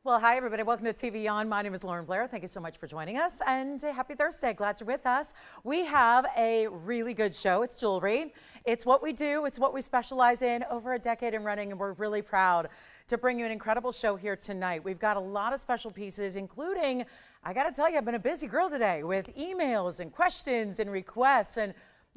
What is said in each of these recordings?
Well, hi, everybody. Welcome to TVON. My name is Blair. Thank you so much for joining us, and happy Thursday. Glad you're with us. We have a really good show. It's jewelry. It's what we do. It's what we specialize in over a decade in running, and we're really proud to bring you an incredible show here tonight. We've got a lot of special pieces, including, I got to tell you, I've been a busy girl today with emails and questions and requests, and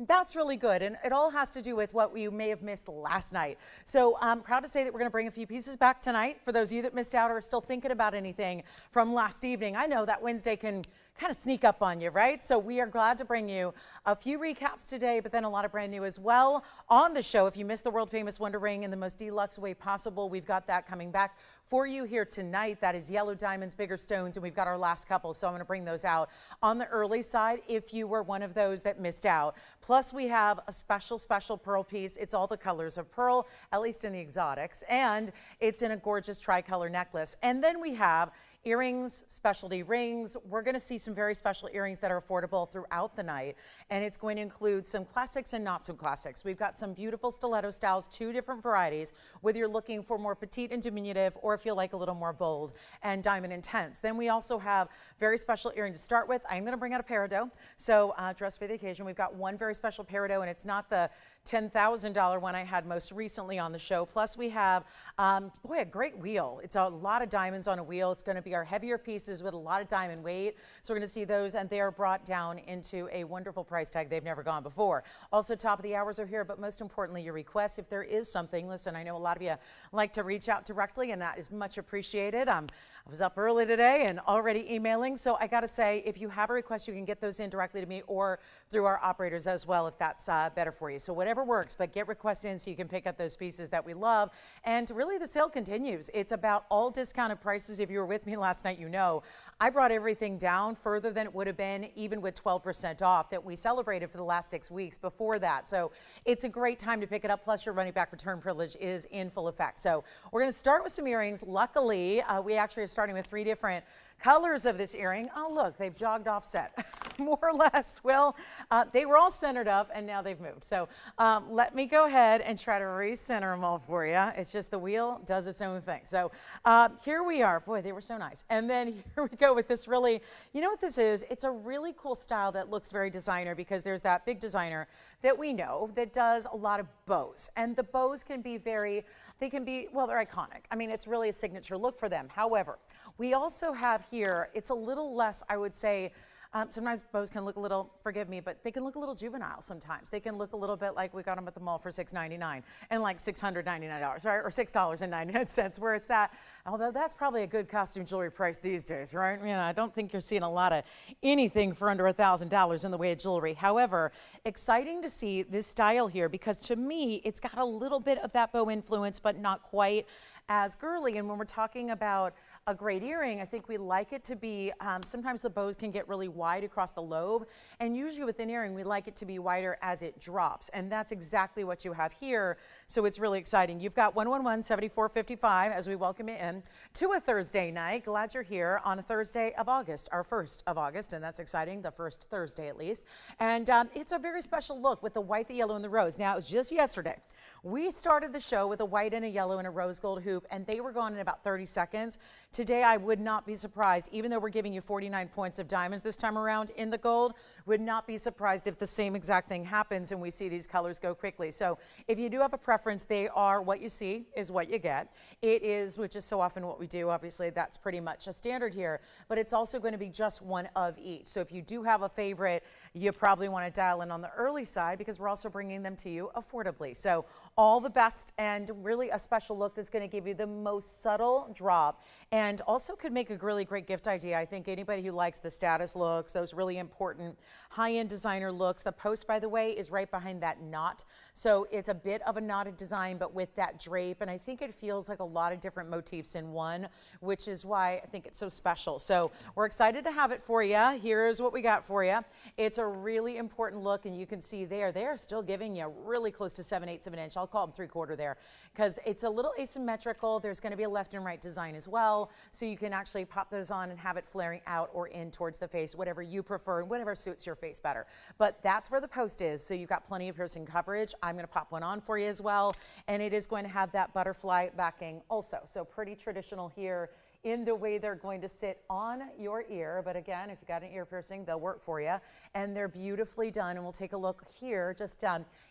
that's really good, and it all has to do with what we may have missed last night. So I'm proud to say that we're going to bring a few pieces back tonight for those of you that missed out or are still thinking about anything from last evening. I know that Wednesday can kind of sneak up on you, right? So we are glad to bring you a few recaps today, but then a lot of brand new as well on the show. If you missed the world famous Wonder Ring in the most deluxe way possible, we've got that coming back for you here tonight. That is yellow diamonds, bigger stones, and we've got our last couple, so I'm going to bring those out on the early side if you were one of those that missed out. Plus we have a special pearl piece. It's all the colors of pearl, at least in the exotics, and it's in a gorgeous tricolor necklace. And then we have earrings, specialty rings. We're going to see some very special earrings that are affordable throughout the night, and it's going to include some classics and not so classics. We've got some beautiful stiletto styles, two different varieties, whether you're looking for more petite and diminutive or if you like a little more bold and diamond intense. Then we also have very special earring to start with. I'm going to bring out a peridot, so dress for the occasion. We've got one very special peridot, and it's not the $10,000 one I had most recently on the show. Plus we have, boy, a great wheel. It's a lot of diamonds on a wheel. It's going to be our heavier pieces with a lot of diamond weight. So we're going to see those, and they are brought down into a wonderful price tag. They've never gone before. Also, top of the hours are here, but most importantly, your requests. If there is something, listen, I know a lot of you like to reach out directly, and that is much appreciated. I was up early today and already emailing, so I got to say, if you have a request, you can get those in directly to me or through our operators as well, if that's better for you. So whatever works, but get requests in so you can pick up those pieces that we love. And really, the sale continues. It's about all discounted prices. If you were with me last night, you know I brought everything down further than it would have been even with 12% off that we celebrated for the last 6 weeks before that. So it's a great time to pick it up. Plus, your money back return privilege is in full effect. So we're going to start with some earrings. Luckily, we actually are starting with 3 different colors of this earring. Oh, look, they've jogged offset, more or less. Well, they were all centered up, and now they've moved. So let me go ahead and try to recenter them all for you. It's just the wheel does its own thing. So here we are. Boy, they were so nice. And then here we go with this really, you know what this is? It's a really cool style that looks very designer, because there's that big designer that we know that does a lot of bows. And the bows can be very, well, they're iconic. I mean, it's really a signature look for them. However, we also have here, it's a little less, I would say, sometimes bows can look a little, forgive me, but they can look a little juvenile sometimes. They can look a little bit like we got them at the mall for $6.99 and like $699, right? Or $6.99, where it's that, although that's probably a good costume jewelry price these days, right? You know, I don't think you're seeing a lot of anything for under $1,000 in the way of jewelry. However, exciting to see this style here, because to me, it's got a little bit of that bow influence, but not quite as girly. And when we're talking about a great earring, I think we like it to be, sometimes the bows can get really wide across the lobe, and usually with an earring we like it to be wider as it drops, and that's exactly what you have here. So it's really exciting. You've got 111-7455 as we welcome you in to a Thursday night. Glad you're here on a Thursday of August, our 1st of August, and that's exciting, the first Thursday at least. And it's a very special look with the white, the yellow, and the rose. Now, it was just yesterday we started the show with a white and a yellow and a rose gold hoop, and they were gone in about 30 seconds. Today, I would not be surprised, even though we're giving you 49 points of diamonds this time around in the gold, would not be surprised if the same exact thing happens and we see these colors go quickly. So if you do have a preference, they are what you see is what you get. It is, which is so often what we do, obviously that's pretty much a standard here, but it's also going to be just one of each. So if you do have a favorite, you probably want to dial in on the early side, because we're also bringing them to you affordably. So all the best, and really a special look that's going to give you the most subtle drop, and also could make a really great gift idea. I think anybody who likes the status looks, those really important high-end designer looks. The post, by the way, is right behind that knot, so it's a bit of a knotted design, but with that drape, and I think it feels like a lot of different motifs in one, which is why I think it's so special. So we're excited to have it for you. Here's what we got for you. It's a really important look, and you can see there, they're still giving you really close to 7/8 of an inch. I'll call them 3/4 there, because it's a little asymmetrical. There's going to be a left and right design as well, so you can actually pop those on and have it flaring out or in towards the face, whatever you prefer and whatever suits your face better. But that's where the post is, so you've got plenty of piercing coverage. I'm going to pop one on for you as well, and it is going to have that butterfly backing also, so pretty traditional here in the way they're going to sit on your ear. But again, if you got an ear piercing, they'll work for you. And they're beautifully done. And we'll take a look here, just,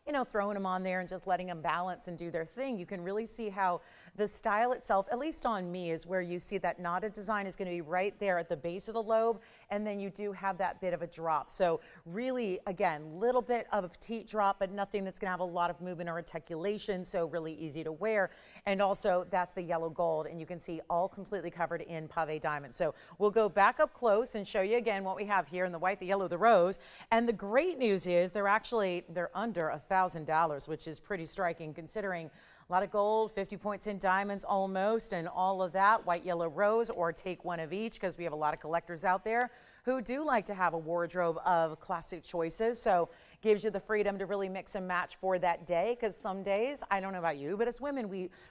you know, throwing them on there and just letting them balance and do their thing. You can really see how the style itself, at least on me, is where you see that knotted design is going to be right there at the base of the lobe. And then you do have that bit of a drop. So really, again, little bit of a petite drop, but nothing that's going to have a lot of movement or articulation. So really easy to wear. And also that's the yellow gold. And you can see all completely covered in pave diamonds. So we'll go back up close and show you again what we have here in the white, the yellow, the rose. And the great news is they're under $1,000, which is pretty striking considering a lot of gold, 50 points in diamonds almost, and all of that, white, yellow, rose, or take one of each because we have a lot of collectors out there who do like to have a wardrobe of classic choices. So gives you the freedom to really mix and match for that day, because some days, I don't know about you, but as women,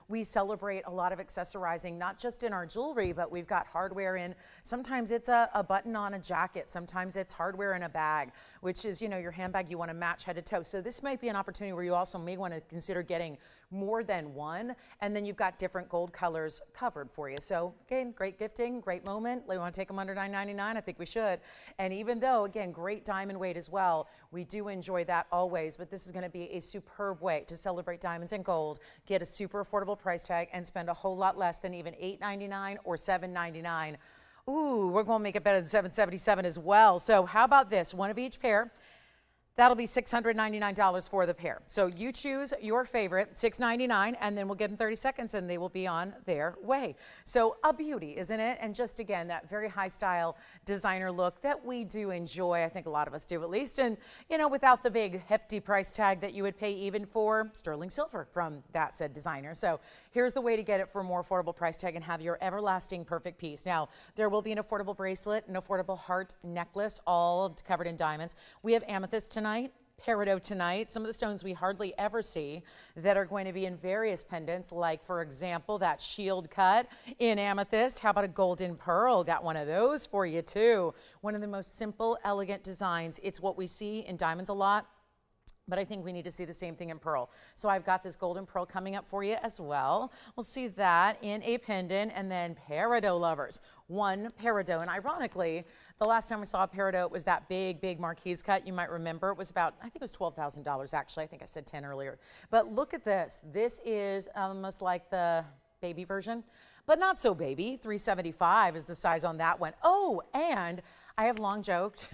we celebrate a lot of accessorizing, not just in our jewelry, but we've got hardware in. Sometimes it's a button on a jacket. Sometimes it's hardware in a bag, which is, you know, your handbag you want to match head to toe. So this might be an opportunity where you also may want to consider getting more than one, and then you've got different gold colors covered for you. So again, great gifting, great moment. We want to take them under $9.99? I think we should. And even though, again, great diamond weight as well, we do enjoy that always, but this is going to be a superb way to celebrate diamonds and gold, get a super affordable price tag, and spend a whole lot less than even $8.99 or $7.99. Ooh, we're going to make it better than $7.77 as well. So how about this? One of each pair. That'll be $699 for the pair. So you choose your favorite, $699, and then we'll give them 30 seconds and they will be on their way. So a beauty, isn't it? And just again, that very high style designer look that we do enjoy. I think a lot of us do at least. And you know, without the big hefty price tag that you would pay even for sterling silver from that said designer. So here's the way to get it for a more affordable price tag and have your everlasting perfect piece. Now, there will be an affordable bracelet, an affordable heart necklace, all covered in diamonds. We have amethyst tonight. Peridot tonight, some of the stones we hardly ever see that are going to be in various pendants, like for example that shield cut in amethyst. How about a golden pearl? Got one of those for you too. One of the most simple, elegant designs. It's what we see in diamonds a lot, but I think we need to see the same thing in pearl. So I've got this golden pearl coming up for you as well. We'll see that in a pendant. And then peridot lovers, one peridot. And ironically, the last time we saw a peridot was that big marquise cut. You might remember it was about, I think it was $12,000 actually. I think I said 10 earlier. But look at this. This is almost like the baby version, but not so baby. $375 is the size on that one. Oh, and I have long joked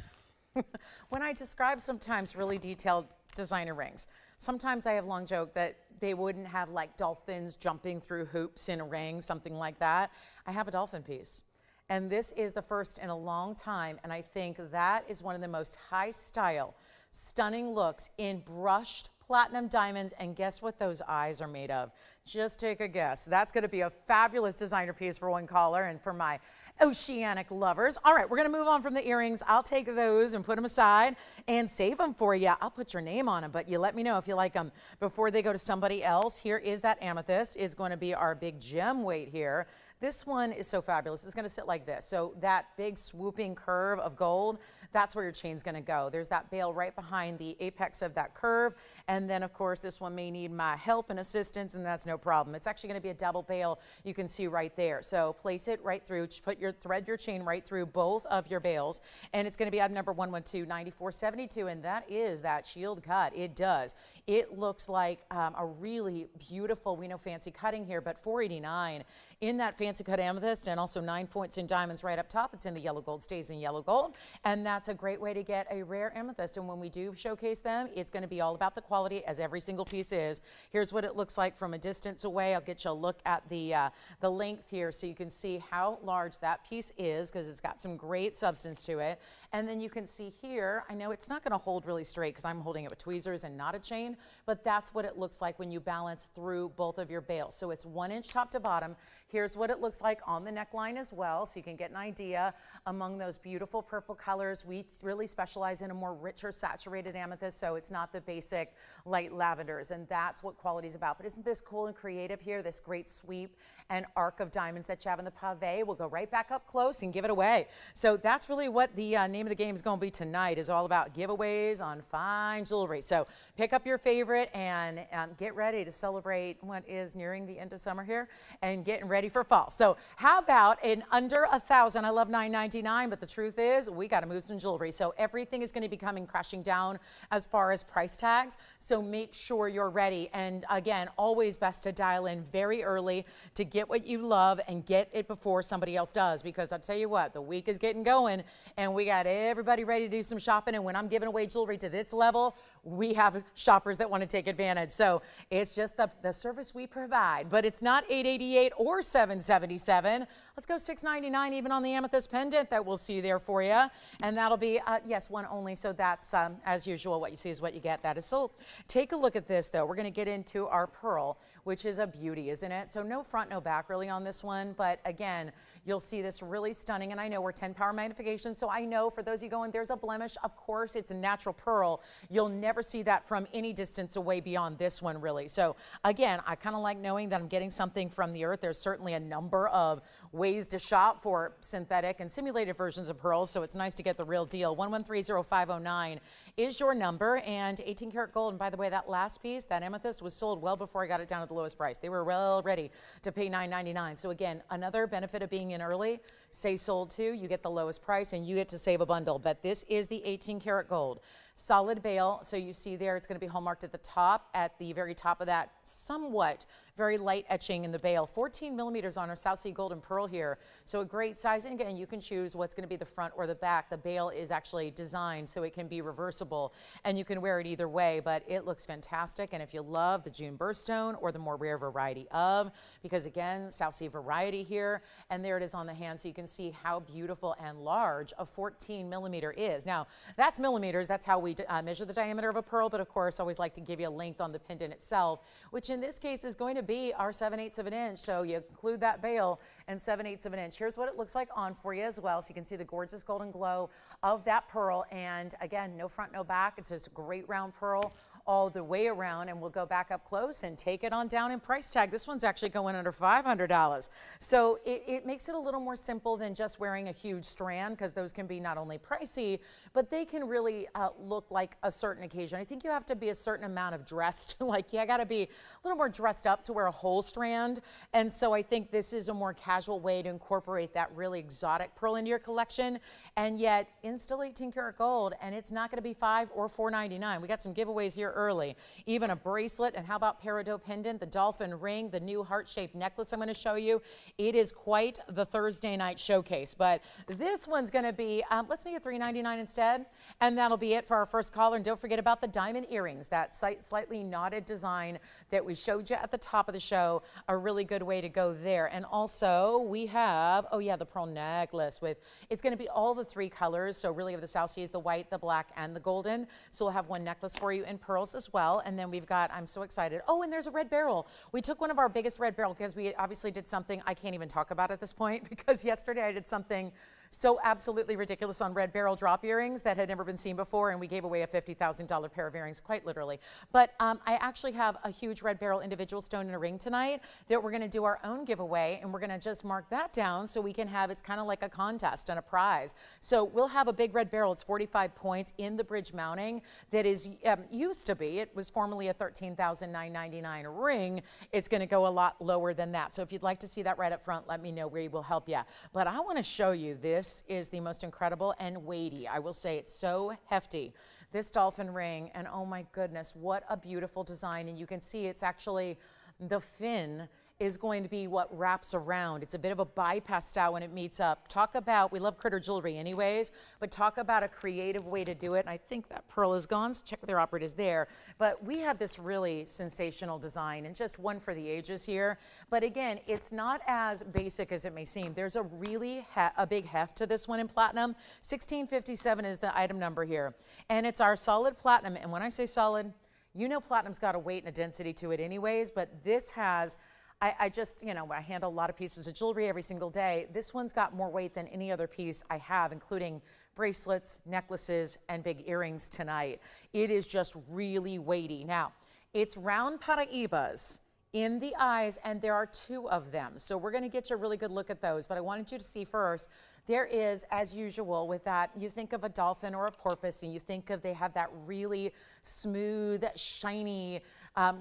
when I describe sometimes really detailed designer rings. Sometimes I have long joked that they wouldn't have like dolphins jumping through hoops in a ring, something like that. I have a dolphin piece. And this is the first in a long time. And I think that is one of the most high style, stunning looks in brushed platinum diamonds. And guess what those eyes are made of? Just take a guess. That's going to be a fabulous designer piece for one caller and for my oceanic lovers. All right, we're going to move on from the earrings. I'll take those and put them aside and save them for you. I'll put your name on them, but you let me know if you like them before they go to somebody else. Here is that amethyst. It's going to be our big gem weight here. This one is so fabulous. It's going to sit like this. So that big swooping curve of gold, that's where your chain's going to go. There's that bail right behind the apex of that curve. And then, of course, this one may need my help and assistance, and that's no problem. It's actually going to be a double bail you can see right there. So place it right through. Just thread your chain right through both of your bails. And it's going to be item number 112-9472, and that is that shield cut. It does. It looks like a really beautiful, we know fancy cutting here, but $489 in that fancy cut amethyst, and also 9 points in diamonds right up top. It's in the yellow gold, stays in yellow gold, and that's a great way to get a rare amethyst. And when we do showcase them, it's going to be all about the quality, as every single piece is. Here's what it looks like from a distance away. I'll get you a look at the length here so you can see how large that piece is, because it's got some great substance to it. And then you can see here, I know it's not going to hold really straight because I'm holding it with tweezers and not a chain, but that's what it looks like when you balance through both of your bails. So it's 1 inch top to bottom. Here's what it looks like on the neckline as well, so you can get an idea. Among those beautiful purple colors, we really specialize in a more richer saturated amethyst, so it's not the basic light lavenders, and that's what quality is about. But isn't this cool and creative here, this great sweep and arc of diamonds that you have in the pave? We'll go right back up close and give it away. So that's really what the name of the game is going to be tonight, is all about giveaways on fine jewelry. So pick up your favorite and get ready to celebrate what is nearing the end of summer here and getting ready for fall. all. So how about in under $1,000? I love $999, but the truth is we got to move some jewelry. So everything is going to be coming crashing down as far as price tags. So make sure you're ready. And again, always best to dial in very early to get what you love and get it before somebody else does. Because I'll tell you what, the week is getting going and we got everybody ready to do some shopping. And when I'm giving away jewelry to this level, we have shoppers that want to take advantage. So it's just the service we provide. But it's not $888 or $777. Let's go $699 even on the amethyst pendant that we'll see there for you. And that'll be, yes, one only. So that's, as usual, what you see is what you get. That is sold. Take a look at this, though. We're going to get into our pearl, which is a beauty, isn't it? So no front, no back really on this one. But again, you'll see this really stunning. And I know we're 10 power magnification. So I know for those of you going, there's a blemish. Of course, it's a natural pearl. You'll never see that from any distance away beyond this one, really. So again, I kind of like knowing that I'm getting something from the earth. There's certainly a number of ways to shop for synthetic and simulated versions of pearls. So it's nice to get the real deal. 1130509 is your number, and 18 karat gold. And by the way, that last piece, that amethyst, was sold well before I got it down at the lowest price. They were well ready to pay $9.99. So again, another benefit of being in early, say sold to, you get the lowest price and you get to save a bundle. But this is the 18 karat gold. Solid bail, so you see there it's going to be hallmarked at the top, at the very top of that somewhat very light etching in the bail. 14 millimeters on our South Sea Golden Pearl here, so a great size. And again, you can choose what's going to be the front or the back. The bail is actually designed so it can be reversible, and you can wear it either way, but it looks fantastic. And if you love the June birthstone or the more rare variety of, because again, South Sea variety here, and there it is on the hand, so you can see how beautiful and large a 14 millimeter is. Now, that's millimeters. That's how we measure the diameter of a pearl, but of course, always like to give you a length on the pendant itself, which in this case is going to be our 7/8 of an inch. So you include that bail and 7/8 of an inch. Here's what it looks like on for you as well. So you can see the gorgeous golden glow of that pearl. And again, no front, no back. It's just a great round pearl all the way around, and we'll go back up close and take it on down in price tag. This one's actually going under $500. So it makes it a little more simple than just wearing a huge strand, because those can be not only pricey, but they can really look like a certain occasion. I think you have to be a certain amount of dressed, like you got to be a little more dressed up to wear a whole strand. And so I think this is a more casual way to incorporate that really exotic pearl into your collection, and yet in still 18 karat gold, and it's not going to be $5 or $4.99. We got some giveaways here early, even a bracelet. And how about peridot pendant, the dolphin ring, the new heart-shaped necklace I'm going to show you. It is quite the Thursday night showcase, but this one's going to be, let's make it $3.99 instead, and that'll be it for our first caller. And don't forget about the diamond earrings, that slightly knotted design that we showed you at the top of the show, a really good way to go there. And also we have, oh yeah, the pearl necklace with, it's going to be all the three colors. So really of the South Seas, the white, the black, and the golden. So we'll have one necklace for you in pearls as well. And then we've got, I'm so excited. Oh, and there's a red beryl. We took one of our biggest red beryl because we obviously did something I can't even talk about at this point, because yesterday I did something so absolutely ridiculous on red beryl drop earrings that had never been seen before, and we gave away a $50,000 pair of earrings, quite literally. But I actually have a huge red beryl individual stone in a ring tonight that we're going to do our own giveaway, and we're going to just mark that down so we can have, it's kind of like a contest and a prize. So we'll have a big red beryl. It's 45 points in the bridge mounting that is used to be, it was formerly a $13,999 ring. It's going to go a lot lower than that. So if you'd like to see that right up front, let me know. We will help you. But I want to show you this. This is the most incredible and weighty. I will say it's so hefty. This dolphin ring, and oh my goodness, what a beautiful design. And you can see it's actually, the fin is going to be what wraps around. It's a bit of a bypass style when it meets up. Talk about, we love critter jewelry anyways, but talk about a creative way to do it. And I think that pearl is gone, so check with their operators there. But we have this really sensational design, and just one for the ages here. But again, it's not as basic as it may seem. There's a really a big heft to this one in platinum. 1657 is the item number here. And it's our solid platinum. And when I say solid, you know platinum's got a weight and a density to it anyways, but this has, I just, you know, I handle a lot of pieces of jewelry every single day. This one's got more weight than any other piece I have, including bracelets, necklaces, and big earrings tonight. It is just really weighty. Now, it's round paraibas in the eyes, and there are two of them. So we're gonna get you a really good look at those, but I wanted you to see first, there is, as usual with that, you think of a dolphin or a porpoise, and you think of, they have that really smooth, shiny,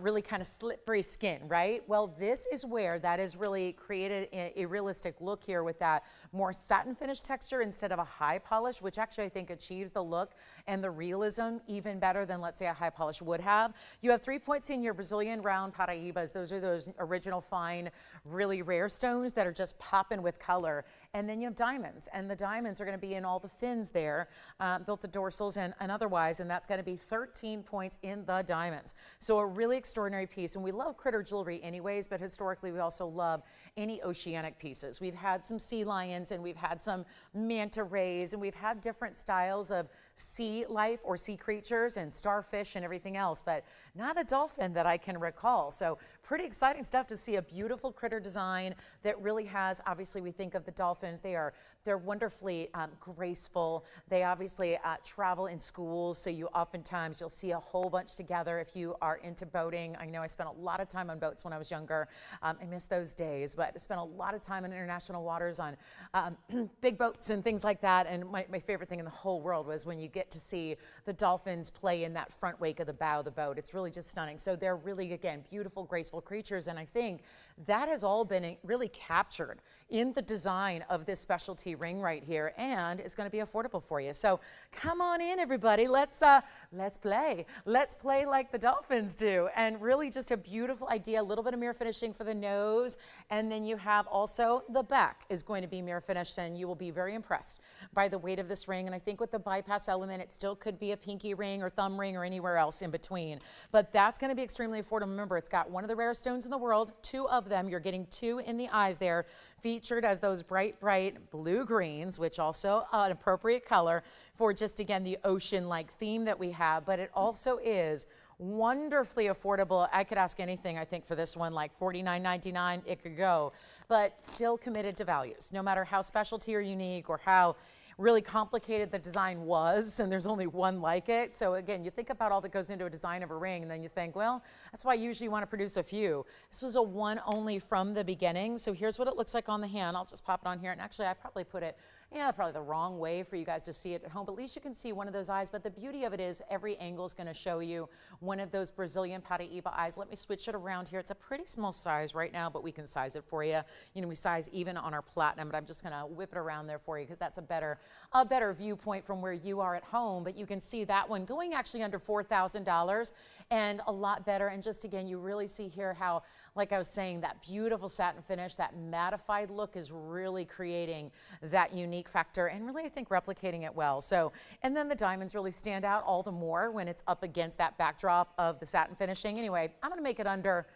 really kind of slippery skin, right? Well, this is where that is really created a realistic look here with that more satin finish texture instead of a high polish, which actually I think achieves the look and the realism even better than, let's say, a high polish would have. You have 3 points in your Brazilian round paraíbas. Those are those original fine, really rare stones that are just popping with color. And then you have diamonds, and the diamonds are going to be in all the fins there, both the dorsals and otherwise, and that's going to be 13 points in the diamonds. So a really extraordinary piece, and we love critter jewelry anyways, but historically we also love any oceanic pieces. We've had some sea lions, and we've had some manta rays, and we've had different styles of sea life or sea creatures and starfish and everything else, but not a dolphin that I can recall. So pretty exciting stuff to see a beautiful critter design that really has, obviously we think of the dolphins, they're wonderfully graceful. They obviously travel in schools, so you'll see a whole bunch together if you are into boating. I know I spent a lot of time on boats when I was younger. I miss those days, but I spent a lot of time in international waters on big boats and things like that. And my favorite thing in the whole world was when you get to see the dolphins play in that front wake of the bow of the boat. It's really just stunning. So they're really, again, beautiful, graceful creatures. And I think that has all been really captured in the design of this specialty ring right here, and it's going to be affordable for you. So come on in, everybody. Let's play. Let's play like the dolphins do. And really just a beautiful idea, a little bit of mirror finishing for the nose, and then you have also the back is going to be mirror finished, and you will be very impressed by the weight of this ring. And I think with the bypass element, it still could be a pinky ring or thumb ring or anywhere else in between. But that's going to be extremely affordable. Remember, it's got one of the rarest stones in the world, 2 of them. You're getting 2 in the eyes there, featured as those bright blue greens, which also an appropriate color for just, again, the ocean-like theme that we have. But it also is wonderfully affordable. I could ask anything, I think, for this one, like $49.99, it could go, but still committed to values, no matter how specialty or unique or how really complicated the design was, and there's only one like it. So again, you think about all that goes into a design of a ring, and then you think, well, that's why usually you want to produce a few. This was a one only from the beginning. So here's what it looks like on the hand. I'll just pop it on here, and actually I probably put it, probably the wrong way for you guys to see it at home, but at least you can see one of those eyes. But the beauty of it is every angle is going to show you one of those Brazilian Paraíba eyes. Let me switch it around here. It's a pretty small size right now, but we can size it for you. We size even on our platinum, but I'm just going to whip it around there for you because that's a better viewpoint from where you are at home. But you can see that one going actually under $4,000 and a lot better. And just again, you really see here how, like I was saying, that beautiful satin finish, that mattified look is really creating that unique factor and really, I think, replicating it well. So, and then the diamonds really stand out all the more when it's up against that backdrop of the satin finishing. Anyway, I'm going to make it under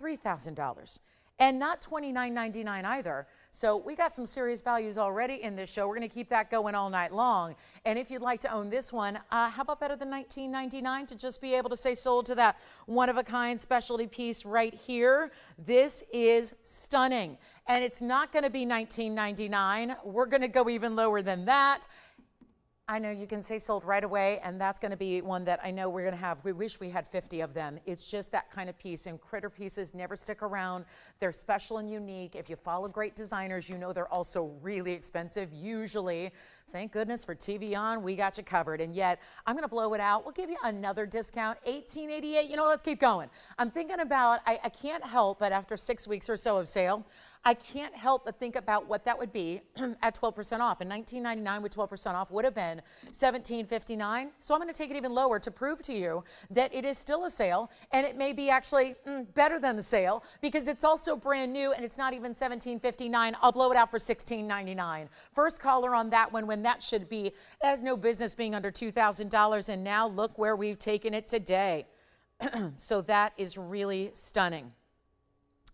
$3,000. And not $29.99 either. So we got some serious values already in this show. We're going to keep that going all night long. And if you'd like to own this one, how about better than $19.99 to just be able to say sold to that one-of-a-kind specialty piece right here? This is stunning. And it's not going to be $19.99. We're going to go even lower than that. I know you can say sold right away, and that's going to be one that I know we're going to have. We wish we had 50 of them. It's just that kind of piece, and critter pieces never stick around. They're special and unique. If you follow great designers, you know they're also really expensive, usually. Thank goodness for TVON, we got you covered. And yet, I'm going to blow it out. We'll give you another discount, $18.88. Let's keep going. I'm thinking about, I can't help but after 6 weeks or so of sale, I can't help but think about what that would be at 12% off. And $19.99 with 12% off would have been $17.59. So I'm going to take it even lower to prove to you that it is still a sale, and it may be actually better than the sale because it's also brand new and it's not even $17.59. I'll blow it out for $16.99. First caller on that one when that should be, it has no business being under $2,000. And now look where we've taken it today. So that is really stunning.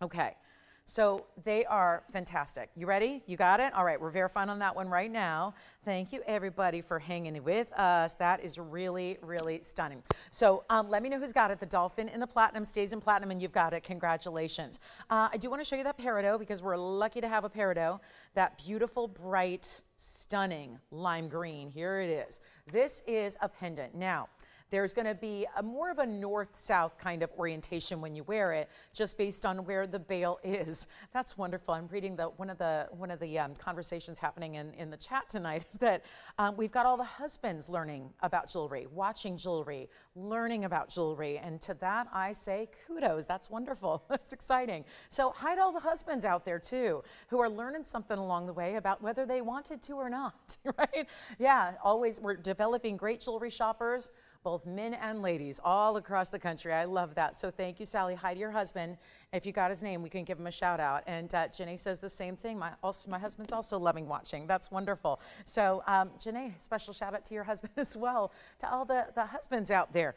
Okay. So they are fantastic. You ready? You got it? All right, we're verifying on that one right now. Thank you, everybody, for hanging with us. That is really, really stunning. So let me know who's got it. The dolphin in the platinum stays in platinum, and you've got it. Congratulations. I do want to show you that peridot because we're lucky to have a peridot. That beautiful, bright, stunning lime green. Here it is. This is a pendant. Now, There's going to be a more of a north-south kind of orientation when you wear it, just based on where the bail is. That's wonderful. I'm reading one of the conversations happening in the chat tonight is that we've got all the husbands learning about jewelry, watching jewelry, learning about jewelry, and to that I say kudos. That's wonderful. That's exciting. So hi to all the husbands out there too, who are learning something along the way about whether they wanted to or not, right? Yeah, always we're developing great jewelry shoppers, both men and ladies all across the country. I love that. So thank you, Sally. Hi to your husband. If you got his name, we can give him a shout out. And Jenny says the same thing. My husband's also loving watching. That's wonderful. So Jenny, special shout out to your husband as well, to all the husbands out there.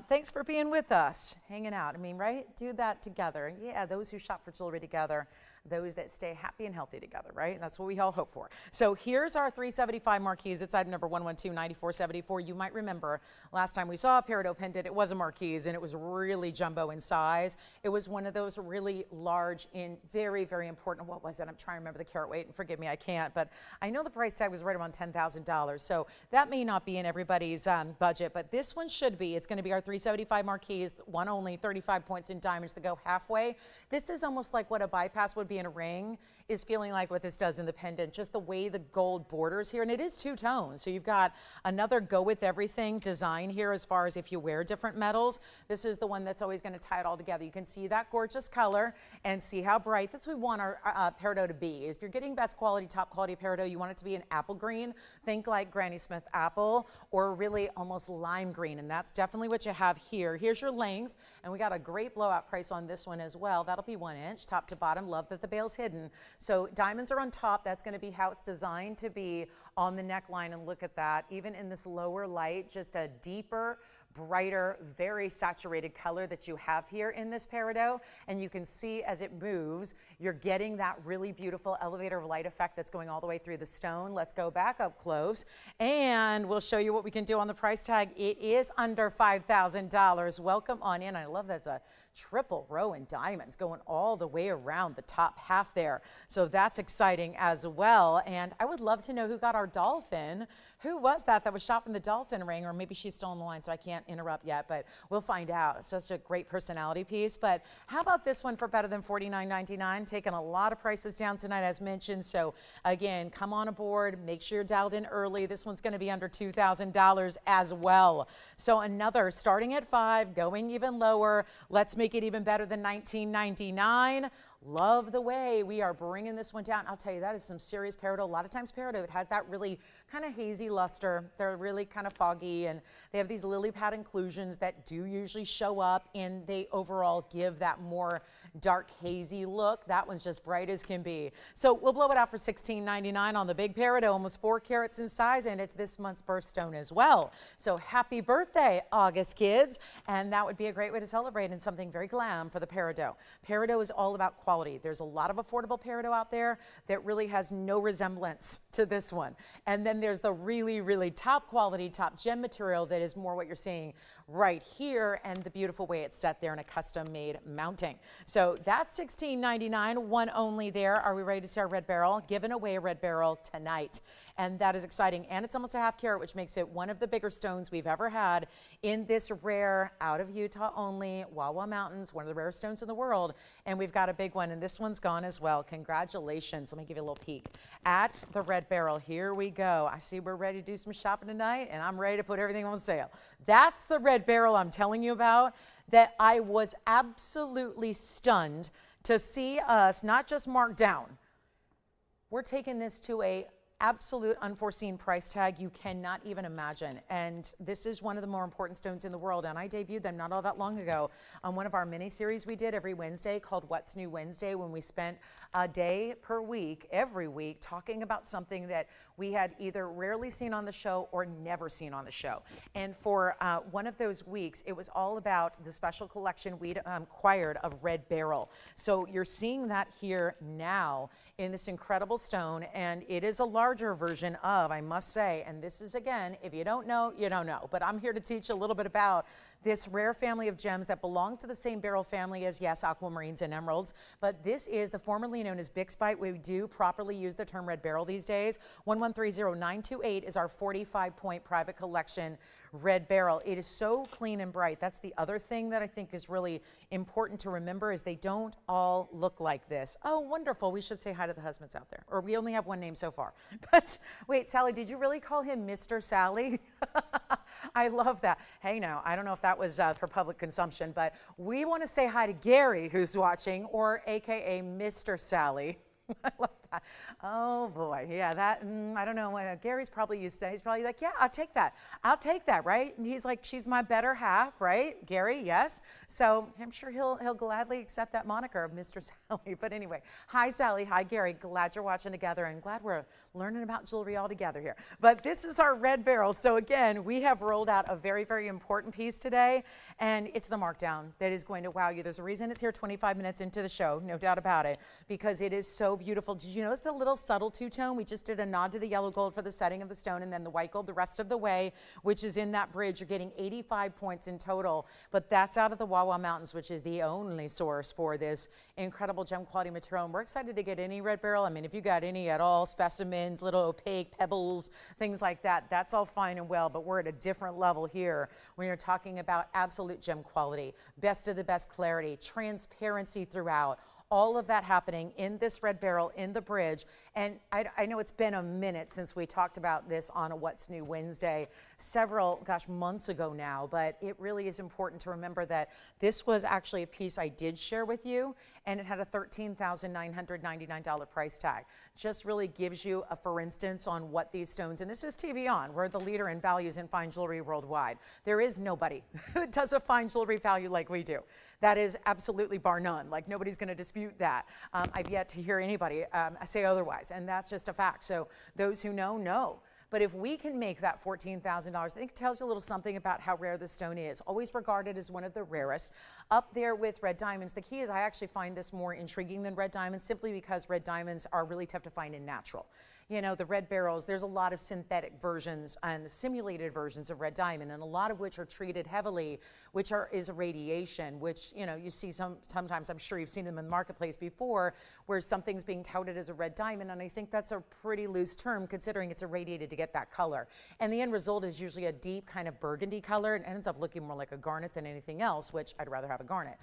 Thanks for being with us, hanging out. I mean, right? Do that together. Yeah, those who shop for jewelry together, those that stay happy and healthy together, right? That's what we all hope for. So here's our 375 marquise. It's item number 112-9474. You might remember last time we saw a peridot pendant, it was a marquise and it was really jumbo in size. It was one of those really large in very, very important, what was it? I'm trying to remember the carat weight, and forgive me, I can't, but I know the price tag was right around $10,000. So that may not be in everybody's budget, but this one should be. It's going to be our 375 marquise, one only, 35 points in diamonds to go halfway. This is almost like what a bypass would be in a ring, is feeling like what this does in the pendant, just the way the gold borders here, and it is two tones. So you've got another go with everything design here as far as if you wear different metals. This is the one that's always going to tie it all together. You can see that gorgeous color and see how bright. That's what we want our peridot to be. If you're getting best quality, top quality peridot, you want it to be an apple green. Think like Granny Smith apple, or really almost lime green, and that's definitely what you have here. Here's your length, and we got a great blowout price on this one as well. That'll be 1 inch, top to bottom. Love that the bail's hidden. So diamonds are on top. That's going to be how it's designed to be on the neckline, and look at that. Even in this lower light, just a deeper, brighter, very saturated color that you have here in this peridot, and you can see as it moves, you're getting that really beautiful elevator of light effect that's going all the way through the stone. Let's go back up close, and we'll show you what we can do on the price tag. It is under $5,000. Welcome on in. I love that's a triple row in diamonds going all the way around the top half there. So that's exciting as well. And I would love to know who got our dolphin. Who was that was shopping the dolphin ring? Or maybe she's still on the line, so I can't interrupt yet, but we'll find out. It's such a great personality piece. But how about this one for better than $49.99? Taking a lot of prices down tonight, as mentioned. So again, come on aboard. Make sure you're dialed in early. This one's going to be under $2,000 as well. So another starting at $5,000, going even lower. Let's make it even better than $19.99. Love the way we are bringing this one down. I'll tell you, that is some serious peridot. A lot of times peridot, it has that really kind of hazy luster. They're really kind of foggy, and they have these lily pad inclusions that do usually show up, and they overall give that more dark hazy look. That one's just bright as can be. So we'll blow it out for $16.99 on the big peridot, almost 4 carats in size, and it's this month's birthstone as well. So happy birthday, August kids. And that would be a great way to celebrate, and something very glam for the peridot. Peridot is all about quality. There's a lot of affordable peridot out there that really has no resemblance to this one. And then there's the really, really top quality, top gem material that is more what you're seeing right here, and the beautiful way it's set there in a custom made mounting. So that's $16.99, one only there. Are we ready to see our red beryl? Giving away a red beryl tonight. And that is exciting. And it's almost a half carat, which makes it one of the bigger stones we've ever had in this rare, out of Utah only, Wawa Mountains, one of the rarest stones in the world. And we've got a big one, and this one's gone as well. Congratulations. Let me give you a little peek at the red beryl. Here we go. I see we're ready to do some shopping tonight, and I'm ready to put everything on sale. That's the red beryl I'm telling you about, that I was absolutely stunned to see us not just mark down. We're taking this to a absolute unforeseen price tag you cannot even imagine. And this is one of the more important stones in the world. And I debuted them not all that long ago on one of our mini series we did every Wednesday called What's New Wednesday, when we spent a day per week, every week, talking about something that we had either rarely seen on the show or never seen on the show. And for one of those weeks, it was all about the special collection we'd acquired of red beryl. So you're seeing that here now in this incredible stone, and it is a larger version of, I must say, and this is, again, if you don't know, you don't know, but I'm here to teach a little bit about this rare family of gems that belongs to the same beryl family as, yes, aquamarines and emeralds, but this is the formerly known as Bixbyte. We do properly use the term red beryl these days. 1130928 is our 45-point private collection red beryl. It is so clean and bright. That's the other thing that I think is really important to remember is they don't all look like this. Oh, wonderful. We should say hi to the husbands out there. Or we only have one name so far. But wait, Sally, did you really call him Mr. Sally? I love that. Hey, now, I don't know if that was for public consumption, but we want to say hi to Gary, who's watching, or AKA Mr. Sally. I love that. Oh boy, yeah, that, I don't know, Gary's probably used to, he's probably like, yeah, I'll take that, right? And he's like, she's my better half, right? Gary, yes. So I'm sure he'll gladly accept that moniker of Mr. Sally. But anyway, hi Sally, hi Gary, glad you're watching together and glad we're learning about jewelry all together here. But this is our red beryl. So again, we have rolled out a very, very important piece today, and it's the markdown that is going to wow you. There's a reason it's here 25 minutes into the show, no doubt about it, because it is so beautiful. Did you notice the little subtle two-tone? We just did a nod to the yellow gold for the setting of the stone and then the white gold the rest of the way, which is in that bridge. You're getting 85 points in total, but that's out of the Wawa Mountains, which is the only source for this incredible gem quality material. And we're excited to get any red beryl. I mean, if you got any at all, specimens, little opaque pebbles, things like that, that's all fine and well, but we're at a different level here when you're talking about absolute gem quality, best of the best clarity, transparency throughout, all of that happening in this red beryl in the bridge. And I know it's been a minute since we talked about this on a What's New Wednesday, several, months ago now, but it really is important to remember that this was actually a piece I did share with you, and it had a $13,999 price tag. Just really gives you a for instance on what these stones, and this is TVON, we're the leader in values in fine jewelry worldwide. There is nobody that does a fine jewelry value like we do. That is absolutely bar none. Like nobody's going to dispute that. I've yet to hear anybody say otherwise, and that's just a fact. So those who know. But if we can make that $14,000, I think it tells you a little something about how rare the stone is. Always regarded as one of the rarest. Up there with red diamonds, the key is I actually find this more intriguing than red diamonds simply because red diamonds are really tough to find in natural. You know, the red beryls, there's a lot of synthetic versions and simulated versions of red diamond, and a lot of which are treated heavily, which is irradiation, which, you know, you see sometimes, I'm sure you've seen them in the marketplace before, where something's being touted as a red diamond, and I think that's a pretty loose term considering it's irradiated to get that color. And the end result is usually a deep kind of burgundy color, and ends up looking more like a garnet than anything else, which I'd rather have a garnet.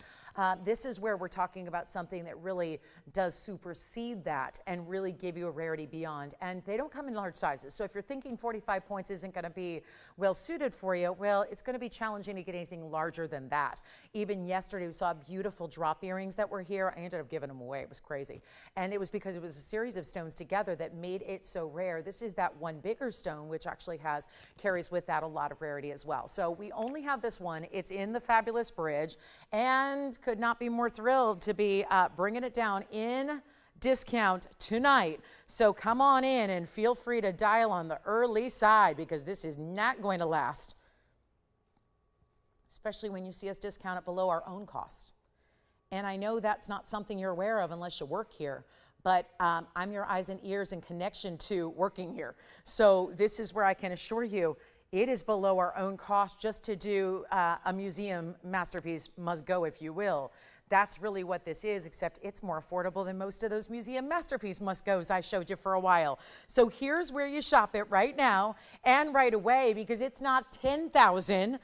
This is where we're talking about something that really does supersede that and really give you a rarity beyond. And they don't come in large sizes. So if you're thinking 45 points isn't going to be well suited for you, well, it's going to be challenging to get anything larger than that. Even yesterday, we saw beautiful drop earrings that were here. I ended up giving them away. It was crazy. And it was because it was a series of stones together that made it so rare. This is that one bigger stone, which actually carries with that a lot of rarity as well. So we only have this one. It's in the fabulous bridge, and could not be more thrilled to be bringing it down in discount tonight. So come on in and feel free to dial on the early side because this is not going to last, especially when you see us discount it below our own cost. And I know that's not something you're aware of unless you work here, but I'm your eyes and ears in connection to working here. So this is where I can assure you it is below our own cost just to do a museum masterpiece must go, if you will. That's really what this is, except it's more affordable than most of those museum masterpiece must-goes I showed you for a while. So here's where you shop it right now and right away, because it's not $10,000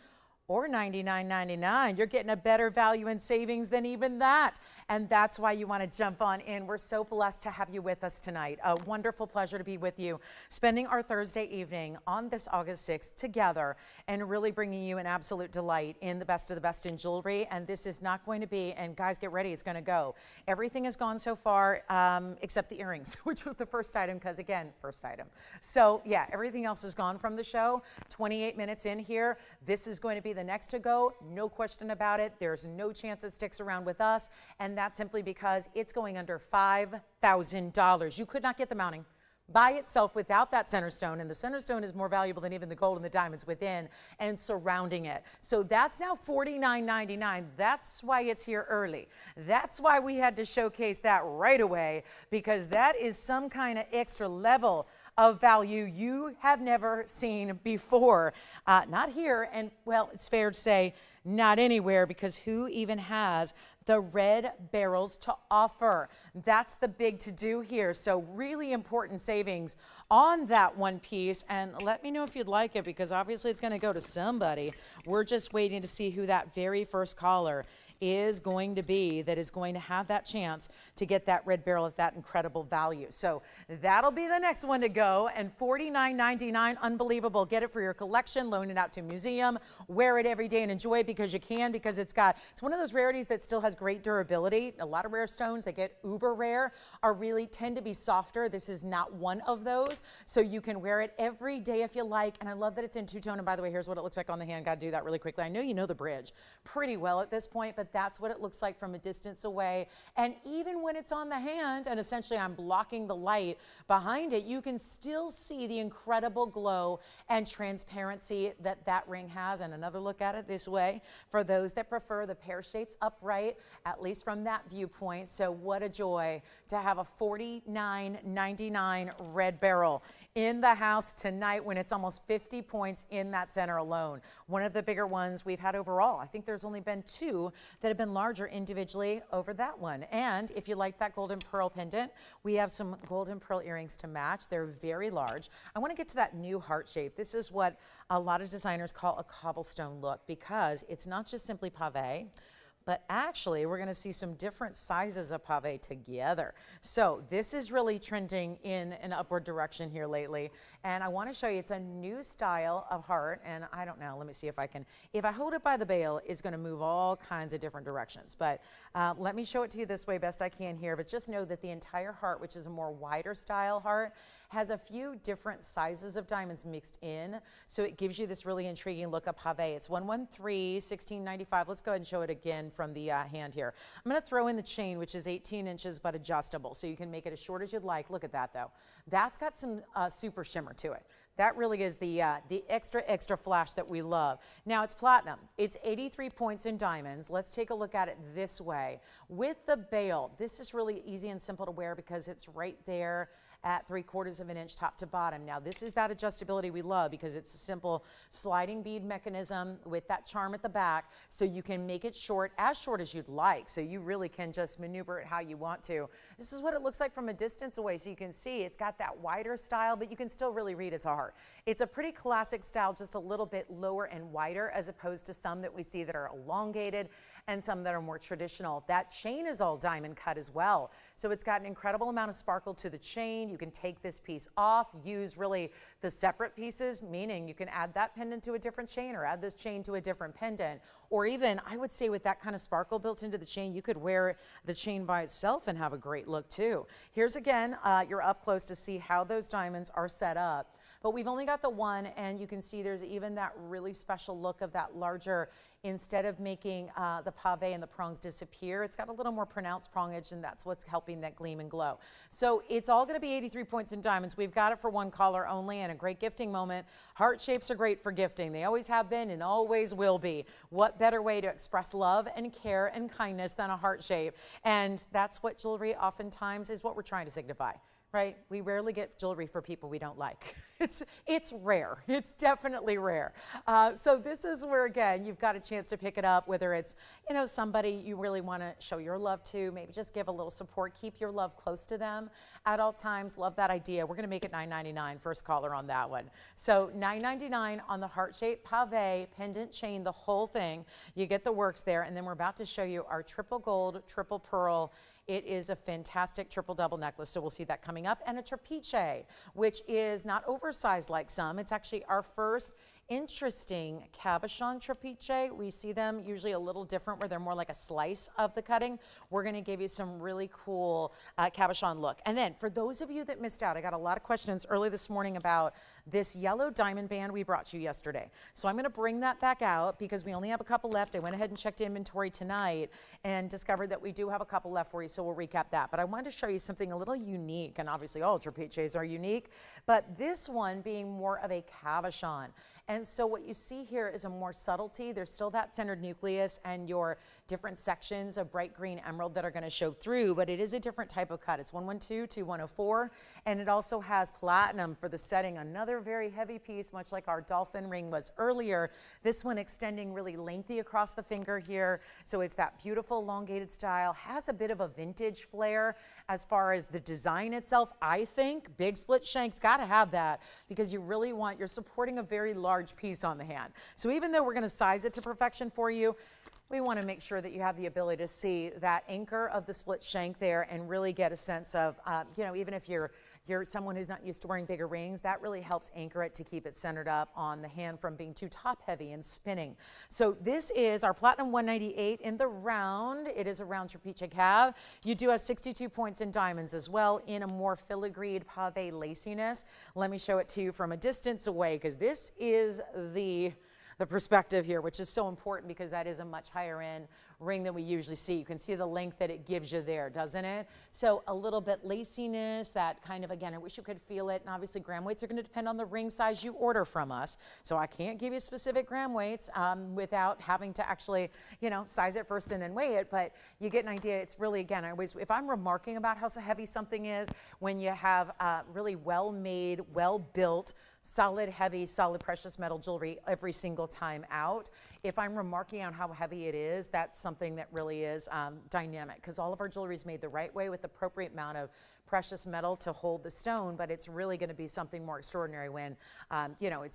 or $99.99. You're getting a better value and savings than even that. And that's why you want to jump on in. We're so blessed to have you with us tonight. A wonderful pleasure to be with you, spending our Thursday evening on this August 6th together and really bringing you an absolute delight in the best of the best in jewelry. And this is not going to be, and guys, get ready, it's going to go. Everything has gone so far except the earrings, which was the first item, because again, first item. So yeah, everything else is gone from the show. 28 minutes in here. This is going to be the next to go, no question about it. There's no chance it sticks around with us, and that's simply because it's going under $5,000. You could not get the mounting by itself without that center stone, and the center stone is more valuable than even the gold and the diamonds within and surrounding it. So that's now $49.99. That's why it's here early. That's why we had to showcase that right away, because that is some kind of extra level of value you have never seen before. Not here, and well, it's fair to say not anywhere, because who even has the red barrels to offer. That's the big to do here. So really important savings on that one piece. And let me know if you'd like it, because obviously it's going to go to somebody. We're just waiting to see who that very first caller is going to be that is going to have that chance to get that red barrel at that incredible value. So that'll be the next one to go. And $49.99, unbelievable. Get it for your collection, loan it out to a museum, wear it every day and enjoy it because you can, because it's one of those rarities that still has great durability. A lot of rare stones that get uber rare tend to be softer. This is not one of those. So you can wear it every day if you like. And I love that it's in two-tone. And by the way, here's what it looks like on the hand. Got to do that really quickly. I know you know the bridge pretty well at this point, but that's what it looks like from a distance away. And even when it's on the hand, and essentially I'm blocking the light behind it, you can still see the incredible glow and transparency that that ring has. And another look at it this way for those that prefer the pear shapes upright, at least from that viewpoint. So what a joy to have a $49.99 red barrel in the house tonight when it's almost 50 points in that center alone. One of the bigger ones we've had overall. I think there's only been two that have been larger individually over that one. And if you like that golden pearl pendant, we have some golden pearl earrings to match. They're very large. I want to get to that new heart shape. This is what a lot of designers call a cobblestone look, because it's not just simply pave, but actually we're going to see some different sizes of pave together. So this is really trending in an upward direction here lately. And I want to show you, it's a new style of heart. And I don't know, let me see if I can, if I hold it by the bail, it's going to move all kinds of different directions. But let me show it to you this way best I can here. But just know that the entire heart, which is a more wider style heart, has a few different sizes of diamonds mixed in. So it gives you this really intriguing look of pave. It's 113, 1695. Let's go ahead and show it again from the hand here. I'm going to throw in the chain, which is 18 inches but adjustable, so you can make it as short as you'd like. Look at that though. That's got some super shimmer to it. That really is the extra flash that we love. Now it's platinum. It's 83 points in diamonds. Let's take a look at it this way. With the bail, this is really easy and simple to wear because it's right there at 3/4 of an inch top to bottom. Now this is that adjustability we love because it's a simple sliding bead mechanism with that charm at the back, so you can make it short as you'd like, so you really can just maneuver it how you want to. This is what it looks like from a distance away, so you can see it's got that wider style, but you can still really read its heart. It's a pretty classic style, just a little bit lower and wider as opposed to some that we see that are elongated and some that are more traditional. That chain is all diamond cut as well, so it's got an incredible amount of sparkle to the chain. You can take this piece off, use really the separate pieces, meaning you can add that pendant to a different chain or add this chain to a different pendant. Or even, I would say with that kind of sparkle built into the chain, you could wear the chain by itself and have a great look too. Here's again, you're up close to see how those diamonds are set up. But we've only got the one, and you can see there's even that really special look of that larger, instead of making the pave and the prongs disappear, it's got a little more pronounced prongage, and that's what's helping that gleam and glow. So it's all gonna be 83 points in diamonds. We've got it for one caller only, and a great gifting moment. Heart shapes are great for gifting. They always have been and always will be. What better way to express love and care and kindness than a heart shape? And that's what jewelry oftentimes is what we're trying to signify. Right? We rarely get jewelry for people we don't like. It's rare. It's definitely rare. So this is where, again, you've got a chance to pick it up, whether it's, you know, somebody you really want to show your love to, maybe just give a little support, keep your love close to them at all times. Love that idea. We're going to make it $9.99, first caller on that one. So $9.99 on the heart-shaped pave, pendant chain, the whole thing. You get the works there, and then we're about to show you our triple gold, triple pearl. It is a fantastic triple double necklace, so we'll see that coming up. And a trapiche, which is not oversized like some. It's actually our first interesting cabochon trapiche. We see them usually a little different where they're more like a slice of the cutting. We're going to give you some really cool cabochon look. And then for those of you that missed out, I got a lot of questions early this morning about this yellow diamond band we brought you yesterday. So I'm going to bring that back out because we only have a couple left. I went ahead and checked inventory tonight and discovered that we do have a couple left for you, so we'll recap that. But I wanted to show you something a little unique, and obviously all trapiches are unique, but this one being more of a cabochon. And so what you see here is a more subtlety. There's still that centered nucleus and your different sections of bright green emerald that are going to show through, but it is a different type of cut. It's 112 to 104, and it also has platinum for the setting. Another very heavy piece, much like our dolphin ring was earlier. This one extending really lengthy across the finger here. So it's that beautiful elongated style, has a bit of a vintage flair as far as the design itself. I think big split shank's got to have that, because you really want, you're supporting a very large piece on the hand. So even though we're going to size it to perfection for you, we want to make sure that you have the ability to see that anchor of the split shank there and really get a sense of, you know, even if you're someone who's not used to wearing bigger rings, that really helps anchor it to keep it centered up on the hand from being too top heavy and spinning. So this is our Platinum 198 in the round. It is a round trapezius calf. You do have 62 points in diamonds as well in a more filigreed pave laciness. Let me show it to you from a distance away, because this is the perspective here, which is so important because that is a much higher end ring than we usually see. You can see the length that it gives you there, doesn't it? So a little bit laciness, that kind of, again, I wish you could feel it. And obviously gram weights are going to depend on the ring size you order from us. So I can't give you specific gram weights without having to actually, you know, size it first and then weigh it. But you get an idea. It's really, again, I always, if I'm remarking about how heavy something is, when you have really well-made, well-built, solid, heavy, solid precious metal jewelry every single time out. If I'm remarking on how heavy it is, that's something that really is dynamic, because all of our jewelry is made the right way with the appropriate amount of precious metal to hold the stone, but it's really going to be something more extraordinary when, you know,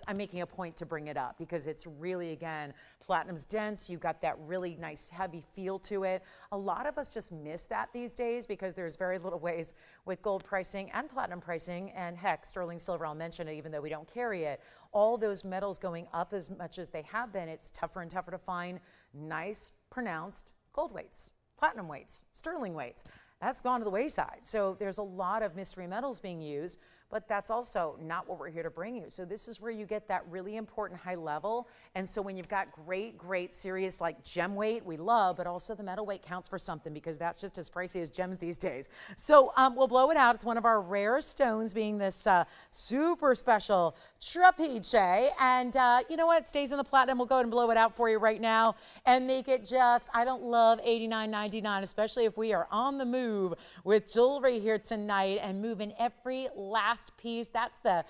I'm making a point to bring it up because it's really, again, platinum's dense. You've got that really nice heavy feel to it. A lot of us just miss that these days because there's very little ways with gold pricing and platinum pricing, and heck, sterling silver, I'll mention it even though we don't carry it. All those metals going up as much as they have been, it's tougher and tougher to find nice, pronounced gold weights, platinum weights, sterling weights. That's gone to the wayside. So there's a lot of mystery metals being used, but that's also not what we're here to bring you. So this is where you get that really important high level. And so when you've got great, serious like gem weight, we love, but also the metal weight counts for something because that's just as pricey as gems these days. So we'll blow it out. It's one of our rare stones, being this super special trapezius. And you know what? It stays in the platinum. We'll go ahead and blow it out for you right now and make it just, I don't love $89.99, especially if we are on the move with jewelry here tonight and moving every last piece. That's the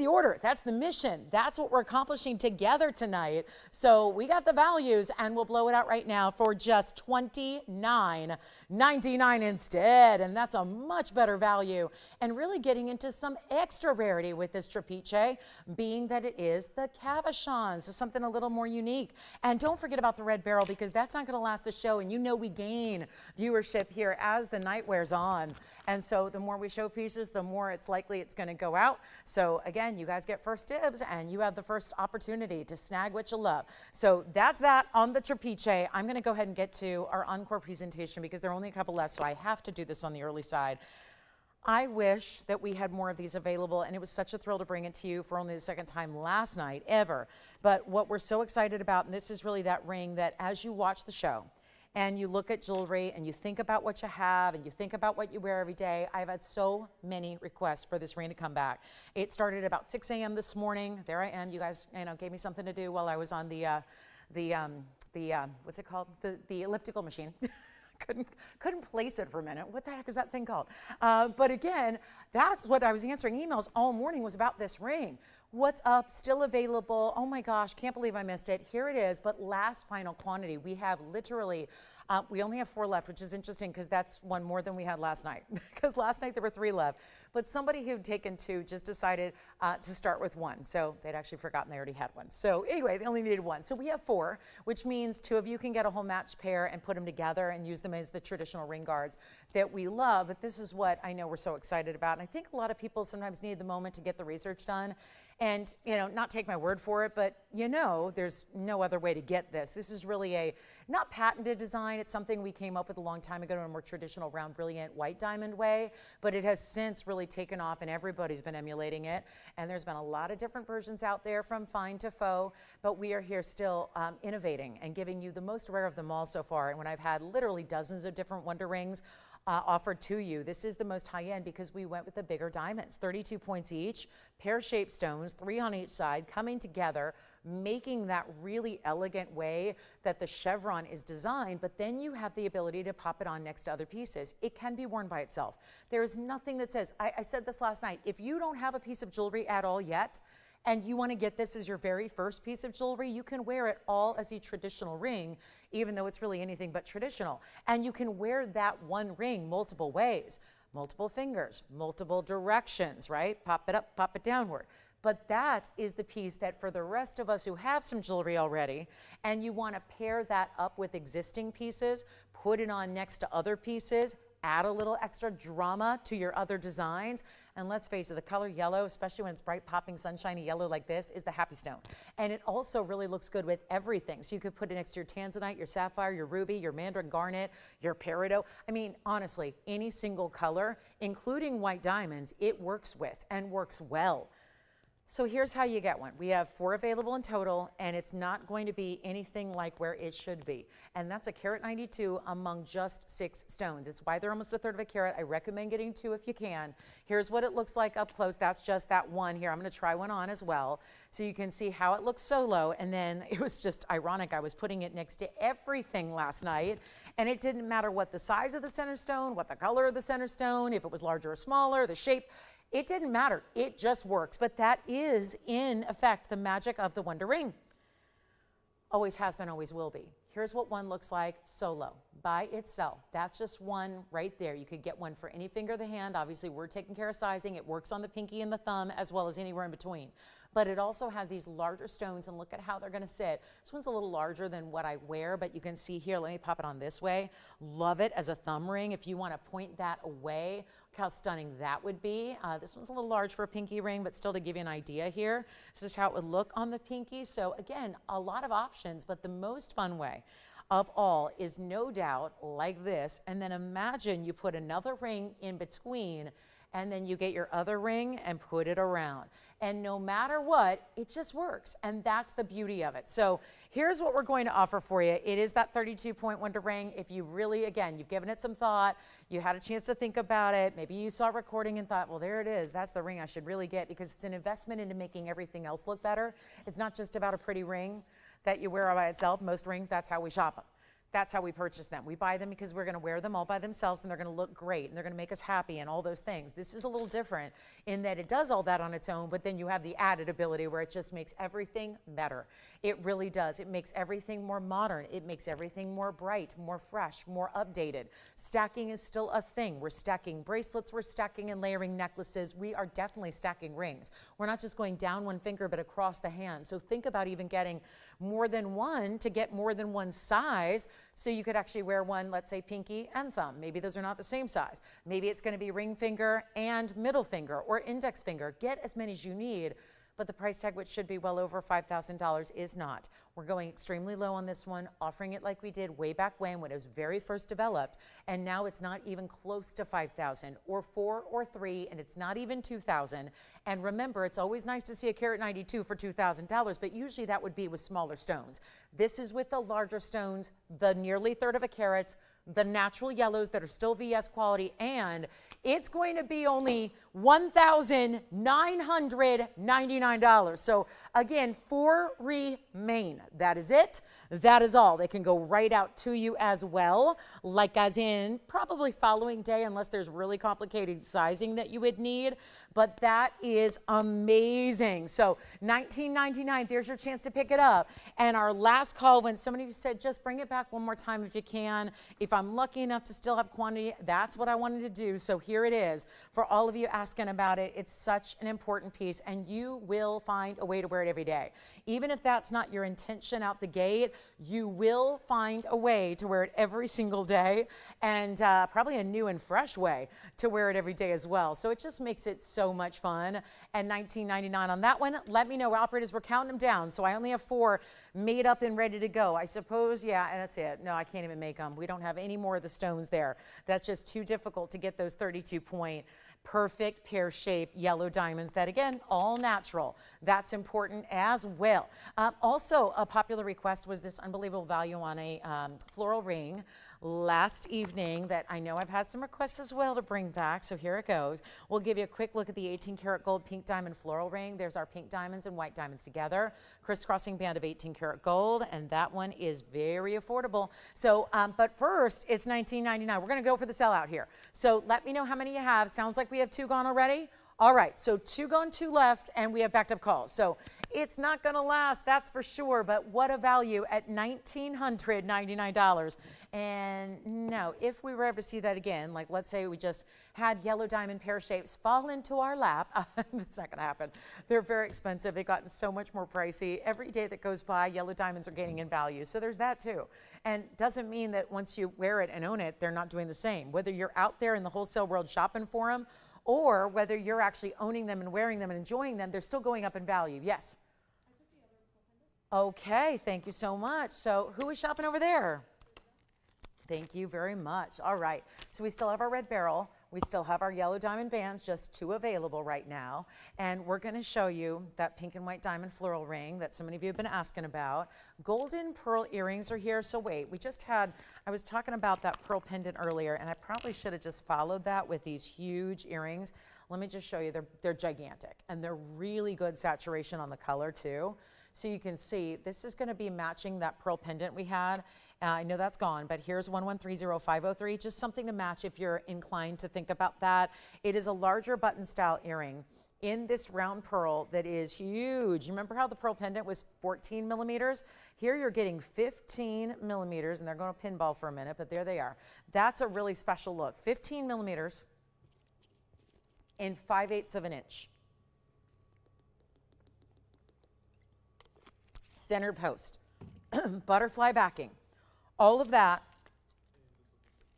order. That's the mission. That's what we're accomplishing together tonight. So we got the values, and we'll blow it out right now for just $29.99 instead. And that's a much better value, and really getting into some extra rarity with this trapezius, being that it is the cabochon, so something a little more unique. And don't forget about the red beryl, because that's not going to last the show, and you know we gain viewership here as the night wears on. And so the more we show pieces, the more it's likely it's going to go out. So again, you guys get first dibs, and you have the first opportunity to snag what you love. So that's that on the trapezius. I'm going to go ahead and get to our encore presentation because there are only a couple left, so I have to do this on the early side. I wish that we had more of these available, and it was such a thrill to bring it to you for only the second time last night ever. But what we're so excited about, and this is really that ring that as you watch the show, and you look at jewelry and you think about what you have and you think about what you wear every day. I've had so many requests for this ring to come back. It started about 6 a.m. this morning. There I am. You guys, gave me something to do while I was on the what's it called? The elliptical machine. Couldn't place it for a minute. What the heck is that thing called? But again, that's what I was answering emails all morning was about this ring. What's up? Still available. Oh my gosh, can't believe I missed it. Here it is, but last final quantity. We have literally, we only have 4 left, which is interesting because that's one more than we had last night. Because last night there were 3 left. But somebody who'd taken 2 just decided to start with 1. So they'd actually forgotten they already had 1. So anyway, they only needed 1. So we have 4, which means 2 of you can get a whole matched pair and put them together and use them as the traditional ring guards that we love. But this is what I know we're so excited about. And I think a lot of people sometimes need the moment to get the research done. And, not take my word for it, but there's no other way to get this. This is really a not patented design. It's something we came up with a long time ago in a more traditional round, brilliant white diamond way, but it has since really taken off and everybody's been emulating it. And there's been a lot of different versions out there from fine to faux, but we are here still innovating and giving you the most rare of them all so far. And when I've had literally dozens of different wonder rings, offered to you. This is the most high-end because we went with the bigger diamonds, 32 points each, pear-shaped stones, 3 on each side, coming together, making that really elegant way that the chevron is designed, but then you have the ability to pop it on next to other pieces. It can be worn by itself. There is nothing that says, I said this last night, if you don't have a piece of jewelry at all yet, and you want to get this as your very first piece of jewelry, you can wear it all as a traditional ring, even though it's really anything but traditional. And you can wear that one ring multiple ways, multiple fingers, multiple directions, right? Pop it up, pop it downward. But that is the piece that for the rest of us who have some jewelry already, and you want to pair that up with existing pieces, put it on next to other pieces, add a little extra drama to your other designs. And let's face it, the color yellow, especially when it's bright, popping, sunshiny yellow like this, is the happy stone. And it also really looks good with everything. So you could put it next to your tanzanite, your sapphire, your ruby, your mandarin garnet, your peridot. I mean, honestly, any single color, including white diamonds, it works with and works well. So here's how you get one. We have 4 available in total, and it's not going to be anything like where it should be. And that's a carat 92 among just 6 stones. It's why they're almost a third of a carat. I recommend getting 2 if you can. Here's what it looks like up close. That's just that one here. I'm going to try one on as well, so you can see how it looks solo. And then it was just ironic. I was putting it next to everything last night, and it didn't matter what the size of the center stone, what the color of the center stone, if it was larger or smaller, the shape. It didn't matter. It just works. But that is, in effect, the magic of the Wonder Ring. Always has been, always will be. Here's what one looks like solo, by itself. That's just one right there. You could get one for any finger of the hand. Obviously, we're taking care of sizing. It works on the pinky and the thumb as well as anywhere in between. But it also has these larger stones, and look at how they're going to sit. This one's a little larger than what I wear, but you can see here, let me pop it on this way. Love it as a thumb ring. If you want to point that away, look how stunning that would be. This one's a little large for a pinky ring, but still to give you an idea here, this is how it would look on the pinky. So again, a lot of options, but the most fun way of all is no doubt like this. And then imagine you put another ring in between, and then you get your other ring and put it around. And no matter what, it just works. And that's the beauty of it. So here's what we're going to offer for you. It is that 32-point Wonder Ring. If you really, again, you've given it some thought, you had a chance to think about it, maybe you saw a recording and thought, well, there it is. That's the ring I should really get, because it's an investment into making everything else look better. It's not just about a pretty ring that you wear by itself. Most rings, that's how we shop them. That's how we purchase them. We buy them because we're going to wear them all by themselves, and they're going to look great, and they're going to make us happy and all those things. This is a little different in that it does all that on its own, but then you have the added ability where it just makes everything better. It really does. It makes everything more modern. It makes everything more bright, more fresh, more updated. Stacking is still a thing. We're stacking bracelets. We're stacking and layering necklaces. We are definitely stacking rings. We're not just going down one finger, but across the hand. So think about even getting more than one to get more than one size, so you could actually wear one, let's say pinky and thumb. Maybe those are not the same size. Maybe it's going to be ring finger and middle finger or index finger. Get as many as you need, but the price tag, which should be well over $5,000, is not. We're going extremely low on this one, offering it like we did way back when it was very first developed, and now it's not even close to $5,000 or $4,000 or $3,000, and it's not even $2,000. And remember, it's always nice to see a carat 92 for $2,000, but usually that would be with smaller stones. This is with the larger stones, the nearly third of a carat, the natural yellows that are still VS quality, and it's going to be only $1,999. So again, 4 remain. That is it. That is all. They can go right out to you as well, like as in probably following day, unless there's really complicated sizing that you would need. But that is amazing. So $19.99, there's your chance to pick it up. And our last call, when somebody said, just bring it back one more time if you can. If I'm lucky enough to still have quantity, that's what I wanted to do. So here it is. For all of you asking about it, it's such an important piece, and you will find a way to wear it every day. Even if that's not your intention out the gate, you will find a way to wear it every single day, and probably a new and fresh way to wear it every day as well. So it just makes it so much fun. And $19.99 on that one. Let me know. Operators, we're counting them down, so I only have 4 made up and ready to go. I suppose, yeah, and that's it. No, I can't even make them. We don't have any more of the stones there. That's just too difficult to get those 32-point perfect pear-shaped yellow diamonds that, again, all natural. That's important as well. Also, a popular request was this unbelievable value on a floral ring. last evening that I know I've had some requests as well to bring back, so here it goes. We'll give you a quick look at the 18 karat gold pink diamond floral ring. There's our pink diamonds and white diamonds together, crisscrossing band of 18 karat gold, and that one is very affordable. So, but first, it's $19.99. We're gonna go for the sellout here. So let me know how many you have. Sounds like we have 2 gone already. All right, so 2 gone, 2 left, and we have backed up calls. So it's not gonna last, that's for sure, but what a value at $1,999. And no, if we were ever to see that again, like let's say we just had yellow diamond pear shapes fall into our lap, it's not gonna happen. They're very expensive, they've gotten so much more pricey. Every day that goes by, yellow diamonds are gaining in value, so there's that too. And doesn't mean that once you wear it and own it, they're not doing the same. Whether you're out there in the wholesale world shopping for them, or whether you're actually owning them and wearing them and enjoying them, they're still going up in value. Yes? Okay, thank you so much. So who is shopping over there? Thank you very much. All right, so we still have our red beryl. We still have our yellow diamond bands, just 2 available right now. And we're gonna show you that pink and white diamond floral ring that so many of you have been asking about. Golden pearl earrings are here, so wait, I was talking about that pearl pendant earlier, and I probably should have just followed that with these huge earrings. Let me just show you, they're gigantic, and they're really good saturation on the color too. So you can see, this is gonna be matching that pearl pendant we had. I know that's gone, but here's 1130503, just something to match if you're inclined to think about that. It is a larger button style earring in this round pearl that is huge. You remember how the pearl pendant was 14 millimeters? Here you're getting 15 millimeters, and they're going to pinball for a minute, but there they are. That's a really special look. 15 millimeters in 5/8 of an inch. Centered post, butterfly backing. All of that,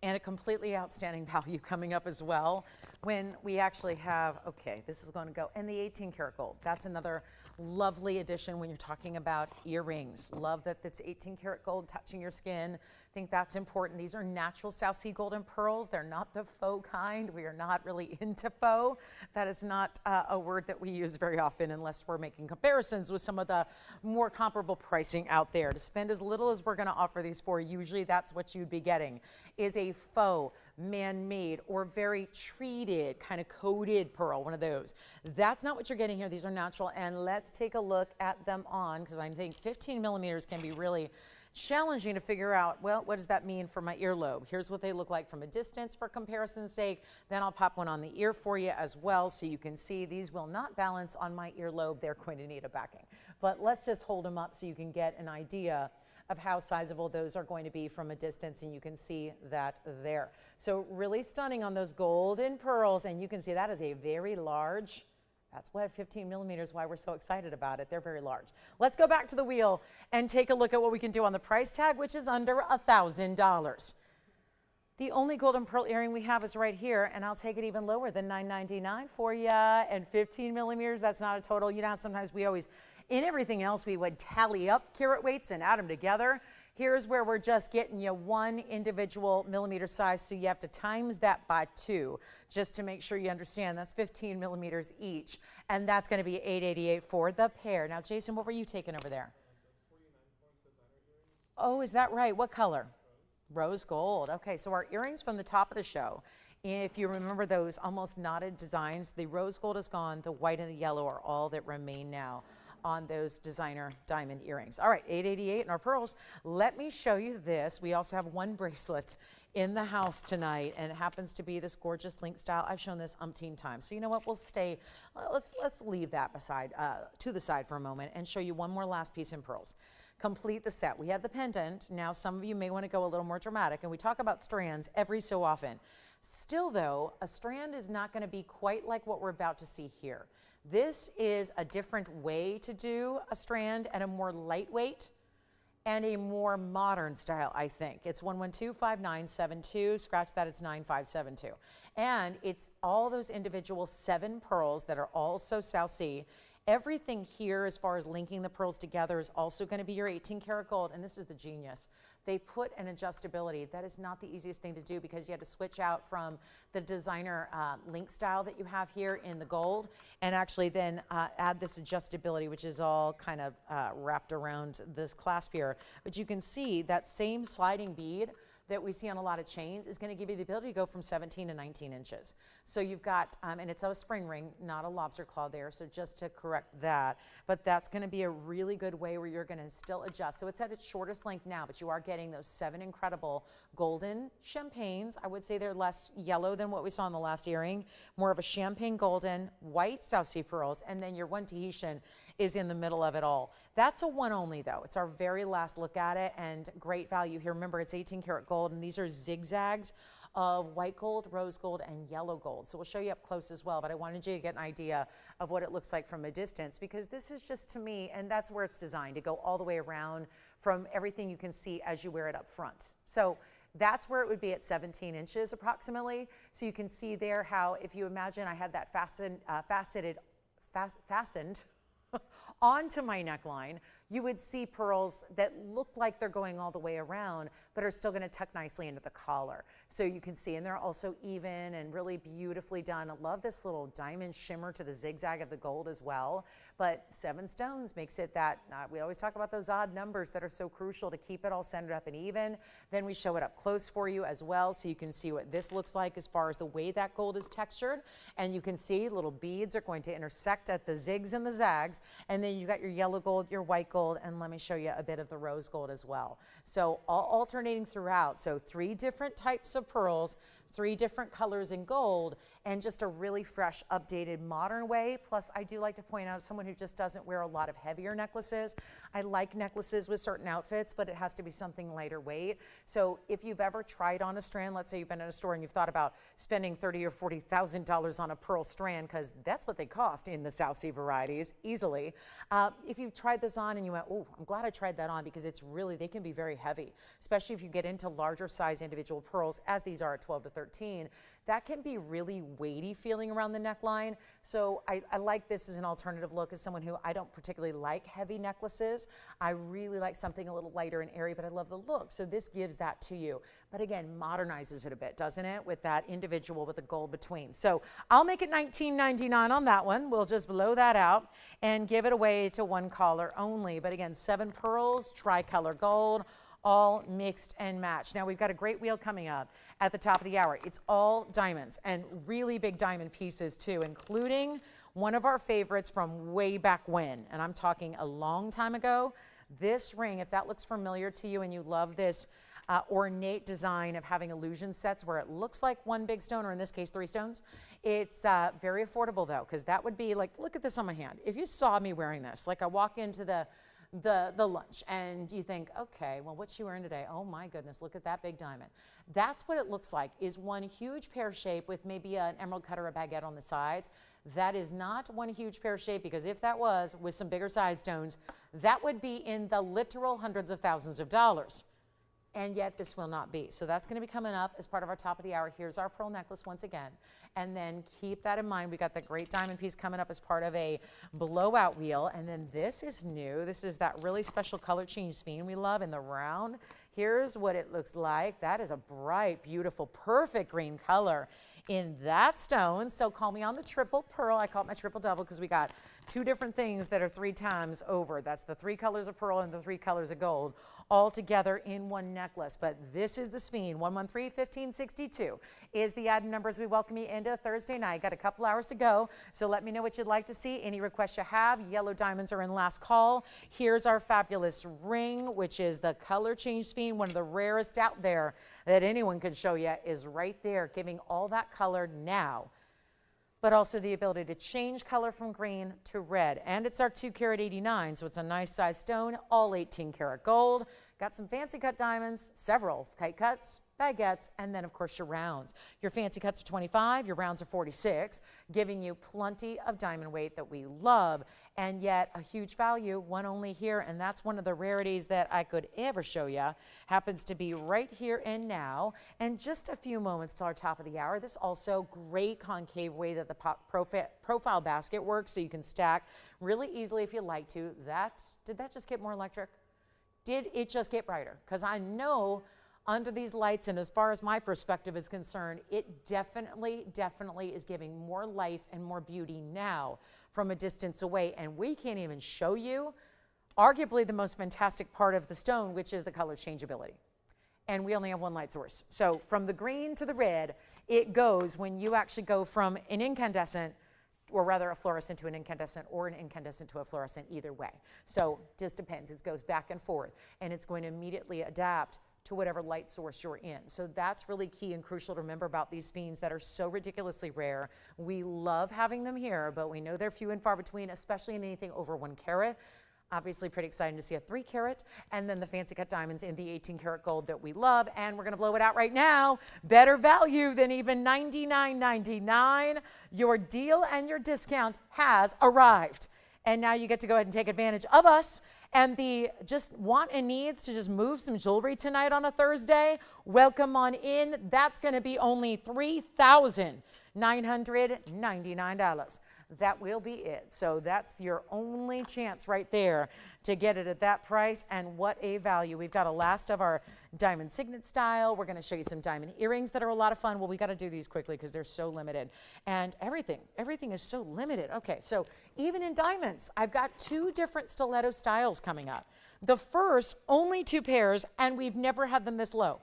and a completely outstanding value coming up as well when we actually have, okay, this is going to go, and the 18 karat gold. That's another lovely addition when you're talking about earrings. Love that it's 18 karat gold touching your skin. I think that's important. These are natural South Sea golden pearls. They're not the faux kind. We are not really into faux. That is not a word that we use very often unless we're making comparisons with some of the more comparable pricing out there. To spend as little as we're going to offer these for, usually that's what you'd be getting, is a faux, man-made, or very treated, kind of coated pearl, one of those. That's not what you're getting here. These are natural, and let's take a look at them on, because I think 15 millimeters can be really challenging to figure out, well, what does that mean for my earlobe? Here's what they look like from a distance for comparison's sake. Then I'll pop one on the ear for you as well, so you can see these will not balance on my earlobe. They're going to need a backing. But let's just hold them up so you can get an idea of how sizable those are going to be from a distance, and you can see that there. So really stunning on those golden pearls, and you can see that is a very large, that's what 15 millimeters, why we're so excited about it. They're very large. Let's go back to the wheel and take a look at what we can do on the price tag, which is under $1,000. The only golden pearl earring we have is right here, and I'll take it even lower than $999 for you. And 15 millimeters, that's not a total. You know, sometimes we always, in everything else, we would tally up carat weights and add them together. Here's where we're just getting you one individual millimeter size, so you have to times that by 2 just to make sure you understand that's 15 millimeters each, and that's going to be $888 for the pair. Now, Jason, what were you taking over there? Oh, is that right? What color? Rose gold. Okay, so our earrings from the top of the show, if you remember those almost knotted designs, the rose gold is gone, the white and the yellow are all that remain now on those designer diamond earrings. All right, $888 in our pearls. Let me show you this. We also have one bracelet in the house tonight, and it happens to be this gorgeous link style. I've shown this umpteen times. So you know what, we'll stay, let's leave that beside, to the side for a moment and show you one more last piece in pearls. Complete the set. We had the pendant. Now some of you may want to go a little more dramatic, and we talk about strands every so often. Still though, a strand is not going to be quite like what we're about to see here. This is a different way to do a strand, and a more lightweight and a more modern style, I think. It's 1125972. Scratch that, it's 9572. And it's all those individual 7 pearls that are also South Sea. Everything here as far as linking the pearls together is also going to be your 18 karat gold, and this is the genius. They put an adjustability. That is not the easiest thing to do, because you had to switch out from the designer link style that you have here in the gold, and actually then add this adjustability, which is all kind of wrapped around this clasp here. But you can see that same sliding bead that we see on a lot of chains is going to give you the ability to go from 17 to 19 inches. So you've got, and it's a spring ring, not a lobster claw there, so just to correct that. But that's going to be a really good way where you're going to still adjust. So it's at its shortest length now, but you are getting those 7 incredible golden champagnes. I would say they're less yellow than what we saw in the last earring, more of a champagne golden, white South Sea pearls, and then your one Tahitian is in the middle of it all. That's a one only though. It's our very last look at it, and great value here. Remember, it's 18 karat gold, and these are zigzags of white gold, rose gold, and yellow gold. So we'll show you up close as well, but I wanted you to get an idea of what it looks like from a distance, because this is just, to me, and that's where it's designed, to go all the way around from everything you can see as you wear it up front. So that's where it would be at 17 inches approximately. So you can see there how, if you imagine I had that fastened onto my neckline, you would see pearls that look like they're going all the way around, but are still going to tuck nicely into the collar. So you can see, and they're also even and really beautifully done. I love this little diamond shimmer to the zigzag of the gold as well. But 7 stones makes it that, we always talk about those odd numbers that are so crucial to keep it all centered up and even. Then we show it up close for you as well, so you can see what this looks like as far as the way that gold is textured. And you can see little beads are going to intersect at the zigs and the zags. And then you've got your yellow gold, your white gold, and let me show you a bit of the rose gold as well. So all alternating throughout. So 3 different types of pearls, 3 different colors in gold, and just a really fresh, updated, modern way. Plus, I do like to point out, someone who just doesn't wear a lot of heavier necklaces. I like necklaces with certain outfits, but it has to be something lighter weight. So if you've ever tried on a strand, let's say you've been in a store and you've thought about spending $30,000 or $40,000 on a pearl strand, because that's what they cost in the South Sea varieties, easily. If you've tried those on and you went, oh, I'm glad I tried that on, because it's really, they can be very heavy, especially if you get into larger size individual pearls, as these are at 12 to 13. That can be really weighty feeling around the neckline. So I like this as an alternative look, as someone who, I don't particularly like heavy necklaces. I really like something a little lighter and airy, but I love the look. So this gives that to you. But again, modernizes it a bit, doesn't it? With that individual with the gold between. So I'll make it $19.99 on that one. We'll just blow that out and give it away to one caller only. But again, 7 pearls, tricolor gold, all mixed and matched. Now we've got a great wheel coming up at the top of the hour. It's all diamonds, and really big diamond pieces too, including one of our favorites from way back when, and I'm talking a long time ago. This ring, if that looks familiar to you and you love this ornate design of having illusion sets where it looks like one big stone, or in this case 3 stones, it's very affordable though, because that would be like, look at this on my hand. If you saw me wearing this, like I walk into the lunch and you think, okay, well, what's she wearing today? Oh my goodness, look at that big diamond. That's what it looks like, is one huge pear shape with maybe an emerald cut or a baguette on the sides. That is not one huge pear shape, because if that was with some bigger side stones, that would be in the literal hundreds of thousands of dollars. And yet this will not be. So that's going to be coming up as part of our top of the hour. Here's our pearl necklace once again. And then keep that in mind. We got the great diamond piece coming up as part of a blowout wheel. And then this is new. This is that really special color change scheme we love in the round. Here's what it looks like. That is a bright, beautiful, perfect green color in that stone. So call me on the triple pearl. I call it my triple double, because we got 2 different things that are 3 times over. That's the 3 colors of pearl and the 3 colors of gold all together in one necklace. But this is the Speen. 113-1562 is the item numbers. We welcome you into Thursday night. Got a couple hours to go, so let me know what you'd like to see. Any requests you have. Yellow diamonds are in last call. Here's our fabulous ring, which is the color change Speen, one of the rarest out there that anyone can show you, is right there, giving all that color now, but also the ability to change color from green to red. And it's our 2 carat 89, so it's a nice size stone, all 18 karat gold. Got some fancy cut diamonds, several kite cuts, baguettes, and then of course your rounds. Your fancy cuts are 25, your rounds are 46, giving you plenty of diamond weight that we love, and yet a huge value, one only here, and that's one of the rarities that I could ever show you. Happens to be right here and now, and just a few moments till our top of the hour. This also great concave way that the profile basket works, so you can stack really easily if you like to. Did that just get more electric? Did it just get brighter? Because I know under these lights, and as far as my perspective is concerned, it definitely is giving more life and more beauty now from a distance away. And we can't even show you arguably the most fantastic part of the stone, which is the color changeability. and we only have one light source. So from the green to the red, it goes when you actually go from an incandescent, or rather a fluorescent to an incandescent, or an incandescent to a fluorescent, either way. So just depends. It goes back and forth, and it's going to immediately adapt to whatever light source you're in. So that's really key and crucial to remember about these sphenes that are so ridiculously rare. We love having them here, but we know they're few and far between, especially in anything over 1 carat. Obviously pretty exciting to see a 3 carat, and then the fancy cut diamonds in the 18 karat gold that we love, and we're gonna blow it out right now. Better value than even $99.99. Your deal and your discount has arrived. And now you get to go ahead and take advantage of us. And the just want and needs to just move some jewelry tonight on a Thursday, welcome on in. That's gonna be only $3,999. That will be it. So that's your only chance right there to get it at that price, and what a value. We've got a last of our diamond signet style. We're gonna show you some diamond earrings that are a lot of fun. Well, we gotta do these quickly because they're so limited. And everything is so limited. Okay, so even in diamonds, I've got 2 different stiletto styles coming up. The first, only 2 pairs, and we've never had them this low.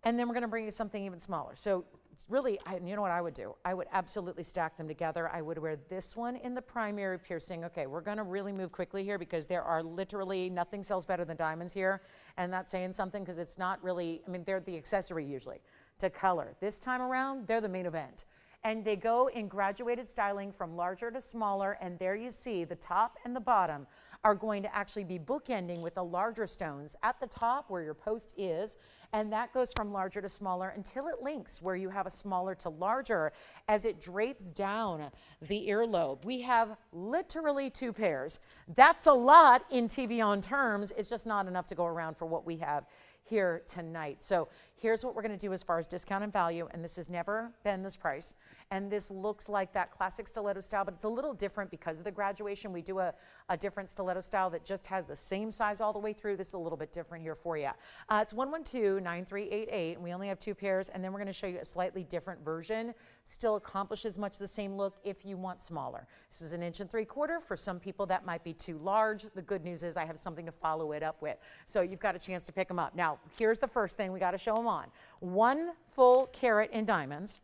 And then we're gonna bring you something even smaller. So it's really, you know what I would do? I would absolutely stack them together. I would wear this one in the primary piercing. Okay, we're gonna really move quickly here because there are literally, nothing sells better than diamonds here. And that's saying something because it's not really, I mean, they're the accessory usually to color. This time around, they're the main event. And they go in graduated styling from larger to smaller, and there you see the top and the bottom are going to actually be bookending with the larger stones at the top where your post is, and that goes from larger to smaller until it links where you have a smaller to larger as it drapes down the earlobe. We have literally 2 pairs. That's a lot in TVON terms. It's just not enough to go around for what we have here tonight. So here's what we're going to do as far as discount and value, and this has never been this price. And this looks like that classic stiletto style, but it's a little different because of the graduation. We do a different stiletto style that just has the same size all the way through. This is a little bit different here for you. It's 112-9388, and we only have 2 pairs, and then we're going to show you a slightly different version. Still accomplishes much the same look if you want smaller. This is 1 3/4 inch. For some people, that might be too large. The good news is I have something to follow it up with. So you've got a chance to pick them up. Now, here's the first thing we got to show them on. 1 full carat in diamonds.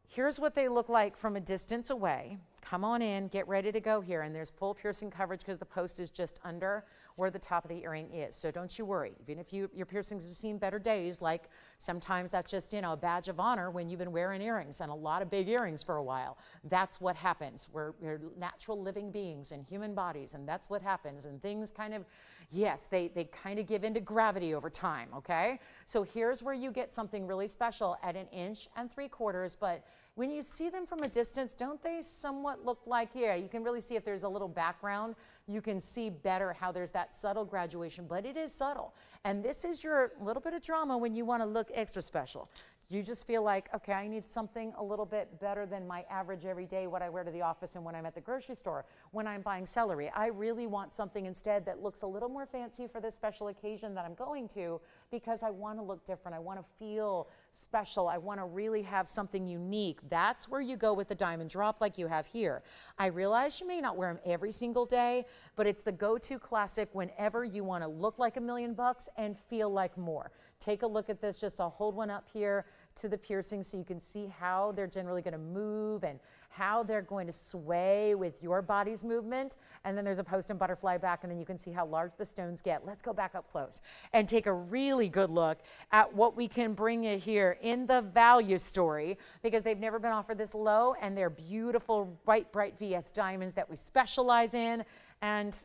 Here's what they look like from a distance away. Come on in, get ready to go here. And there's full piercing coverage because the post is just under where the top of the earring is. So don't you worry. Even if your piercings have seen better days, like sometimes that's just, you know, a badge of honor when you've been wearing earrings and a lot of big earrings for a while. That's what happens. We're natural living beings in human bodies, and that's what happens. And things kind of, yes, they kind of give into gravity over time, okay? So here's where you get something really special at 1 3/4 inch, but when you see them from a distance, don't they somewhat look like, yeah, you can really see if there's a little background, you can see better how there's that subtle graduation, but it is subtle. And this is your little bit of drama when you want to look extra special. You just feel like, okay, I need something a little bit better than my average everyday, what I wear to the office and when I'm at the grocery store, when I'm buying celery. I really want something instead that looks a little more fancy for this special occasion that I'm going to, because I want to look different. I want to feel special. I want to really have something unique. That's where you go with the diamond drop like you have here. I realize you may not wear them every single day, but it's the go-to classic whenever you want to look like $1,000,000 and feel like more. Take a look at this. Just I'll hold one up here to the piercing so you can see how they're generally going to move and how they're going to sway with your body's movement. And then there's a post and butterfly back, and then you can see how large the stones get. Let's go back up close and take a really good look at what we can bring you here in the value story, because they've never been offered this low, and they're beautiful, bright VS diamonds that we specialize in. And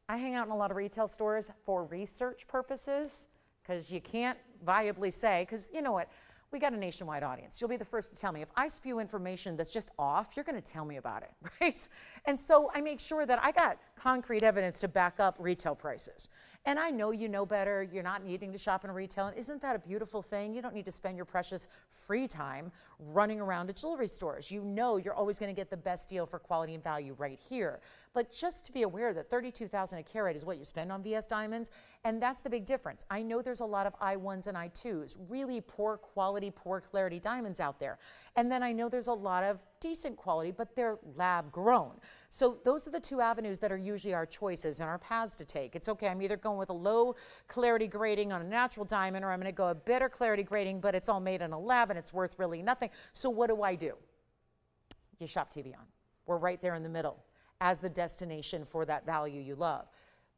I hang out in a lot of retail stores for research purposes, because you can't viably say, because you know what? We got a nationwide audience. You'll be the first to tell me. If I spew information that's just off, you're going to tell me about it, right? And so I make sure that I got concrete evidence to back up retail prices. And I know you know better. You're not needing to shop in retail. And isn't that a beautiful thing? You don't need to spend your precious free time running around to jewelry stores. You know you're always going to get the best deal for quality and value right here. But just to be aware that $32,000 a carat is what you spend on VS diamonds, and that's the big difference. I know there's a lot of I1s and I2s, really poor quality, poor clarity diamonds out there. And then I know there's a lot of decent quality, but they're lab grown. So those are the two avenues that are usually our choices and our paths to take. It's okay, I'm either going with a low clarity grading on a natural diamond, or I'm gonna go a better clarity grading, but it's all made in a lab and it's worth really nothing. So what do? You shop TVON. We're right there in the middle as the destination for that value you love.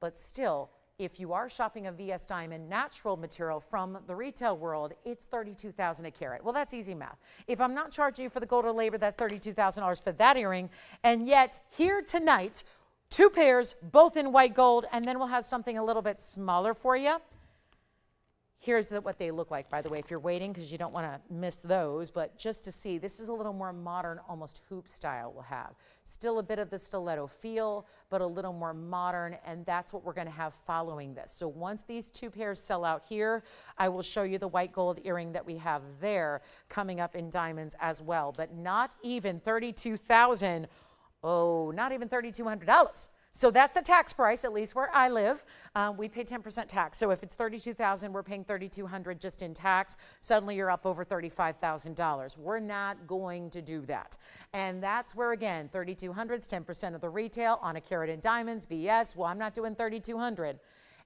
But still, if you are shopping a VS diamond natural material from the retail world, it's $32,000 a carat. Well, that's easy math. If I'm not charging you for the gold or labor, that's $32,000 for that earring. And yet here tonight, 2 pairs, both in white gold, and then we'll have something a little bit smaller for you. Here's what they look like, by the way, if you're waiting, because you don't want to miss those. But just to see, this is a little more modern, almost hoop style we'll have. Still a bit of the stiletto feel, but a little more modern, and that's what we're going to have following this. So once these 2 pairs sell out here, I will show you the white gold earring that we have there coming up in diamonds as well. But not even $32,000, oh, not even $3,200. So that's the tax price, at least where I live. We pay 10% tax. So if it's $32,000, we're paying $3,200 just in tax. Suddenly you're up over $35,000. We're not going to do that. And that's where, again, $3,200 is 10% of the retail on a carat in diamonds, VS. Well, I'm not doing $3,200.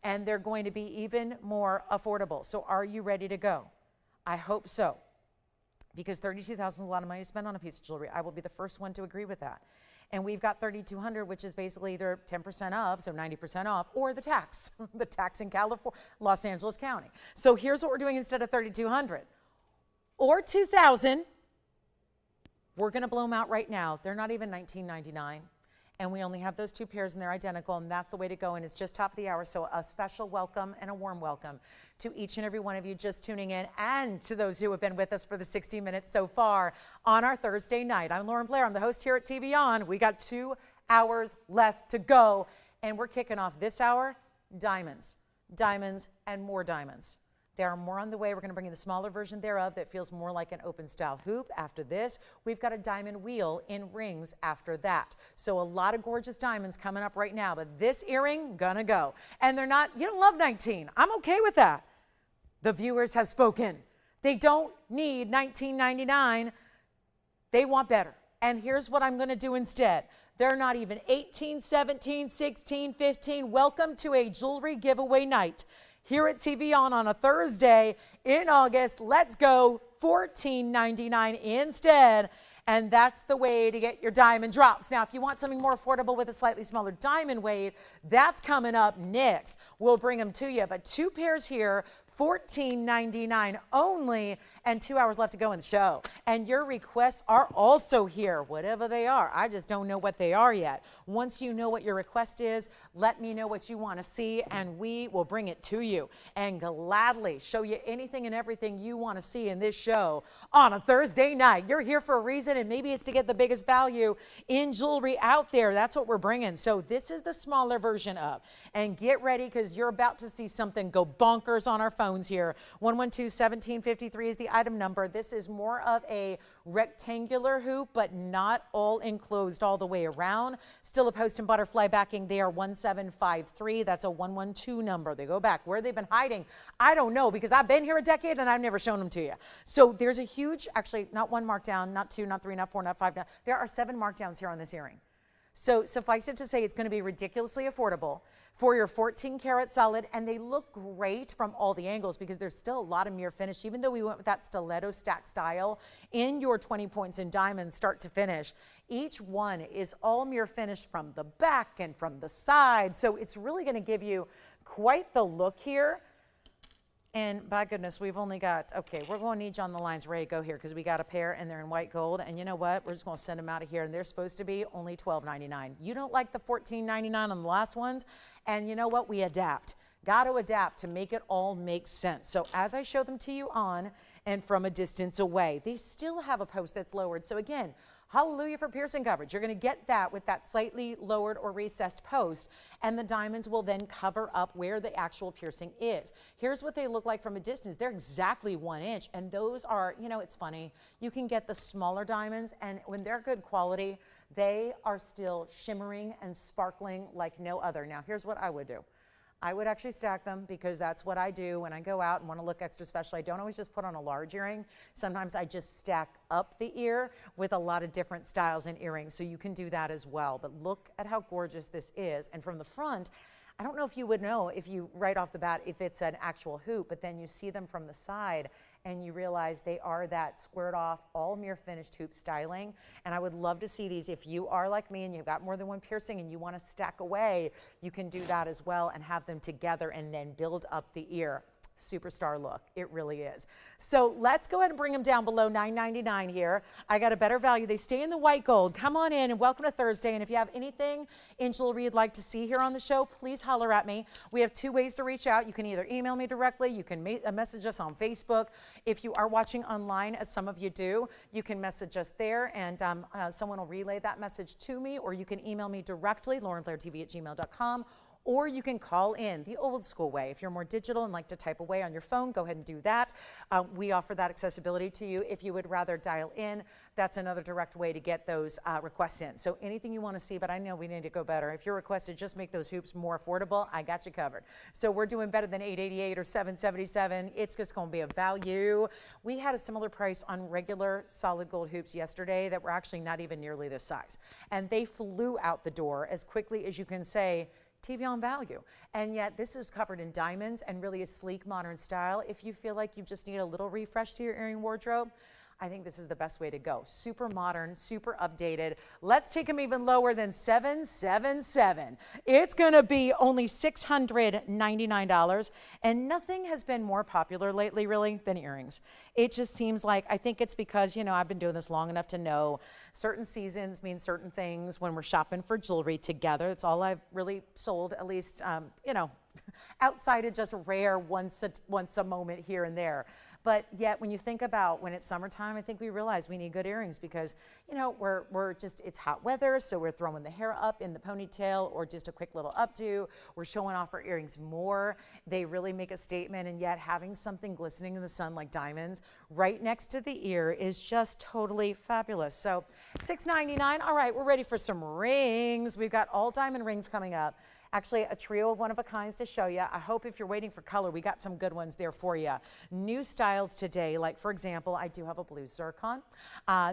And they're going to be even more affordable. So are you ready to go? I hope so. Because $32,000 is a lot of money to spend on a piece of jewelry. I will be the first one to agree with that. And we've got $3,200, which is basically either 10% off, so 90% off, or the tax, the tax in California, Los Angeles County. So here's what we're doing instead of $3,200 or $2,000. We're going to blow them out right now. They're not even $19.99. And we only have those 2 pairs and they're identical, and that's the way to go. And it's just top of the hour. So a special welcome and a warm welcome to each and every one of you just tuning in, and to those who have been with us for the 60 minutes so far on our Thursday night. I'm Lauren Blair. I'm the host here at TVON. We got 2 hours left to go, and we're kicking off this hour, diamonds, diamonds, and more diamonds. There are more on the way. We're going to bring you the smaller version thereof that feels more like an open style hoop. After this, we've got a diamond wheel in rings after that. So a lot of gorgeous diamonds coming up right now, but this earring, gonna go. And they're not, you don't love 19. I'm okay with that. The viewers have spoken. They don't need $19.99. They want better. And here's what I'm going to do instead. They're not even 18, 17, 16, 15. Welcome to a jewelry giveaway night here at TVON on a Thursday in August. Let's go $14.99 instead. And that's the way to get your diamond drops. Now, if you want something more affordable with a slightly smaller diamond weight, that's coming up next. We'll bring them to you. But 2 pairs here, $14.99 only, and 2 hours left to go in the show. And your requests are also here, whatever they are. I just don't know what they are yet. Once you know what your request is, let me know what you want to see, and we will bring it to you and gladly show you anything and everything you want to see in this show on a Thursday night. You're here for a reason, and maybe it's to get the biggest value in jewelry out there. That's what we're bringing. So this is the smaller version of. And get ready, because you're about to see something go bonkers on our phone here. 112-1753 is the item number. This is more of a rectangular hoop, but not all enclosed all the way around. Still a post and butterfly backing there, 1753. That's a 112 number. They go back. Where they've been hiding, I don't know, because I've been here a decade and I've never shown them to you. So there's a huge, actually not 1 markdown, not 2, not 3, not 4, not 5. There are 7 markdowns here on this earring. So suffice it to say, it's going to be ridiculously affordable for your 14 karat solid, and they look great from all the angles because there's still a lot of mirror finish. Even though we went with that stiletto stack style in your 20 points in diamonds start to finish, each one is all mirror finish from the back and from the side. So it's really going to give you quite the look here. And by goodness, we've only got, okay, we're going to need you on the lines ready to go here, because we got a pair and they're in white gold. And you know what? We're just going to send them out of here, and they're supposed to be only $12.99. You don't like the $14.99 on the last ones. And you know what? We adapt. Got to adapt to make it all make sense. So as I show them to you on and from a distance away, they still have a post that's lowered. So again, hallelujah for piercing coverage. You're going to get that with that slightly lowered or recessed post, and the diamonds will then cover up where the actual piercing is. Here's what they look like from a distance. They're exactly 1 inch, and those are, you know, it's funny. You can get the smaller diamonds, and when they're good quality, they are still shimmering and sparkling like no other. Now, here's what I would do. I would actually stack them because that's what I do when I go out and want to look extra special. I don't always just put on a large earring. Sometimes I just stack up the ear with a lot of different styles and earrings, so you can do that as well. But look at how gorgeous this is. And from the front, I don't know if you would know if you right off the bat if it's an actual hoop, but then you see them from the side and you realize they are that squared off, all mirror finished hoop styling. And I would love to see these. If you are like me and you've got more than one piercing and you want to stack away, you can do that as well and have them together and then build up the ear. Superstar look, it really is. So let's go ahead and bring them down below $9.99 here. I got a better value. They stay in the white gold. Come on in and welcome to Thursday. And if you have anything in jewelry you'd like to see here on the show, please holler at me. We have two ways to reach out. You can either email me directly, you can message us on Facebook. If you are watching online, as some of you do, you can message us there and someone will relay that message to me, or you can email me directly, laurenblairtv@gmail.com. Or you can call in the old school way. If you're more digital and like to type away on your phone, go ahead and do that. We offer that accessibility to you. If you would rather dial in, that's another direct way to get those requests in. So anything you want to see, but I know we need to go better. If you're requested, just make those hoops more affordable. I got you covered. So we're doing better than $888 or $777. It's just going to be a value. We had a similar price on regular solid gold hoops yesterday that were actually not even nearly this size. And they flew out the door as quickly as you can say, TVON value. And yet this is covered in diamonds and really a sleek modern style. If you feel like you just need a little refresh to your earring wardrobe, I think this is the best way to go. Super modern, super updated. Let's take them even lower than $777. It's gonna be only $699, and nothing has been more popular lately, really, than earrings. It just seems like, I think it's because, you know, I've been doing this long enough to know certain seasons mean certain things when we're shopping for jewelry together. It's all I've really sold, at least, you know, outside of just rare once a moment here and there. But yet, when you think about when it's summertime, I think we realize we need good earrings because, you know, we're just, it's hot weather, so we're throwing the hair up in the ponytail or just a quick little updo. We're showing off our earrings more. They really make a statement, and yet having something glistening in the sun like diamonds right next to the ear is just totally fabulous. So $699. All right, we're ready for some rings. We've got all diamond rings coming up. Actually, a trio of one-of-a-kinds to show you. I hope if you're waiting for color, we got some good ones there for you. New styles today, like for example, I do have a blue zircon.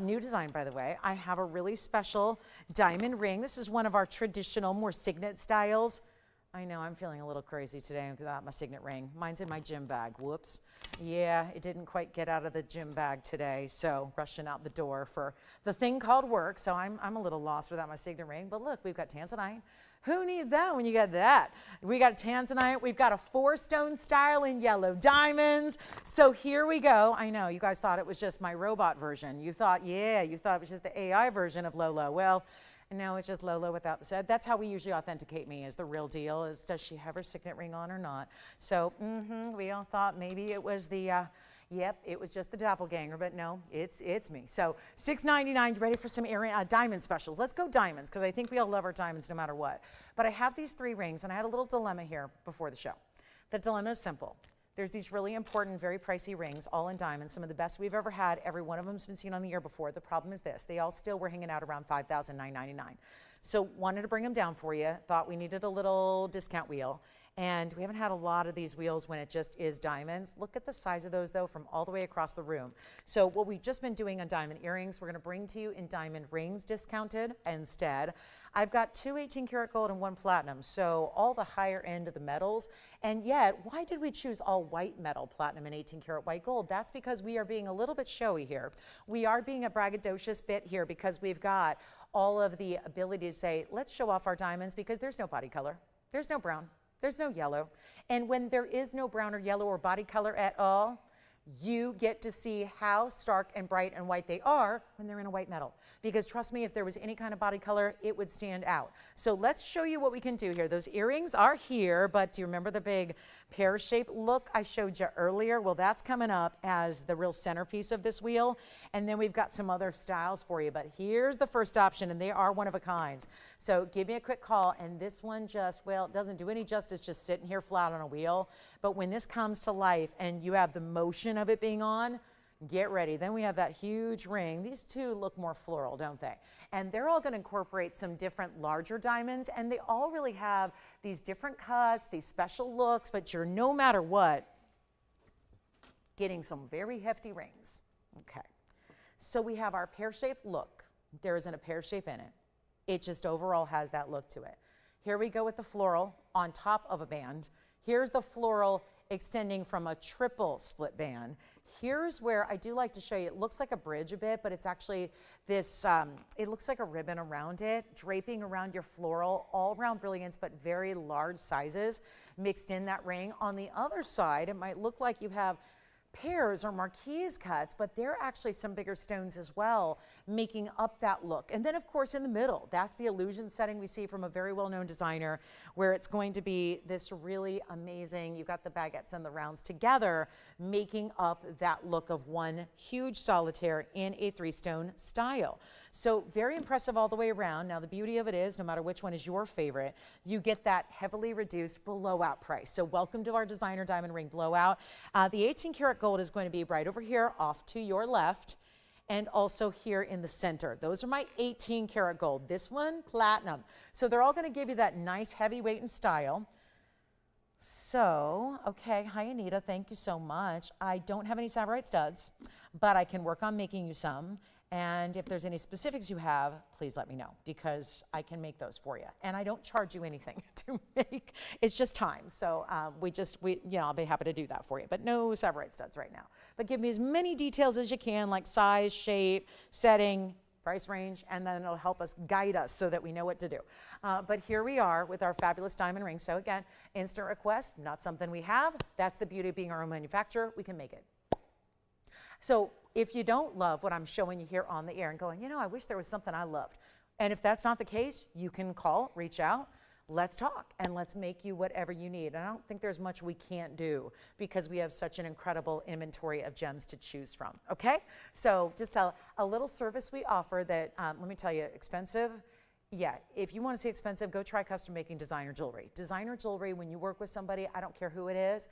New design, by the way. I have a really special diamond ring. This is one of our traditional, more signet styles. I know, I'm feeling a little crazy today without my signet ring. Mine's in my gym bag, whoops. Yeah, it didn't quite get out of the gym bag today, so rushing out the door for the thing called work, so I'm a little lost without my signet ring. But look, we've got tanzanite. Who needs that when you got that? We got tanzanite, we've got a 4-stone style in yellow diamonds. So here we go. I know, you guys thought it was just my robot version. You thought, yeah, you thought it was just the AI version of Lolo. Well, no, it's just Lolo without the said. That's how we usually authenticate me, is the real deal, is does she have her signet ring on or not? So we all thought maybe it was the, yep, it was just the doppelganger, but no, it's me. So $699, you ready for some diamond specials? Let's go diamonds, because I think we all love our diamonds no matter what. But I have these 3 rings, and I had a little dilemma here before the show. The dilemma is simple. There's these really important, very pricey rings, all in diamonds, some of the best we've ever had. Every one of them's been seen on the air before. The problem is this, they all still were hanging out around $5,999. So wanted to bring them down for you, thought we needed a little discount wheel. And we haven't had a lot of these wheels when it just is diamonds. Look at the size of those though from all the way across the room. So what we've just been doing on diamond earrings, we're gonna bring to you in diamond rings discounted instead. I've got 2 18 karat gold and 1 platinum, so all the higher end of the metals. And yet, why did we choose all white metal, platinum and 18 karat white gold? That's because we are being a little bit showy here. We are being a braggadocious bit here because we've got all of the ability to say, let's show off our diamonds because there's no body color, there's no brown, there's no yellow. And when there is no brown or yellow or body color at all, you get to see how stark and bright and white they are when they're in a white metal. Because trust me, if there was any kind of body color, it would stand out. So let's show you what we can do here. Those earrings are here, but do you remember the big pear-shaped look I showed you earlier? Well, that's coming up as the real centerpiece of this wheel. And then we've got some other styles for you, but here's the first option, and they are one of a kind. So give me a quick call, and this one just, well, it doesn't do any justice just sitting here flat on a wheel. But when this comes to life and you have the motion of it being on, Get ready. Then we have that huge ring. These two look more floral, don't they? And they're all going to incorporate some different larger diamonds, and they all really have these different cuts, these special looks, but you're no matter what getting some very hefty rings. Okay. So we have our pear-shaped look. There isn't a pear shape in it. It just overall has that look to it. Here we go with the floral on top of a band. Here's the floral extending from a triple split band. Here's where I do like to show you, it looks like a bridge a bit, but it's actually this, it looks like a ribbon around it, draping around your floral, all around brilliance, but very large sizes mixed in that ring. On the other side, it might look like you have pears or marquise cuts, but they're actually some bigger stones as well, making up that look. And then of course in the middle, that's the illusion setting we see from a very well-known designer, where it's going to be this really amazing, you've got the baguettes and the rounds together, making up that look of one huge solitaire in a 3-stone style. So very impressive all the way around. Now the beauty of it is, no matter which one is your favorite, you get that heavily reduced blowout price. So welcome to our designer diamond ring blowout. The 18 karat gold is going to be right over here off to your left, and also here in the center. Those are my 18 karat gold. This one, platinum. So they're all going to give you that nice heavyweight and style. So, okay, hi Anita, thank you so much. I don't have any Savorite studs, but I can work on making you some. And if there's any specifics you have, please let me know, because I can make those for you. And I don't charge you anything to make. It's just time. So I'll be happy to do that for you. But no Savorite studs right now. But give me as many details as you can, like size, shape, setting, price range, and then it'll help us guide us so that we know what to do. But here we are with our fabulous diamond ring. So again, instant request, not something we have. That's the beauty of being our own manufacturer. We can make it. So if you don't love what I'm showing you here on the air and going, you know, I wish there was something I loved. And if that's not the case, you can call, reach out, let's talk, and let's make you whatever you need. And I don't think there's much we can't do, because we have such an incredible inventory of gems to choose from, okay? So just a little service we offer that, let me tell you, expensive. Yeah, if you want to see expensive, go try custom making designer jewelry. Designer jewelry, when you work with somebody, I don't care who it is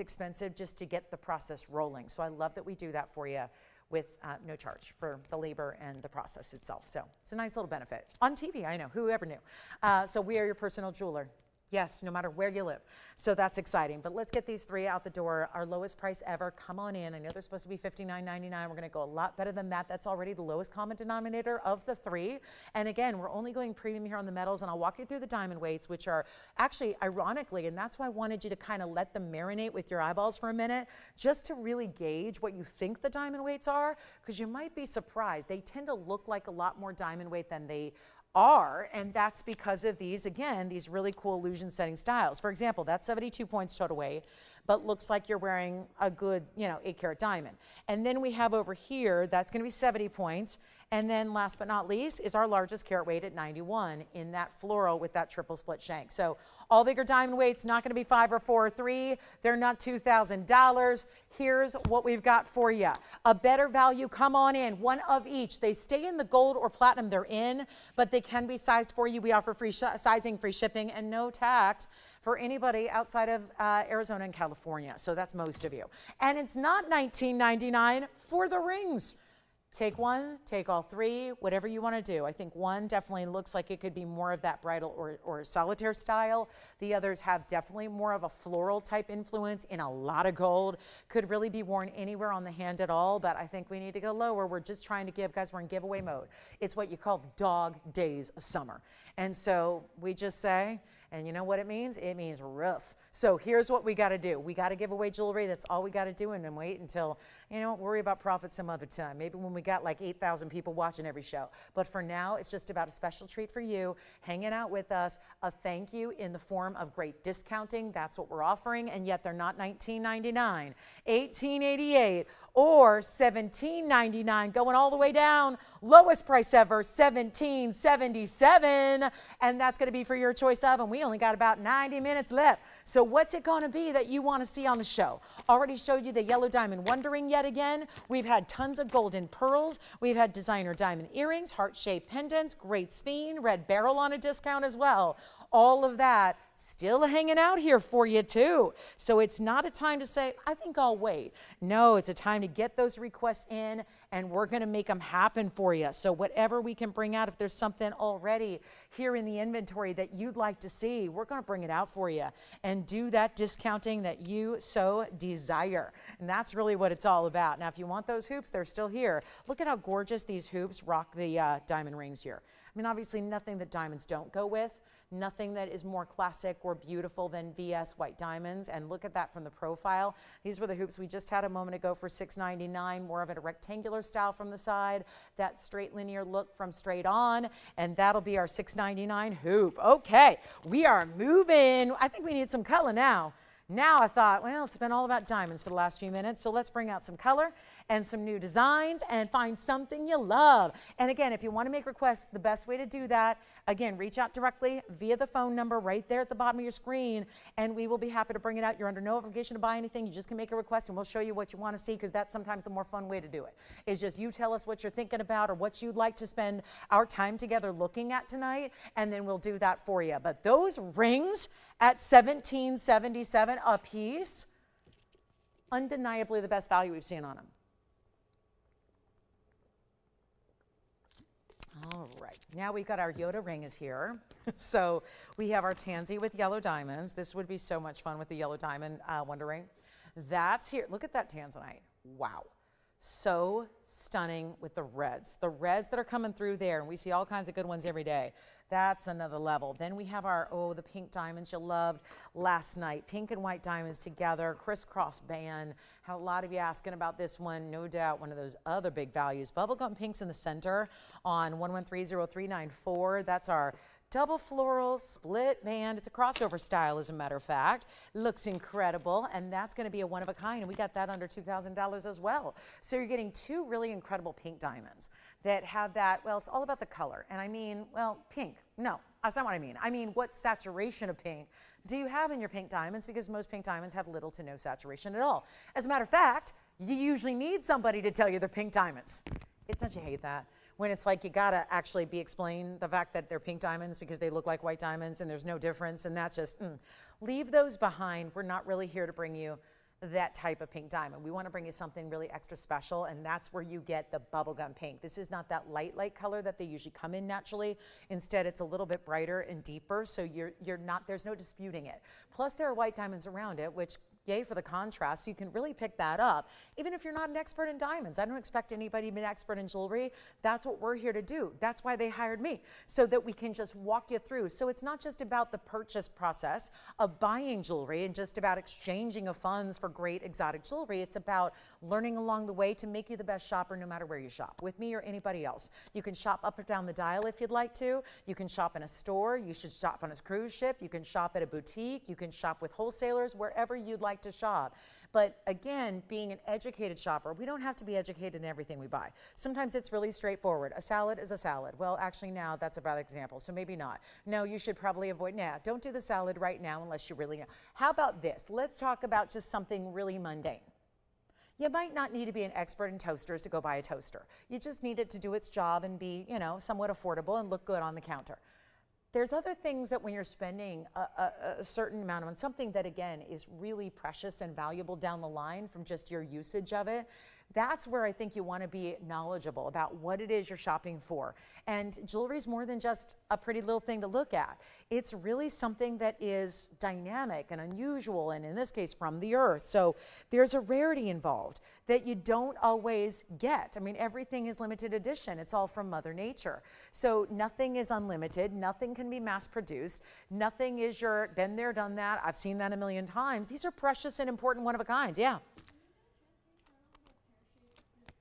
expensive just to get the process rolling. So I love that we do that for you with no charge for the labor and the process itself. So it's a nice little benefit. On TV, I know, whoever knew. So we are your personal jeweler. Yes, no matter where you live. So that's exciting. But let's get these three out the door. Our lowest price ever. Come on in. I know they're supposed to be $59.99. We're going to go a lot better than that. That's already the lowest common denominator of the three. And again, we're only going premium here on the metals, and I'll walk you through the diamond weights, which are actually, ironically, and that's why I wanted you to kind of let them marinate with your eyeballs for a minute, just to really gauge what you think the diamond weights are, because you might be surprised. They tend to look like a lot more diamond weight than they are, and that's because of these, again, these really cool illusion setting styles. For example, that's 72 points total weight, but looks like you're wearing a good, 8 karat diamond. And then we have over here, that's going to be 70 points. And then last but not least is our largest carat weight at 91 in that floral with that triple split shank. So all bigger diamond weights, not going to be 5 or 4 or 3. They're not $2,000. Here's what we've got for you. A better value, come on in, one of each. They stay in the gold or platinum they're in, but they can be sized for you. We offer free sizing, free shipping, and no tax for anybody outside of Arizona and California. So that's most of you. And it's not $19.99 for the rings. Take one, take all three, whatever you want to do. I think one definitely looks like it could be more of that bridal or solitaire style. The others have definitely more of a floral type influence in a lot of gold. Could really be worn anywhere on the hand at all, but I think we need to go lower. We're just trying to give, guys, we're in giveaway mode. It's what you call dog days of summer. And so we just say, and you know what it means? It means rough. So here's what we got to do. We got to give away jewelry. That's all we got to do, and then wait until, worry about profit some other time. Maybe when we got like 8,000 people watching every show. But for now, it's just about a special treat for you, hanging out with us, a thank you in the form of great discounting. That's what we're offering, and yet they're not $19.99, $18.88, or $17.99, going all the way down. Lowest price ever, $17.77, and that's going to be for your choice of, and we only got about 90 minutes left. So what's it going to be that you want to see on the show? Already showed you the yellow diamond wonder ring yet again. We've had tons of golden pearls. We've had designer diamond earrings, heart-shaped pendants, great speen, red beryl on a discount as well. All of that still hanging out here for you too. So it's not a time to say, I think I'll wait. No, it's a time to get those requests in, and we're going to make them happen for you. So whatever we can bring out, if there's something already here in the inventory that you'd like to see, we're going to bring it out for you and do that discounting that you so desire. And that's really what it's all about. Now, if you want those hoops, they're still here. Look at how gorgeous these hoops rock the diamond rings here. I mean, obviously nothing that diamonds don't go with. Nothing that is more classic or beautiful than VS white diamonds. And look at that from the profile. These were the hoops we just had a moment ago for $6.99, more of a rectangular style from the side, that straight linear look from straight on, and that'll be our $6.99 hoop. Okay, we are moving. I think we need some color now. Now I thought, well, it's been all about diamonds for the last few minutes, so let's bring out some color and some new designs and find something you love. And again, if you want to make requests, the best way to do that, again, reach out directly via the phone number right there at the bottom of your screen, and we will be happy to bring it out. You're under no obligation to buy anything. You just can make a request, and we'll show you what you want to see, because that's sometimes the more fun way to do it, is just you tell us what you're thinking about or what you'd like to spend our time together looking at tonight, and then we'll do that for you. But those rings at $17.77 a piece, undeniably the best value we've seen on them. All right, now we've got our Yoda ring is here. So we have our tansy with yellow diamonds. This would be so much fun with the yellow diamond Wonder Ring. That's here. Look at that tanzanite. Wow. So stunning with the reds. The reds that are coming through there, and we see all kinds of good ones every day. That's another level. Then we have our, the pink diamonds you loved last night. Pink and white diamonds together, crisscross band. Had a lot of you asking about this one, no doubt one of those other big values. Bubblegum pinks in the center on 1130394. That's our double floral split band. It's a crossover style, as a matter of fact. Looks incredible, and that's going to be a one of a kind, and we got that under $2,000 as well. So you're getting two really incredible pink diamonds that have that, well, it's all about the color. And I mean, well, pink. No, that's not what I mean. I mean, what saturation of pink do you have in your pink diamonds? Because most pink diamonds have little to no saturation at all. As a matter of fact, you usually need somebody to tell you they're pink diamonds. Don't you hate that? When it's like you gotta actually be explained the fact that they're pink diamonds because they look like white diamonds and there's no difference, and that's just, leave those behind. We're not really here to bring you that type of pink diamond. We want to bring you something really extra special, and that's where you get the bubblegum pink. This is not that light color that they usually come in naturally. Instead, it's a little bit brighter and deeper, so you're not, there's no disputing it. Plus, there are white diamonds around it, which yay for the contrast, so you can really pick that up. Even if you're not an expert in diamonds, I don't expect anybody to be an expert in jewelry. That's what we're here to do. That's why they hired me, so that we can just walk you through. So it's not just about the purchase process of buying jewelry and just about exchanging of funds for great exotic jewelry. It's about learning along the way to make you the best shopper no matter where you shop, with me or anybody else. You can shop up or down the dial if you'd like to. You can shop in a store. You should shop on a cruise ship. You can shop at a boutique. You can shop with wholesalers, wherever you'd like to shop. But again, being an educated shopper, we don't have to be educated in everything we buy. Sometimes it's really straightforward. A salad is a salad. Well, actually now that's a bad example, so maybe not. No, you should probably avoid, don't do the salad right now unless you really know. How about this? Let's talk about just something really mundane. You might not need to be an expert in toasters to go buy a toaster. You just need it to do its job and be, somewhat affordable and look good on the counter. There's other things that when you're spending a certain amount on something that, again, is really precious and valuable down the line from just your usage of it, that's where I think you want to be knowledgeable about what it is you're shopping for. And jewelry is more than just a pretty little thing to look at. It's really something that is dynamic and unusual, and in this case, from the earth. So there's a rarity involved that you don't always get. I mean, everything is limited edition. It's all from Mother Nature. So nothing is unlimited. Nothing can be mass produced. Nothing is your been there, done that. I've seen that a million times. These are precious and important one of a kinds. Yeah.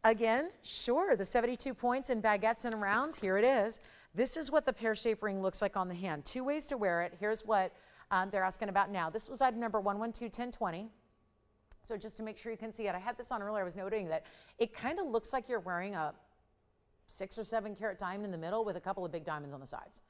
Again, sure, the 72 points in baguettes and rounds, here it is. This is what the pear-shaped ring looks like on the hand. Two ways to wear it. Here's what they're asking about now. This was item number 1121020. So just to make sure you can see it, I had this on earlier. I was noting that it kind of looks like you're wearing a 6 or 7 carat diamond in the middle with a couple of big diamonds on the sides.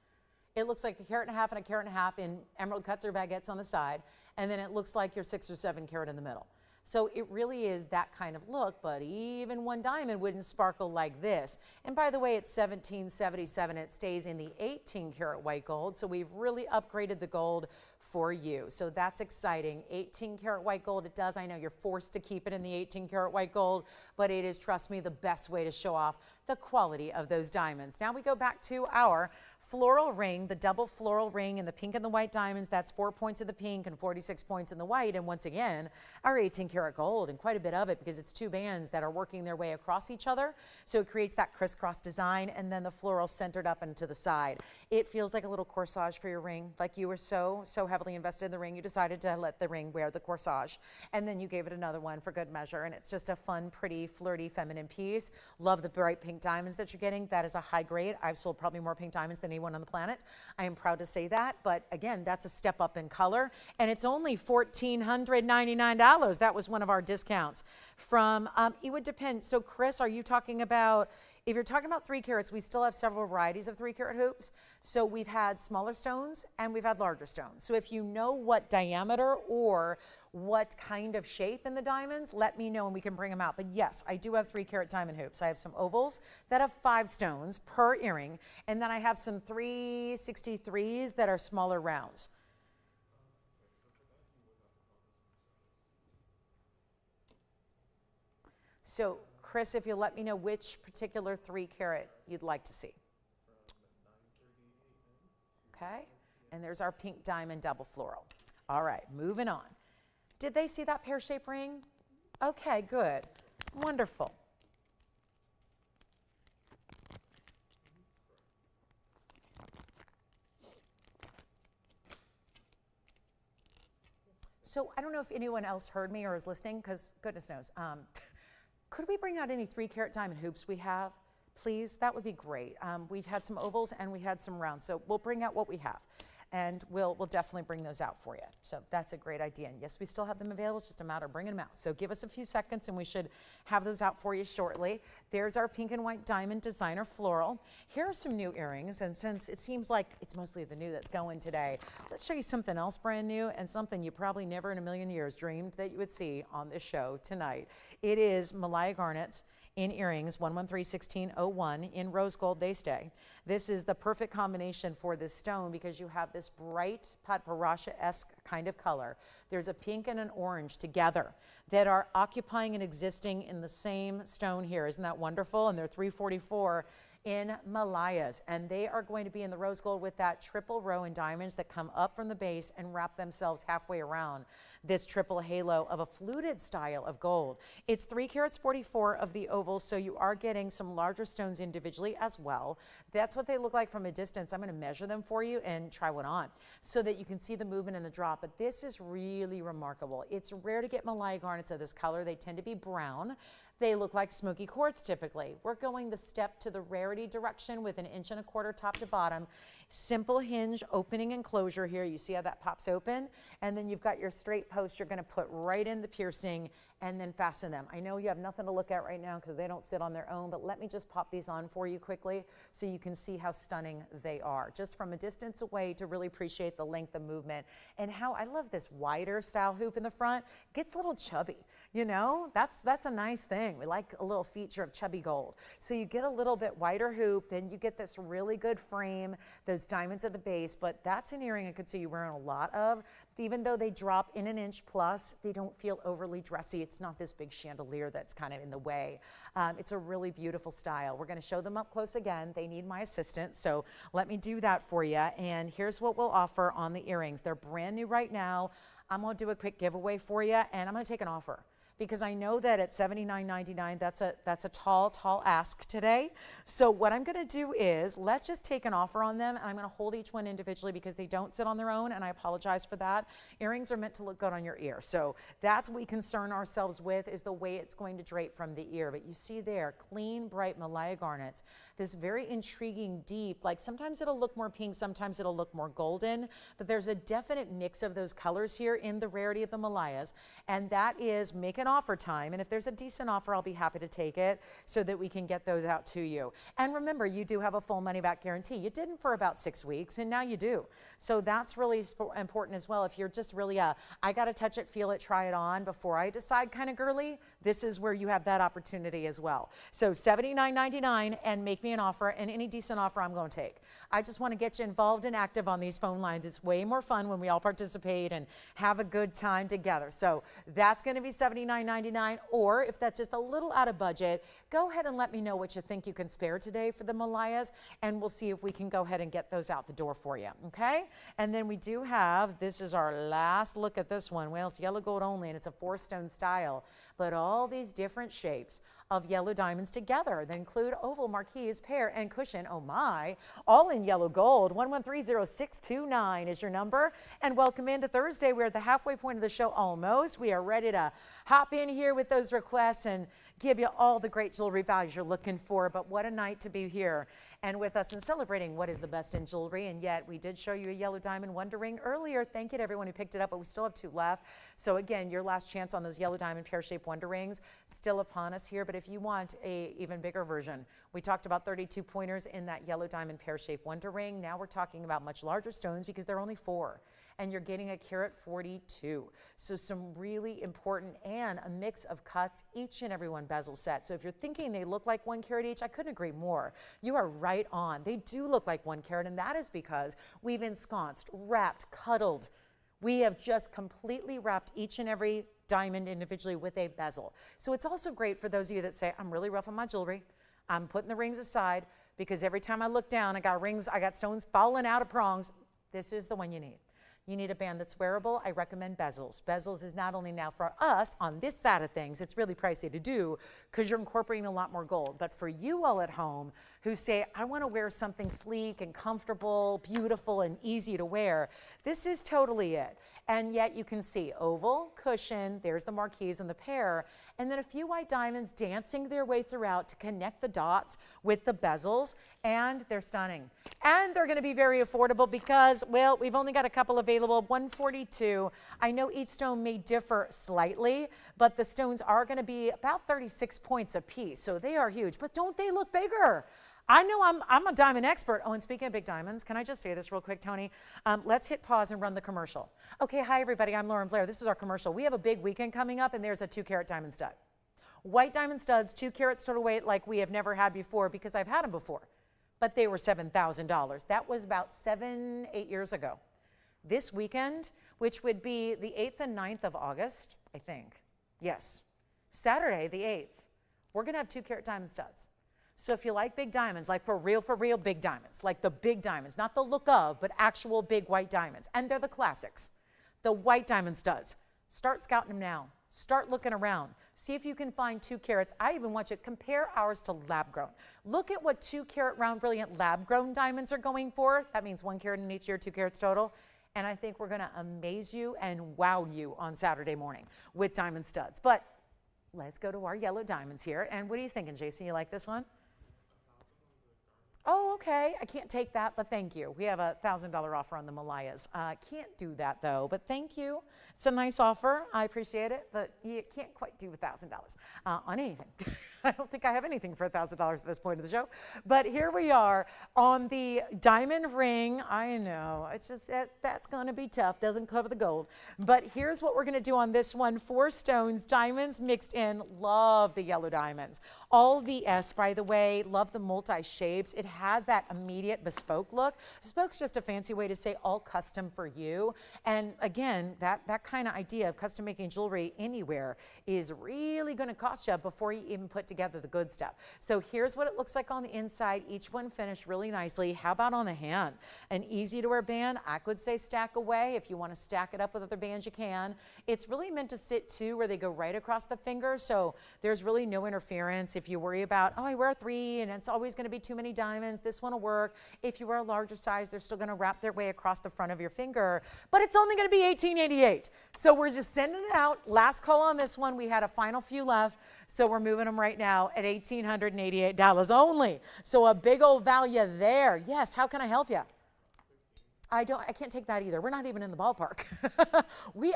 It looks like a carat and a half and a carat and a half in emerald cuts or baguettes on the side, and then it looks like you're 6 or 7 carat in the middle. So it really is that kind of look, but even one diamond wouldn't sparkle like this. And by the way, it's 1777. It stays in the 18 karat white gold. So we've really upgraded the gold for you. So that's exciting. 18 karat white gold it does. I know you're forced to keep it in the 18 karat white gold, but it is, trust me, the best way to show off the quality of those diamonds. Now we go back to our floral ring, the double floral ring in the pink and the white diamonds. That's 4 points in the pink and 46 points in the white. And once again, our 18 karat gold, and quite a bit of it because it's two bands that are working their way across each other. So it creates that crisscross design, and then the floral centered up and to the side. It feels like a little corsage for your ring. Like you were so heavily invested in the ring, you decided to let the ring wear the corsage. And then you gave it another one for good measure. And it's just a fun, pretty, flirty, feminine piece. Love the bright pink diamonds that you're getting. That is a high grade. I've sold probably more pink diamonds than anyone on the planet. I am proud to say that, but again, that's a step up in color, and it's only $1,499. That was one of our discounts from, it would depend. So Chris, are you talking about, if you're talking about 3 carats, we still have several varieties of 3 carat hoops. So we've had smaller stones and we've had larger stones. So if you know what diameter or what kind of shape in the diamonds, let me know and we can bring them out. But yes, I do have 3 carat diamond hoops. I have some ovals that have 5 stones per earring. And then I have some 363s that are smaller rounds. So Chris, if you'll let me know which particular 3 carat you'd like to see. Okay, and there's our pink diamond double floral. All right, moving on. Did they see that pear-shaped ring? Okay, good, wonderful. So I don't know if anyone else heard me or is listening, because goodness knows. Could we bring out any 3 carat diamond hoops we have? Please, that would be great. We've had some ovals and we had some rounds, so we'll bring out what we have. And we'll definitely bring those out for you. So that's a great idea. And yes, we still have them available. It's just a matter of bringing them out. So give us a few seconds and we should have those out for you shortly. There's our pink and white diamond designer floral. Here are some new earrings. And since it seems like it's mostly the new that's going today, let's show you something else brand new and something you probably never in a million years dreamed that you would see on this show tonight. It is Malaya garnets in earrings, 113-1601. In rose gold they stay. This is the perfect combination for this stone because you have this bright Patparasha-esque kind of color. There's a pink and an orange together that are occupying and existing in the same stone here. Isn't that wonderful? And they're $344 in Malayas, and they are going to be in the rose gold with that triple row in diamonds that come up from the base and wrap themselves halfway around this triple halo of a fluted style of gold. It's 3 carats 44 of the ovals, so you are getting some larger stones individually as well. That's what they look like from a distance. I'm going to measure them for you and try one on so that you can see the movement and the drop, but this is really remarkable. It's rare to get Malaya garnets of this color. They tend to be brown. They look like smoky quartz typically. We're going the step to the rarity direction with 1 1/4 inch top to bottom. Simple hinge opening and closure here. You see how that pops open? And then you've got your straight post you're going to put right in the piercing and then fasten them. I know you have nothing to look at right now because they don't sit on their own, but let me just pop these on for you quickly so you can see how stunning they are. Just from a distance away to really appreciate the length of movement and how I love this wider style hoop in the front. It gets a little chubby, you know? That's a nice thing. We like a little feature of chubby gold. So you get a little bit wider hoop, then you get this really good frame, those diamonds at the base, but that's an earring I could see you wearing a lot of. Even though they drop in 1 inch plus, they don't feel overly dressy. It's not this big chandelier that's kind of in the way. It's a really beautiful style. We're going to show them up close again. They need my assistance, so let me do that for you. And here's what we'll offer on the earrings. They're brand new right now. I'm going to do a quick giveaway for you, and I'm going to take an offer, because I know that at $79.99, that's a tall ask today. So what I'm gonna do is, let's just take an offer on them, and I'm gonna hold each one individually because they don't sit on their own, and I apologize for that. Earrings are meant to look good on your ear. So that's what we concern ourselves with, is the way it's going to drape from the ear. But you see there, clean, bright Malaya garnets, this very intriguing deep, like sometimes it'll look more pink, sometimes it'll look more golden, but there's a definite mix of those colors here in the rarity of the Malayas, and that is, make an an offer time. And if there's a decent offer, I'll be happy to take it so that we can get those out to you. And remember, you do have a full money back guarantee. You didn't for about 6 weeks, and now you do. So that's really important as well. If you're just really I got to touch it, feel it, try it on before I decide kind of girly, this is where you have that opportunity as well. So $79.99 and make me an offer, and any decent offer I'm going to take. I just want to get you involved and active on these phone lines. It's way more fun when we all participate and have a good time together. So that's going to be $79.99, or if that's just a little out of budget, go ahead and let me know what you think you can spare today for the Malayas, and we'll see if we can go ahead and get those out the door for you, okay? And then we do have, this is our last look at this one. Well, it's yellow gold only, and it's a 4-stone style, but all these different shapes of yellow diamonds together that include oval, marquise, pear, and cushion. Oh my, all in yellow gold. 1130629 is your number. And welcome into Thursday. We're at the halfway point of the show almost. We are ready to hop in here with those requests and give you all the great jewelry values you're looking for. But what a night to be here and with us and celebrating what is the best in jewelry. And yet we did show you a yellow diamond wonder ring earlier. Thank you to everyone who picked it up, but we still have 2 left. So again, your last chance on those yellow diamond pear-shaped wonder rings still upon us here. But if you want a even bigger version, we talked about 32 pointers in that yellow diamond pear-shaped wonder ring. Now we're talking about much larger stones because they're only 4. And you're getting a carat 42. So some really important and a mix of cuts, each and every one bezel set. So if you're thinking they look like 1 carat each, I couldn't agree more. You are right on. They do look like 1 carat, and that is because we've ensconced, wrapped, cuddled. We have just completely wrapped each and every diamond individually with a bezel. So it's also great for those of you that say, I'm really rough on my jewelry. I'm putting the rings aside because every time I look down, I got rings, I got stones falling out of prongs. This is the one you need. You need a band that's wearable. I recommend bezels. Bezels is not only now for us on this side of things, it's really pricey to do because you're incorporating a lot more gold. But for you all at home who say, I want to wear something sleek and comfortable, beautiful and easy to wear, this is totally it. And yet you can see oval, cushion, there's the marquise and the pear, and then a few white diamonds dancing their way throughout to connect the dots with the bezels, and they're stunning. And they're going to be very affordable because, well, we've only got a couple available, 142. I know each stone may differ slightly, but the stones are going to be about 36 points a piece, so they are huge. But don't they look bigger? I know I'm a diamond expert. Oh, and speaking of big diamonds, can I just say this real quick, Tony? Let's hit pause and run the commercial. Okay, hi everybody, I'm Lauren Blair. This is our commercial. We have a big weekend coming up, and there's a 2-carat diamond stud. White diamond studs, 2 carats total weight like we have never had before because I've had them before, but they were $7,000. That was about 7-8 years ago. This weekend, which would be the 8th and 9th of August, I think. Yes, Saturday the 8th, we're gonna have 2-carat diamond studs. So if you like big diamonds, like for real big diamonds, like the big diamonds, not the look of, but actual big white diamonds, and they're the classics, the white diamond studs, start scouting them now. Start looking around. See if you can find 2 carats. I even want you to compare ours to lab grown. Look at what 2-carat round brilliant lab grown diamonds are going for. That means 1 carat in each year, 2 carats total. And I think we're gonna amaze you and wow you on Saturday morning with diamond studs. But let's go to our yellow diamonds here. And what are you thinking, Jason? You like this one? Oh, okay, I can't take that, but thank you. We have a $1,000 offer on the Malayas. Can't do that though, but thank you. It's a nice offer, I appreciate it, but you can't quite do $1,000 on anything. I don't think I have anything for $1,000 at this point of the show, but here we are on the diamond ring. I know, it's just, that's gonna be tough, doesn't cover the gold. But here's what we're gonna do on this one, 4 stones, diamonds mixed in, love the yellow diamonds. All VS, by the way, love the multi-shapes. It has that immediate bespoke look. Bespoke's just a fancy way to say all custom for you. And again, that kind of idea of custom making jewelry anywhere is really going to cost you before you even put together the good stuff. So here's what it looks like on the inside. Each one finished really nicely. How about on the hand? An easy to wear band. I could say stack away. If you want to stack it up with other bands, you can. It's really meant to sit too, where they go right across the finger. So there's really no interference. If you worry about, oh, I wear 3 and it's always going to be too many diamonds, this one will work. If you wear a larger size, they're still going to wrap their way across the front of your finger, but it's only going to be $18.88. So we're just sending it out. Last call on this one. We had a final few left, so we're moving them right now at $1,888 only. So a big old value there. Yes, how can I help you? I can't take that either. We're not even in the ballpark.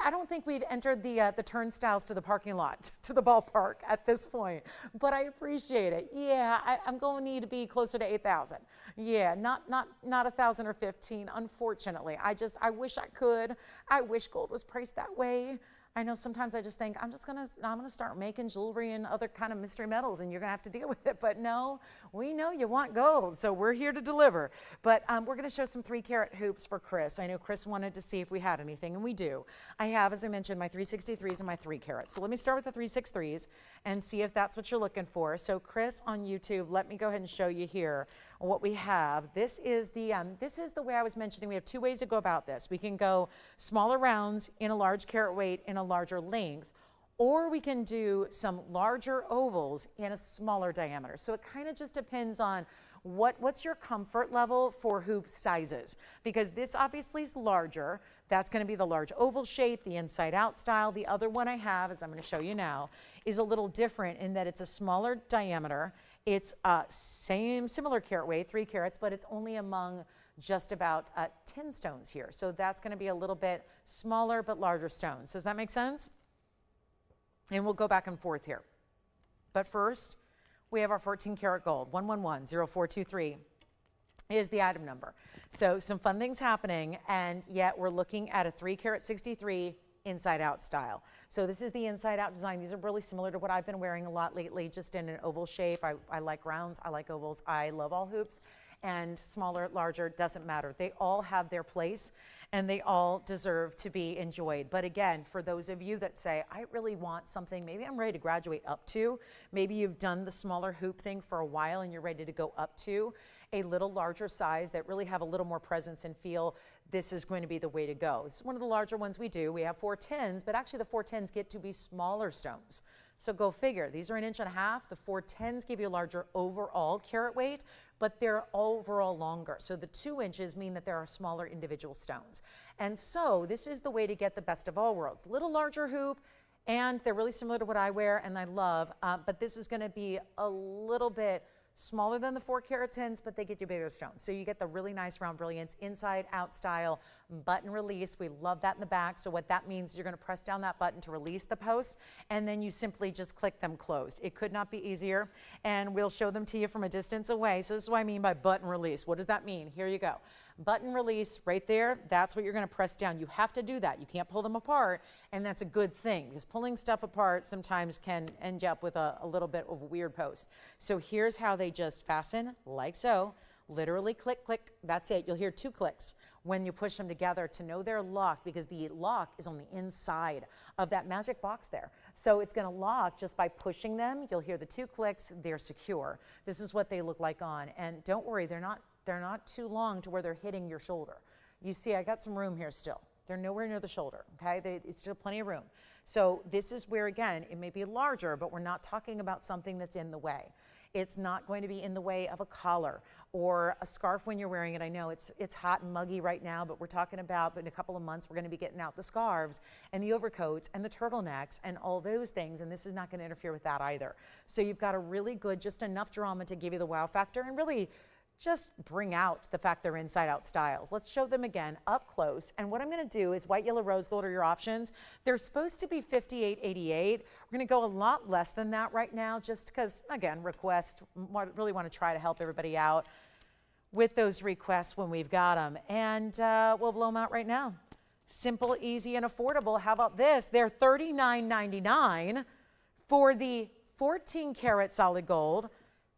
I don't think we've entered the turnstiles to the parking lot, to the ballpark at this point, but I appreciate it. Yeah, I'm going to need to be closer to 8,000. Yeah, not 1,000 or 15, unfortunately. I wish I could. I wish gold was priced that way. I know sometimes I just think I'm gonna start making jewelry and other kind of mystery metals, and you're gonna have to deal with it. But no, we know you want gold, so we're here to deliver. But we're gonna show some 3-carat hoops for Chris. I know Chris wanted to see if we had anything, and we do. I have, as I mentioned, my 363s and my 3 carats. So let me start with the 363s and see if that's what you're looking for. So Chris on YouTube, let me go ahead and show you here what we have. This is the way I was mentioning. We have 2 ways to go about this. We can go smaller rounds in a large carat weight in a larger length, or we can do some larger ovals in a smaller diameter. So it kind of just depends on what's your comfort level for hoop sizes, because this obviously is larger. That's going to be the large oval shape, the inside out style. The other one I have, as I'm going to show you now, is a little different in that it's a smaller diameter. It's similar carat weight, 3 carats, but it's only among just about 10 stones here. So that's going to be a little bit smaller but larger stones. Does that make sense? And we'll go back and forth here. But first, we have our 14 karat gold, 1110423 is the item number. So some fun things happening, and yet we're looking at a 3 carat 63 inside out style. So this is the inside out design. These are really similar to what I've been wearing a lot lately, just in an oval shape. I like rounds, I like ovals, I love all hoops, and smaller, larger, doesn't matter. They all have their place and they all deserve to be enjoyed. But again, for those of you that say, I really want something, maybe I'm ready to graduate up to, maybe you've done the smaller hoop thing for a while and you're ready to go up to a little larger size that really have a little more presence and feel, this is going to be the way to go. It's one of the larger ones we do. We have 410s, but actually the 410s get to be smaller stones. So go figure. These are 1.5 inches. The 410s give you a larger overall carat weight, but they're overall longer. So the 2 inches mean that there are smaller individual stones. And so this is the way to get the best of all worlds. Little larger hoop, and they're really similar to what I wear and I love, but this is going to be a little bit smaller than the 4 carat 10s, but they get you bigger stones. So you get the really nice round brilliance, inside out style, button release. We love that in the back. So what that means is you're going to press down that button to release the post, and then you simply just click them closed. It could not be easier, and we'll show them to you from a distance away. So this is what I mean by button release. What does that mean? Here you go. Button release right there, that's what you're going to press down. You have to do that. You can't pull them apart, and that's a good thing, because pulling stuff apart sometimes can end up with a little bit of a weird post. So here's how they just fasten, like so. Literally click, click, that's it. You'll hear 2 clicks when you push them together to know they're locked, because the lock is on the inside of that magic box there. So it's going to lock just by pushing them. You'll hear the 2 clicks, they're secure. This is what they look like on, and don't worry, they're not too long to where they're hitting your shoulder. You see, I got some room here still. They're nowhere near the shoulder, okay? It's still plenty of room. So this is where, again, it may be larger, but we're not talking about something that's in the way. It's not going to be in the way of a collar or a scarf when you're wearing it. I know it's hot and muggy right now, but we're talking about, in a couple of months, we're going to be getting out the scarves and the overcoats and the turtlenecks and all those things, and this is not going to interfere with that either. So you've got a really good, just enough drama to give you the wow factor and really just bring out the fact they're inside out styles. Let's show them again up close. And what I'm going to do is white, yellow, rose gold are your options. They're supposed to be $58.88. We're going to go a lot less than that right now, just because, again, really want to try to help everybody out with those requests when we've got them. And we'll blow them out right now. Simple, easy, and affordable. How about this? They're $39.99 for the 14 karat solid gold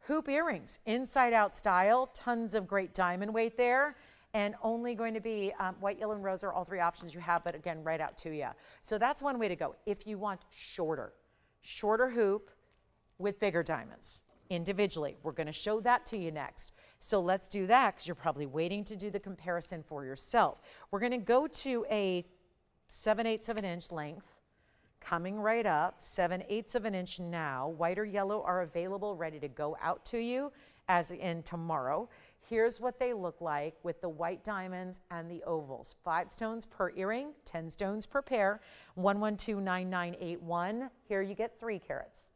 hoop earrings, inside out style, tons of great diamond weight there, and only going to be white, yellow, and rose are all 3 options you have, but again, right out to you. So that's one way to go. If you want shorter hoop with bigger diamonds individually, we're going to show that to you next. So let's do that, because you're probably waiting to do the comparison for yourself. We're going to go to a 7/8 of an inch length, coming right up, 7/8 of an inch now. White or yellow are available, ready to go out to you as in tomorrow. Here's what they look like with the white diamonds and the ovals. 5 stones per earring, 10 stones per pair, 1129981. Here you get 3 carats.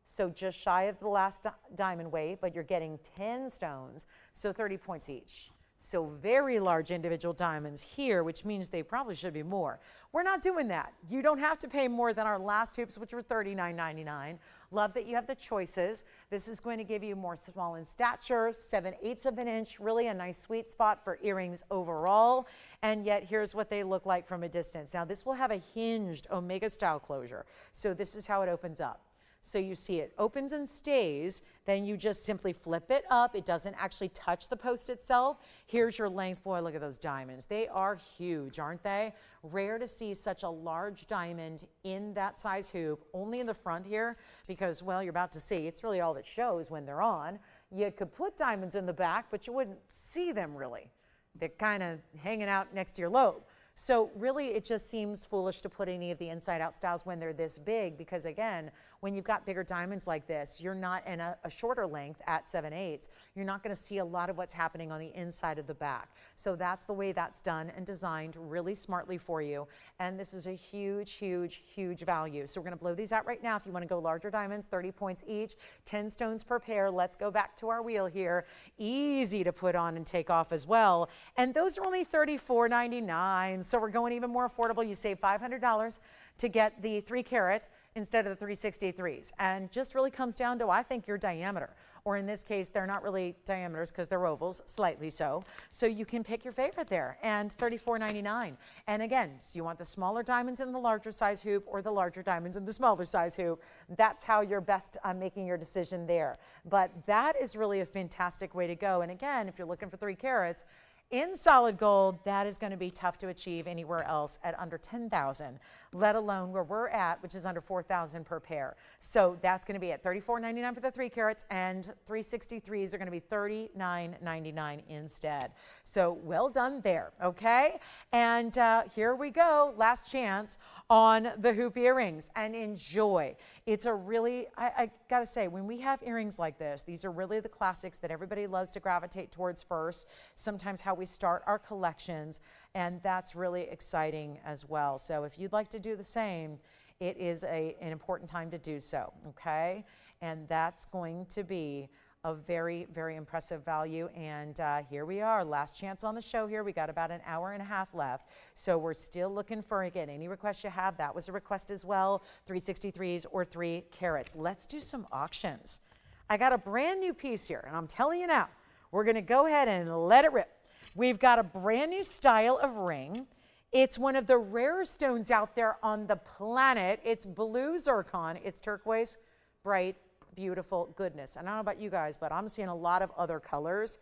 So just shy of the last diamond weight, but you're getting 10 stones, so 30 points each. So very large individual diamonds here, which means they probably should be more. We're not doing that. You don't have to pay more than our last hoops, which were $39.99. Love that you have the choices. This is going to give you more small in stature, 7/8 of an inch, really a nice sweet spot for earrings overall. And yet here's what they look like from a distance. Now this will have a hinged Omega style closure. So this is how it opens up. So you see it opens and stays, then you just simply flip it up. It doesn't actually touch the post itself. Here's your length. Boy, look at those diamonds. They are huge, aren't they? Rare to see such a large diamond in that size hoop, only in the front here, because, well, you're about to see, it's really all that shows when they're on. You could put diamonds in the back, but you wouldn't see them really. They're kind of hanging out next to your lobe. So really, it just seems foolish to put any of the inside out styles when they're this big, because again, when you've got bigger diamonds like this, you're not in a shorter length at 7/8. You're not going to see a lot of what's happening on the inside of the back. So that's the way that's done and designed really smartly for you. And this is a huge, huge, huge value. So we're going to blow these out right now. If you want to go larger diamonds, 30 points each, 10 stones per pair. Let's go back to our wheel here. Easy to put on and take off as well. And those are only $34.99. So we're going even more affordable. You save $500 to get the 3 carat instead of the 363s. And just really comes down to, I think, your diameter. Or in this case, they're not really diameters because they're ovals, slightly so. So you can pick your favorite there, and $34.99. And again, so you want the smaller diamonds in the larger size hoop or the larger diamonds in the smaller size hoop. That's how you're best making your decision there. But that is really a fantastic way to go. And again, if you're looking for 3 carats, in solid gold, that is going to be tough to achieve anywhere else at under 10,000, let alone where we're at, which is under 4,000 per pair. So that's going to be at $34.99 for the 3 carats, and 363s are going to be $39.99 instead. So well done there, okay? And here we go, last chance on the hoop earrings, and enjoy. It's a really, I gotta say, when we have earrings like this, these are really the classics that everybody loves to gravitate towards first, sometimes how we start our collections, and that's really exciting as well. So if you'd like to do the same, it is an important time to do so, okay? And that's going to be a very, very impressive value. And here we are, last chance on the show here. We got about an hour and a half left. So we're still looking for, again, any requests you have. That was a request as well, 363s or 3 carats. Let's do some auctions. I got a brand new piece here, and I'm telling you now, we're gonna go ahead and let it rip. We've got a brand new style of ring. It's one of the rare stones out there on the planet. It's blue zircon. It's turquoise, bright, beautiful goodness. And I don't know about you guys, but I'm seeing a lot of other colors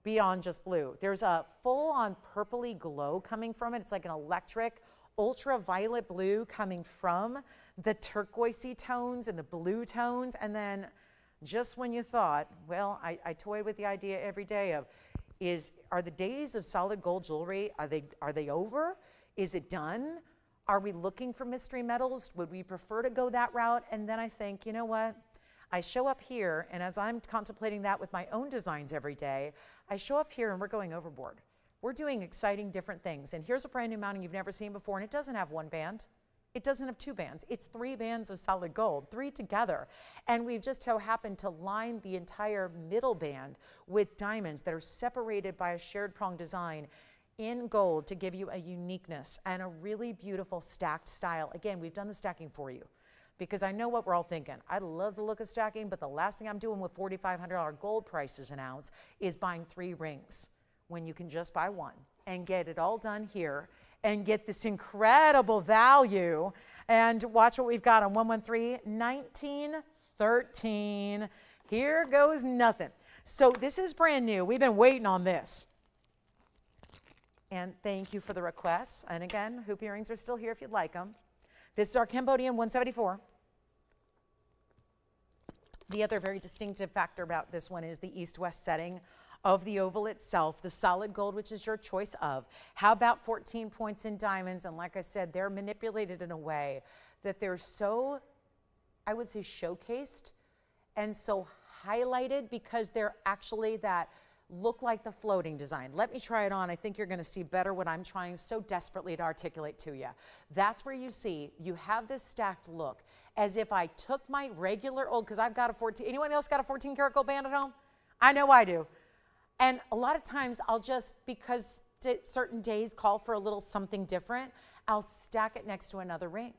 beyond just blue. There's a full-on purpley glow coming from it. It's like an electric ultraviolet blue coming from the turquoisey tones and the blue tones. And then just when you thought, well, I toy with the idea every day of, are the days of solid gold jewelry, are they over? Is it done? Are we looking for mystery metals? Would we prefer to go that route? And then I think, you know what? I show up here, and as I'm contemplating that with my own designs every day, I show up here and we're going overboard. We're doing exciting different things. And here's a brand new mounting you've never seen before, and it doesn't have 1 band. It doesn't have 2 bands. It's 3 bands of solid gold, 3 together. And we've just so happened to line the entire middle band with diamonds that are separated by a shared prong design in gold to give you a uniqueness and a really beautiful stacked style. Again, we've done the stacking for you, because I know what we're all thinking. I love the look of stacking, but the last thing I'm doing with $4,500 gold prices an ounce is buying 3 rings when you can just buy 1 and get it all done here and get this incredible value. And watch what we've got on 113, 1913. Here goes nothing. So this is brand new. We've been waiting on this. And thank you for the requests. And again, hoop earrings are still here if you'd like them. This is our Cambodian 174. The other very distinctive factor about this one is the east-west setting of the oval itself, the solid gold, which is your choice of. How about 14 points in diamonds? And like I said, they're manipulated in a way that they're so, I would say, showcased and so highlighted because they're actually that look like the floating design. Let me try it on. I think you're going to see better what I'm trying so desperately to articulate to you. That's where you see you have this stacked look as if I took my regular old, because I've got a 14, anyone else got a 14 karat gold band at home? I know I do. And a lot of times I'll just, because certain days call for a little something different, I'll stack it next to another ring.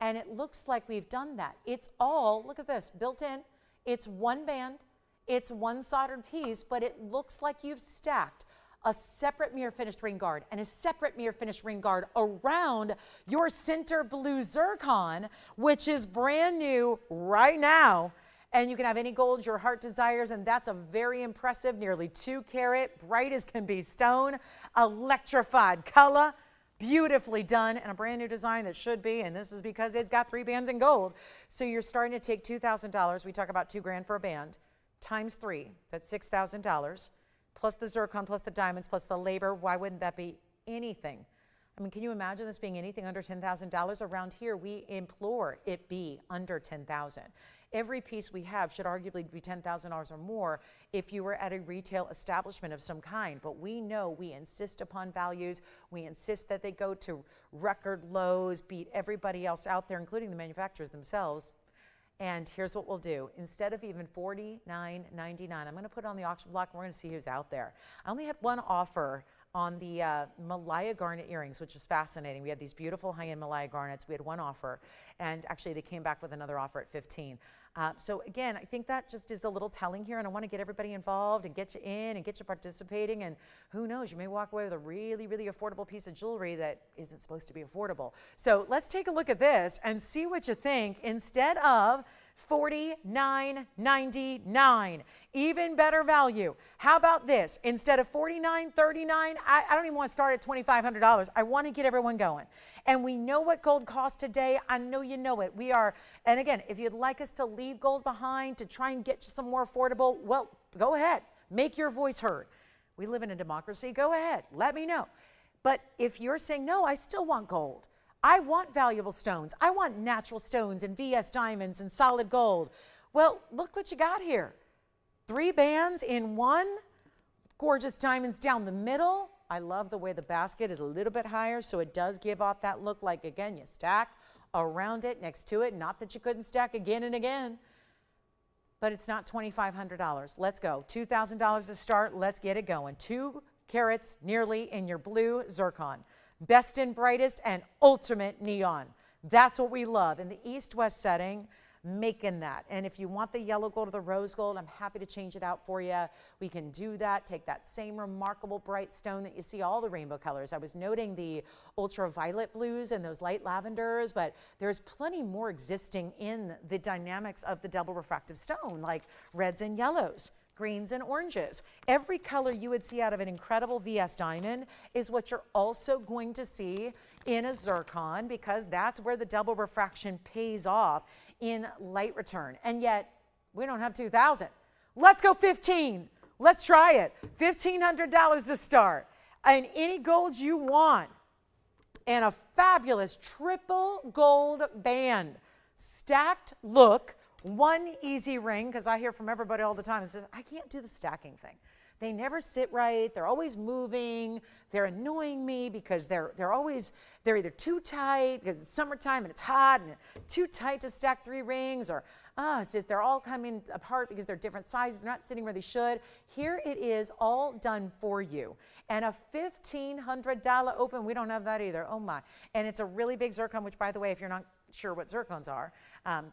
And it looks like we've done that. It's all, look at this, built in. It's one band, it's one soldered piece, but it looks like you've stacked a separate mirror finished ring guard and a separate mirror finished ring guard around your center blue zircon, which is brand new right now. And you can have any gold your heart desires, and that's a very impressive, nearly 2 carat, bright as can be stone, electrified color, beautifully done, and a brand new design that should be, and this is because it's got 3 bands in gold. So you're starting to take $2,000, we talk about $2 grand for a band, times 3, that's $6,000, plus the zircon, plus the diamonds, plus the labor. Why wouldn't that be anything? I mean, can you imagine this being anything under $10,000? Around here, we implore it be under $10,000. Every piece we have should arguably be $10,000 or more if you were at a retail establishment of some kind. But we know we insist upon values. We insist that they go to record lows, beat everybody else out there, including the manufacturers themselves. And here's what we'll do. Instead of even $49.99, I'm going to put it on the auction block, and we're going to see who's out there. I only had one offer on the Malaya garnet earrings, which was fascinating. We had these beautiful high-end Malaya garnets. We had one offer, and actually they came back with another offer at 15. So again, I think that just is a little telling here, and I want to get everybody involved and get you in and get you participating, and who knows, you may walk away with a really, really affordable piece of jewelry that isn't supposed to be affordable. So let's take a look at this and see what you think. Instead of $49.99, even better value. How about this? Instead of $49.39, I don't even want to start at $2,500. I want to get everyone going. And we know what gold costs today. I know you know it. We are, and again, if you'd like us to leave gold behind to try and get you some more affordable, well, go ahead. Make your voice heard. We live in a democracy. Go ahead. Let me know. But if you're saying, no, I still want gold. I want valuable stones. I want natural stones and VS diamonds and solid gold. Well, look what you got here. 3 bands in one, gorgeous diamonds down the middle. I love the way the basket is a little bit higher, so it does give off that look like, again, you stacked around it, next to it. Not that you couldn't stack again and again, but it's not $2,500. Let's go. $2,000 to start. Let's get it going. 2 carats nearly in your blue zircon. Best and brightest and ultimate neon. That's what we love. In the east-west setting, making that. And if you want the yellow gold or the rose gold, I'm happy to change it out for you. We can do that. Take that same remarkable bright stone that you see all the rainbow colors. I was noting the ultraviolet blues and those light lavenders, but there's plenty more existing in the dynamics of the double refractive stone, like reds and yellows, greens and oranges. Every color you would see out of an incredible VS diamond is what you're also going to see in a zircon, because that's where the double refraction pays off in light return. And yet we don't have 2,000. Let's go 15. Let's try it. $1,500 to start. And any gold you want. And a fabulous triple gold band. Stacked look. One easy ring, because I hear from everybody all the time that says, I can't do the stacking thing. They never sit right. They're always moving. They're annoying me because they're either too tight because it's summertime and it's hot, and too tight to stack 3 rings, or it's just they're all coming apart because they're different sizes. They're not sitting where they should. Here it is, all done for you. And a $1,500 open, we don't have that either. Oh my. And it's a really big zircon, which, by the way, if you're not sure what zircons are,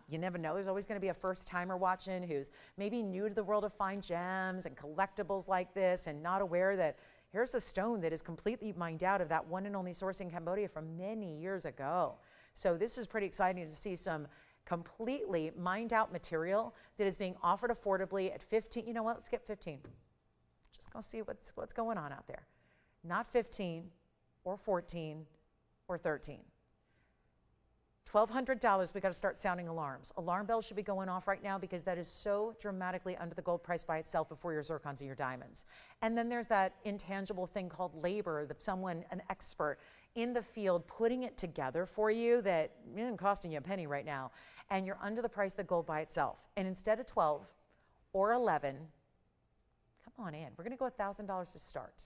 you never know. There's always going to be a first timer watching who's maybe new to the world of fine gems and collectibles like this, and not aware that here's a stone that is completely mined out of that one and only source in Cambodia from many years ago. So this is pretty exciting to see some completely mined out material that is being offered affordably at 15. You know what? Let's get 15. Just gonna see what's going on out there. Not 15 or 14 or 13. $1,200, we got to start sounding alarms. Alarm bells should be going off right now, because that is so dramatically under the gold price by itself before your zircons and your diamonds. And then there's that intangible thing called labor, that someone, an expert in the field, putting it together for you, that isn't costing you a penny right now. And you're under the price of the gold by itself. And instead of 12 or 11, come on in. We're going to go $1,000 to start.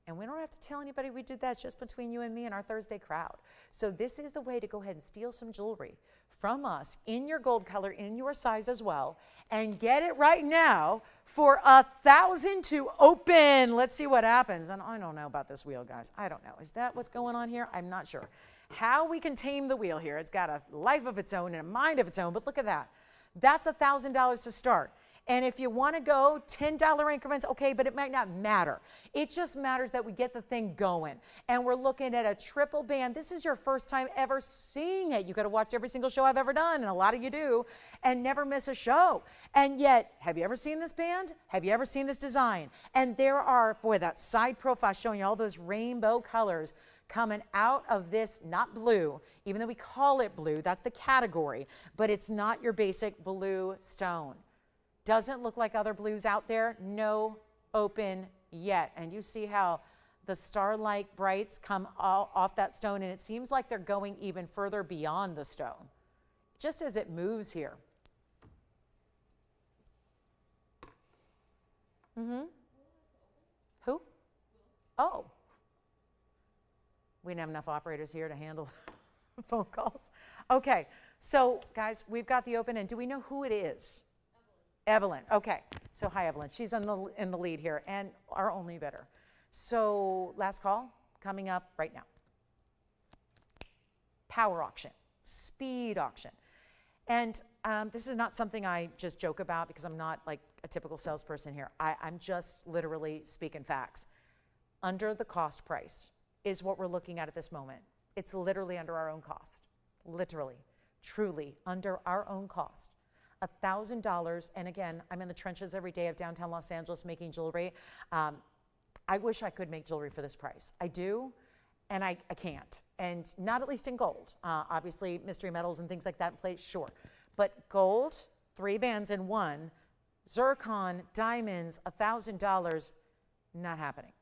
And we don't have to tell anybody we did that. It's just between you and me and our Thursday crowd. So this is the way to go ahead and steal some jewelry from us in your gold color, in your size as well, and get it right now for $1,000 to open. Let's see what happens. And I don't know about this wheel, guys. I don't know. Is that what's going on here? I'm not sure. How we can tame the wheel here. It's got a life of its own and a mind of its own, but look at that. That's $1,000 to start. And if you want to go $10 increments, okay, but it might not matter. It just matters that we get the thing going. And we're looking at a triple band. This is your first time ever seeing it. You got to watch every single show I've ever done, and a lot of you do, and never miss a show. And yet, have you ever seen this band? Have you ever seen this design? And there are, boy, that side profile showing you all those rainbow colors coming out of this, not blue, even though we call it blue, that's the category, but it's not your basic blue stone. Doesn't look like other blues out there. No open yet. And you see how the starlight brights come off that stone, and it seems like they're going even further beyond the stone, just as it moves here. Who? Oh. We didn't have enough operators here to handle phone calls. Okay, so guys, we've got the open, and do we know who it is? Evelyn. Okay, so hi Evelyn. She's in the lead here, and our only bidder. So last call coming up right now. Power auction, speed auction. And this is not something I just joke about because I'm not like a typical salesperson here. I'm just literally speaking facts. Under the cost price is what we're looking at this moment. It's literally under our own cost. Literally, truly under our own cost. $1,000, and again, I'm in the trenches every day of downtown Los Angeles making jewelry. I wish I could make jewelry for this price. I do, and I can't, and not at least in gold. Obviously, mystery metals and things like that in place, sure. But gold, 3 bands in one, zircon, diamonds, $1,000, not happening.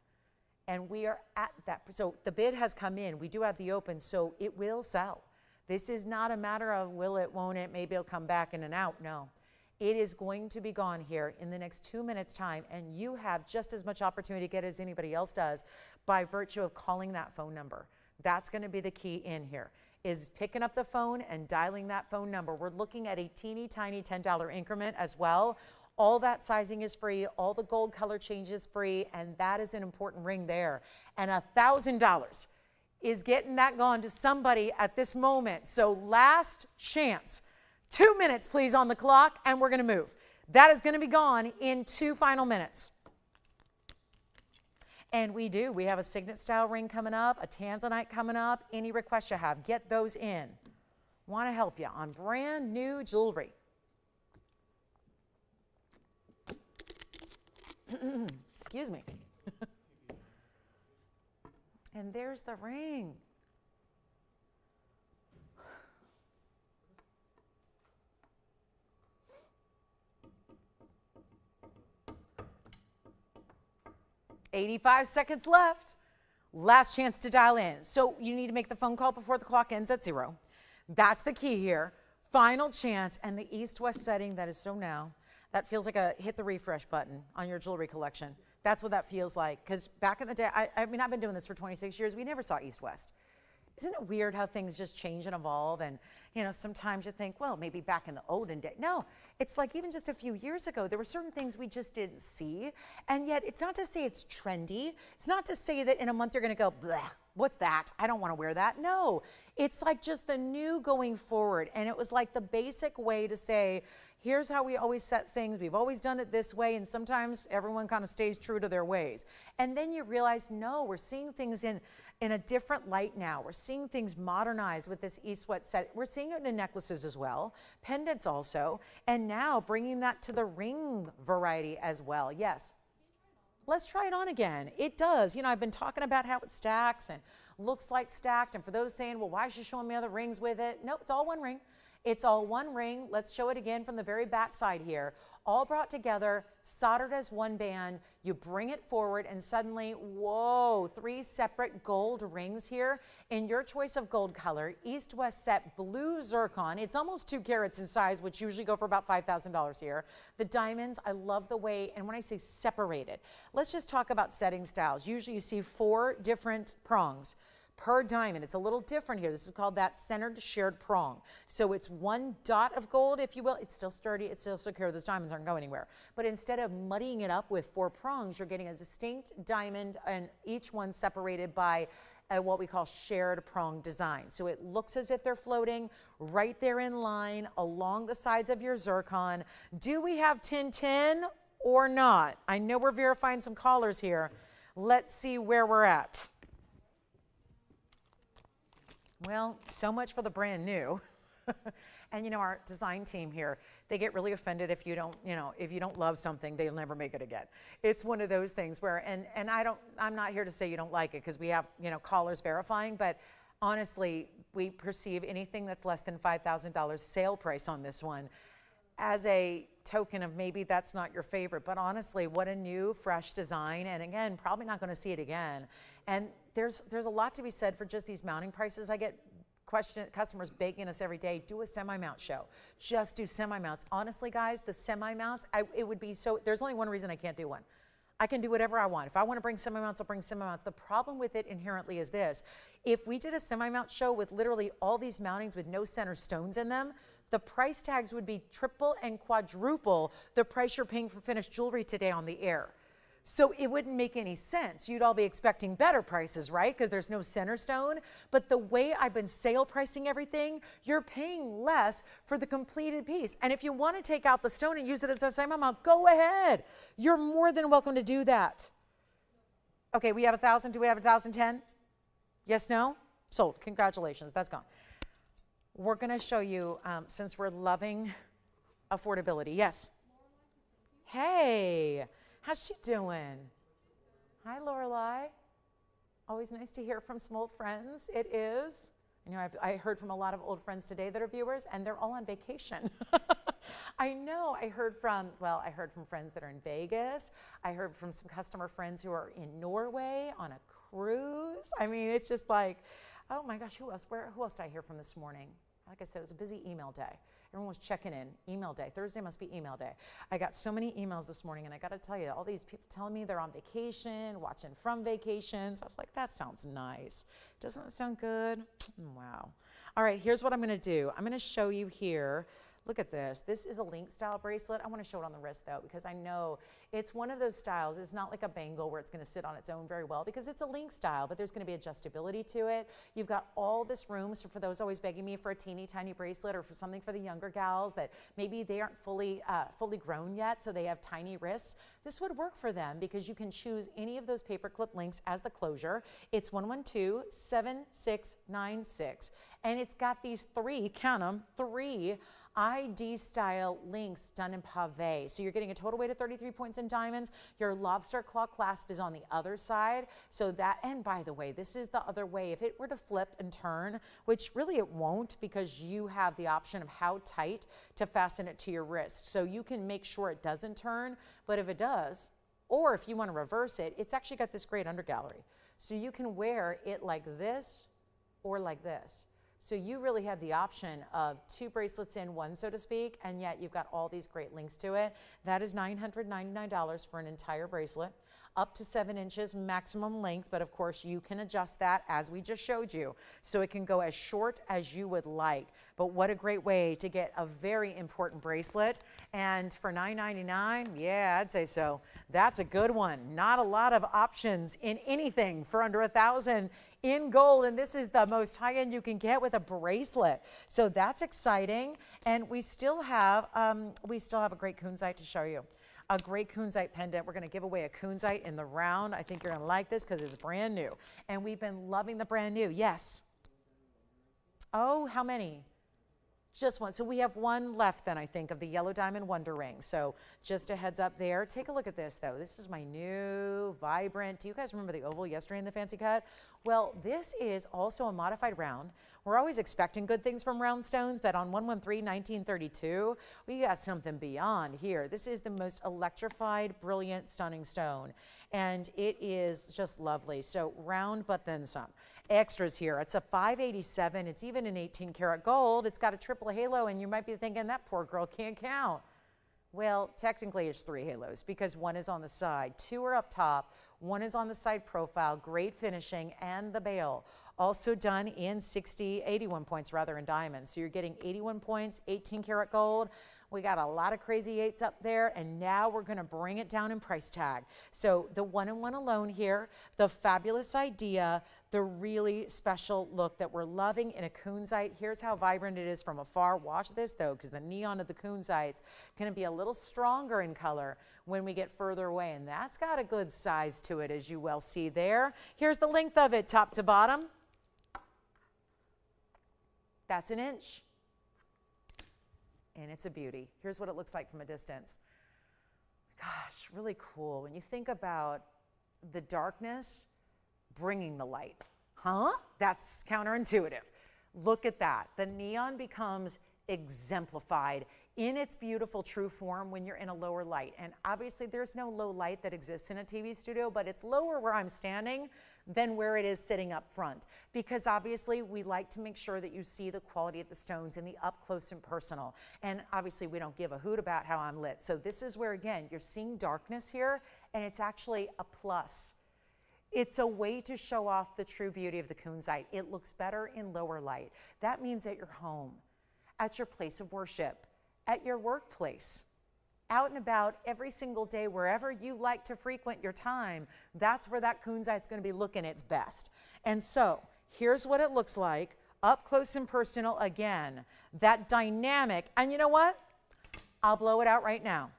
And we are at that. So the bid has come in. We do have the open, so it will sell. This is not a matter of will it, won't it, maybe it'll come back in and out. No, it is going to be gone here in the next 2 minutes time, and you have just as much opportunity to get it as anybody else does by virtue of calling that phone number. That's going to be the key in here, is picking up the phone and dialing that phone number. We're looking at a teeny tiny $10 increment as well. All that sizing is free, all the gold color change is free, and that is an important ring there. And $1,000 is getting that gone to somebody at this moment. So last chance, 2 minutes please on the clock, and we're gonna move. That is gonna be gone in 2 final minutes. And we have a signet style ring coming up, a tanzanite coming up. Any requests you have, get those in. Wanna help you on brand new jewelry. Excuse me. And there's the ring. $85 seconds left. Last chance to dial in. So you need to make the phone call before the clock ends at 0. That's the key here. Final chance, and the east-west setting, that is so now. That feels like a hit the refresh button on your jewelry collection. That's what that feels like. Because back in the day, I mean, I've been doing this for 26 years. We never saw east-west. Isn't it weird how things just change and evolve? And, you know, sometimes you think, well, maybe back in the olden days. No, it's like even just a few years ago, there were certain things we just didn't see. And yet it's not to say it's trendy. It's not to say that in a month you're going to go, bleh, what's that? I don't want to wear that. No, it's like just the new going forward. And it was like the basic way to say, here's how we always set things. We've always done it this way. And sometimes everyone kind of stays true to their ways. And then you realize, no, we're seeing things in a different light now. We're seeing things modernized with this east-west set. We're seeing it in necklaces as well, pendants also, and now bringing that to the ring variety as well. Yes. Let's try it on again. It does. You know, I've been talking about how it stacks and looks like stacked. And for those saying, well, why is she showing me other rings with it? Nope, it's all one ring. It's all one ring. Let's show it again from the very back side here. All brought together, soldered as one band. You bring it forward and suddenly, whoa, 3 separate gold rings here in your choice of gold color, east-west set blue zircon. It's almost 2 carats in size, which usually go for about $5,000 here. The diamonds, I love the way, and when I say separated, let's just talk about setting styles. Usually you see 4 different prongs per diamond. It's a little different here. This is called that centered shared prong. So it's 1 dot of gold, if you will. It's still sturdy. It's still secure. Those diamonds aren't going anywhere. But instead of muddying it up with 4 prongs, you're getting a distinct diamond, and each one separated by what we call shared prong design. So it looks as if they're floating right there in line along the sides of your zircon. Do we have 1010 or not? I know we're verifying some callers here. Let's see where we're at. Well, so much for the brand new. And you know, our design team here, they get really offended if you don't, if you don't love something, they'll never make it again. It's one of those things where, and I'm not here to say you don't like it, because we have, callers verifying, but honestly, we perceive anything that's less than $5,000 sale price on this one as a token of maybe that's not your favorite. But honestly, what a new, fresh design. And again, probably not going to see it again. And there's a lot to be said for just these mounting prices. I get customers begging us every day, do a semi-mount show. Just do semi-mounts. Honestly, guys, the semi-mounts, it would be so, there's only one reason I can't do one. I can do whatever I want. If I want to bring semi-mounts, I'll bring semi-mounts. The problem with it inherently is this. If we did a semi-mount show with literally all these mountings with no center stones in them, the price tags would be triple and quadruple the price you're paying for finished jewelry today on the air. So it wouldn't make any sense. You'd all be expecting better prices, right? Because there's no center stone. But the way I've been sale pricing everything, you're paying less for the completed piece. And if you want to take out the stone and use it as a semi-mount, go ahead. You're more than welcome to do that. Okay, we have 1,000. Do we have 1,010? Yes, no? Sold. Congratulations. That's gone. We're going to show you, since we're loving affordability. Yes? Hey. How's she doing? Hi, Lorelei. Always nice to hear from some old friends. It is. I heard from a lot of old friends today that are viewers, and they're all on vacation. I know. I heard from friends that are in Vegas. I heard from some customer friends who are in Norway on a cruise. I mean, it's just like, oh my gosh, who else? Who else did I hear from this morning? Like I said, it was a busy email day. Everyone was checking in. Email day. Thursday must be email day. I got so many emails this morning, and I got to tell you, all these people telling me they're on vacation, watching from vacations. I was like, that sounds nice. Doesn't that sound good? Wow. All right, here's what I'm going to do. I'm going to show you here. Look at this. This is a link style bracelet. I want to show it on the wrist though, because I know it's one of those styles. It's not like a bangle where it's going to sit on its own very well, because it's a link style, but there's going to be adjustability to it. You've got all this room. So for those always begging me for a teeny tiny bracelet, or for something for the younger gals that maybe they aren't fully grown yet, so they have tiny wrists, this would work for them, because you can choose any of those paperclip links as the closure. It's 112-7696, and it's got these 3, count them, 3 ID style links done in pave. So you're getting a total weight of 33 points in diamonds. Your lobster claw clasp is on the other side. So that, and by the way, this is the other way. If it were to flip and turn, which really it won't, because you have the option of how tight to fasten it to your wrist. So you can make sure it doesn't turn, but if it does, or if you want to reverse it, it's actually got this great undergallery. So you can wear it like this or like this. So you really have the option of 2 bracelets in one, so to speak, and yet you've got all these great links to it. That is $999 for an entire bracelet, up to 7 inches maximum length, but of course you can adjust that as we just showed you. So it can go as short as you would like. But what a great way to get a very important bracelet. And for $999, yeah, I'd say so. That's a good one. Not a lot of options in anything for under $1,000 in gold, and this is the most high-end you can get with a bracelet. So that's exciting, and we still have a great kunzite to show you. A great kunzite pendant. We're going to give away a kunzite in the round. I think you're going to like this because it's brand new, and we've been loving the brand new. Yes. Oh, how many? Just one. So we have one left then, I think, of the yellow diamond wonder ring. So just a heads up there. Take a look at this though. This is my new vibrant. Do you guys remember the oval yesterday in the fancy cut? Well, this is also a modified round. We're always expecting good things from round stones, but on 113-1932, we got something beyond here. This is the most electrified, brilliant, stunning stone. And it is just lovely. So round, but then some. Extras here. It's a 587. It's even an 18 karat gold. It's got a triple halo, and you might be thinking that poor girl can't count. Well, technically it's 3 halos because one is on the side, 2 are up top, 1 is on the side profile, great finishing, and the bail. Also done in 81 points rather in diamonds. So you're getting 81 points, 18 karat gold. We got a lot of crazy 8s up there, and now we're gonna bring it down in price tag. So the 1-in-1 alone here, the fabulous idea, the really special look that we're loving in a kunzite. Here's how vibrant it is from afar. Watch this though, because the neon of the kunzite's gonna be a little stronger in color when we get further away, and that's got a good size to it, as you well see there. Here's the length of it, top to bottom. That's 1 inch. And it's a beauty. Here's what it looks like from a distance. Gosh, really cool. When you think about the darkness bringing the light. Huh? That's counterintuitive. Look at that. The neon becomes exemplified in its beautiful true form when you're in a lower light. And obviously there's no low light that exists in a TV studio, but it's lower where I'm standing than where it is sitting up front. Because obviously we like to make sure that you see the quality of the stones in the up close and personal. And obviously we don't give a hoot about how I'm lit. So this is where, again, you're seeing darkness here, and it's actually a plus. It's a way to show off the true beauty of the kunzite. It looks better in lower light. That means at your home, at your place of worship, at your workplace, out and about every single day, wherever you like to frequent your time, that's where that kunzite's going to be looking its best. And so here's what it looks like up close and personal again. That dynamic, and you know what? I'll blow it out right now.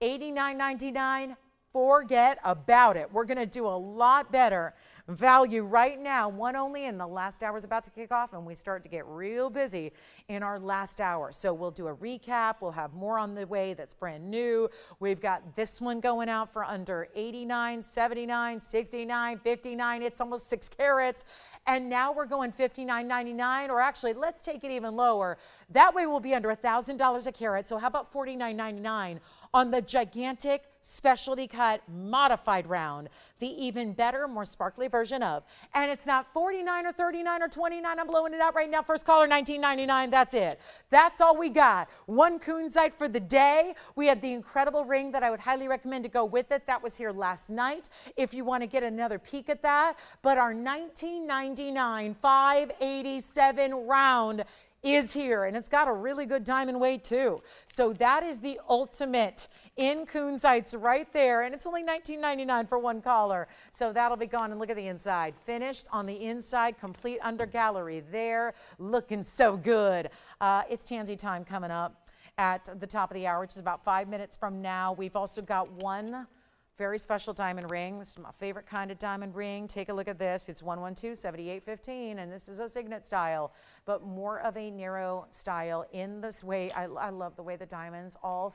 $89.99. Forget about it. We're going to do a lot better value right now, one only, and the last hour is about to kick off, and we start to get real busy in our last hour. So we'll do a recap. We'll have more on the way that's brand new. We've got this one going out for under 89, 79, 69, 59. It's almost 6 carats. And now we're going $59.99, or actually, let's take it even lower. That way we'll be under $1,000 a carat. So how about $49.99 on the gigantic specialty cut modified round, the even better, more sparkly version of. And it's not 49 or 39 or 29. I'm blowing it out right now. First caller, $19.99. That's it. That's all we got. One kunzite for the day. We had the incredible ring that I would highly recommend to go with it. That was here last night if you want to get another peek at that. But our $19.99 587 round is here, and it's got a really good diamond weight too. So that is the ultimate in kunzites right there, and it's only $19.99 for one caller. So that'll be gone, and look at the inside. Finished on the inside, complete under gallery there, looking so good. It's tansy time coming up at the top of the hour, which is about 5 minutes from now. We've also got one very special diamond ring. This is my favorite kind of diamond ring. Take a look at this. It's 112-7815, and this is a signet style, but more of a narrow style in this way. I love the way the diamonds, all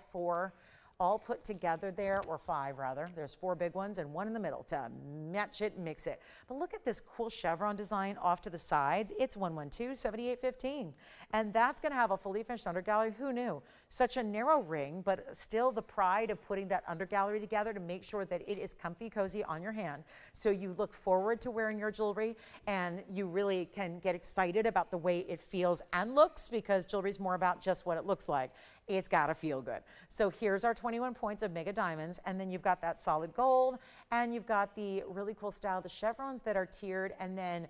put together there, or 5 rather. There's 4 big ones and 1 in the middle to match it, mix it. But look at this cool chevron design off to the sides. It's 112-7815. And that's gonna have a fully finished undergallery. Who knew? Such a narrow ring, but still the pride of putting that undergallery together to make sure that it is comfy, cozy on your hand. So you look forward to wearing your jewelry, and you really can get excited about the way it feels and looks, because jewelry is more about just what it looks like. It's gotta feel good. So here's our 21 points of mega diamonds, and then you've got that solid gold, and you've got the really cool style, the chevrons that are tiered, and then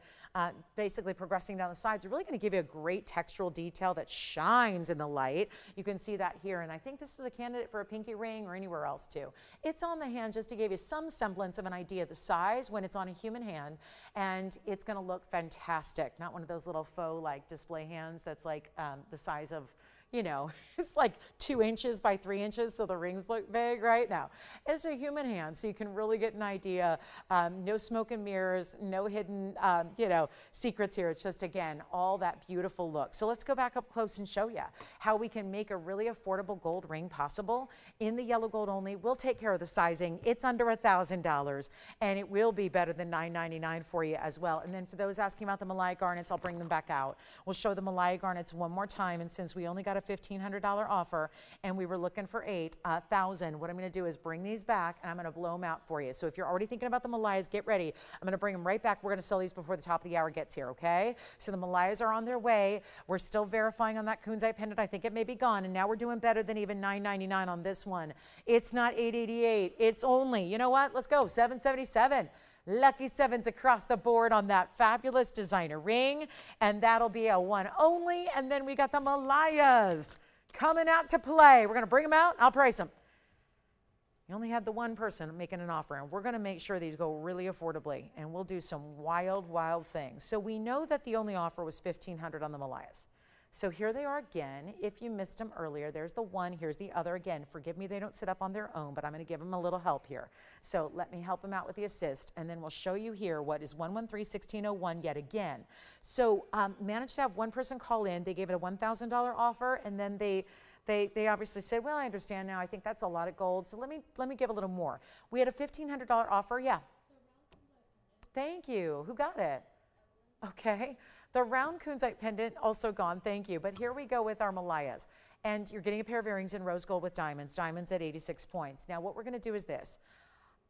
basically progressing down the sides are really gonna give you a great textural detail that shines in the light. You can see that here, and I think this is a candidate for a pinky ring or anywhere else too. It's on the hand just to give you some semblance of an idea of the size when it's on a human hand, and it's gonna look fantastic. Not one of those little faux like display hands that's like the size of, it's like 2 inches by 3 inches, so the rings look big, right? No, it's a human hand, so you can really get an idea. No smoke and mirrors, no hidden, secrets here. It's just, again, all that beautiful look. So let's go back up close and show you how we can make a really affordable gold ring possible in the yellow gold only. We'll take care of the sizing. It's under $1,000, and it will be better than $999 for you as well. And then for those asking about the Malaya garnets, I'll bring them back out. We'll show the Malaya garnets one more time, and since we only got a $1,500 offer and we were looking for $8,000, what I'm going to do is bring these back and I'm going to blow them out for you. So if you're already thinking about the Malayas, get ready. I'm going to bring them right back. We're going to sell these before the top of the hour gets here, okay? So the Malayas are on their way. We're still verifying on that kunzite pendant. I think it may be gone, and now we're doing better than even $999 on this one. It's not $888. It's only, you know what? Let's go, $777. Lucky sevens across the board on that fabulous designer ring, and that'll be a one only. And then we got the Malayas coming out to play. We're going to bring them out. I'll price them. You only had the one person making an offer, and we're going to make sure these go really affordably, and we'll do some wild, wild things. So we know that the only offer was $1,500 on the Malayas. So here they are again. If you missed them earlier, there's the one, here's the other again. Forgive me, they don't sit up on their own, but I'm going to give them a little help here. So let me help them out with the assist, and then we'll show you here what is 113-1601 yet again. So managed to have one person call in. They gave it a $1,000 offer, and then they obviously said, well, I understand now. I think that's a lot of gold, so let me give a little more. We had a $1,500 offer. Yeah. Thank you. Who got it? Okay. The round kunzite pendant also gone, thank you. But here we go with our Malayas. And you're getting a pair of earrings in rose gold with diamonds at 86 points. Now what we're going to do is this.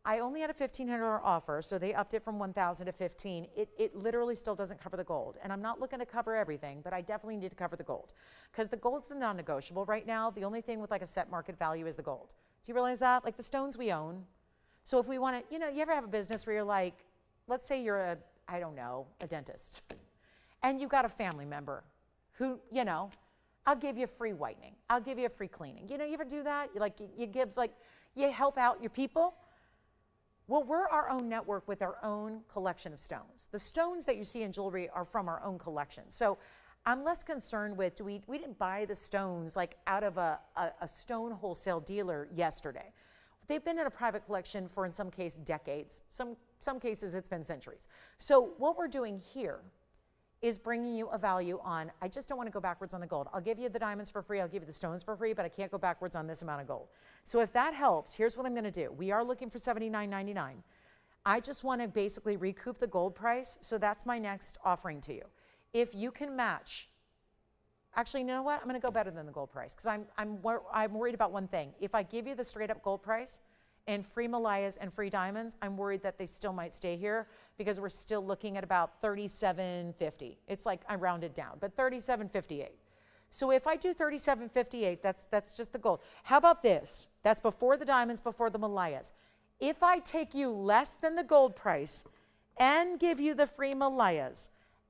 I only had a $1,500 offer, so they upped it from $1,000 to $1,500. It literally still doesn't cover the gold. And I'm not looking to cover everything, but I definitely need to cover the gold. Because the gold's the non-negotiable right now. The only thing with like a set market value is the gold. Do you realize that? Like the stones we own. So if we want to, you ever have a business where you're like, let's say you're a dentist. And you got a family member who, I'll give you free whitening. I'll give you a free cleaning. You ever do that? You help out your people. Well, we're our own network with our own collection of stones. The stones that you see in jewelry are from our own collection. So I'm less concerned with, we didn't buy the stones like out of a stone wholesale dealer yesterday. They've been in a private collection for, in some cases, decades. Some cases, it's been centuries. So what we're doing here is bringing you a value on, I just don't want to go backwards on the gold. I'll give you the diamonds for free, I'll give you the stones for free, but I can't go backwards on this amount of gold. So if that helps, here's what I'm going to do. We are looking for $79.99. I just want to basically recoup the gold price, so that's my next offering to you. If you can match, actually, you know what? I'm going to go better than the gold price, because I'm worried about one thing. If I give you the straight up gold price, and free Malayas and free diamonds, I'm worried that they still might stay here because we're still looking at about $37.50. It's like I rounded down, but $37.58. So if I do $37.58, that's just the gold. How about this? That's before the diamonds, before the Malayas. If I take you less than the gold price and give you the free Malayas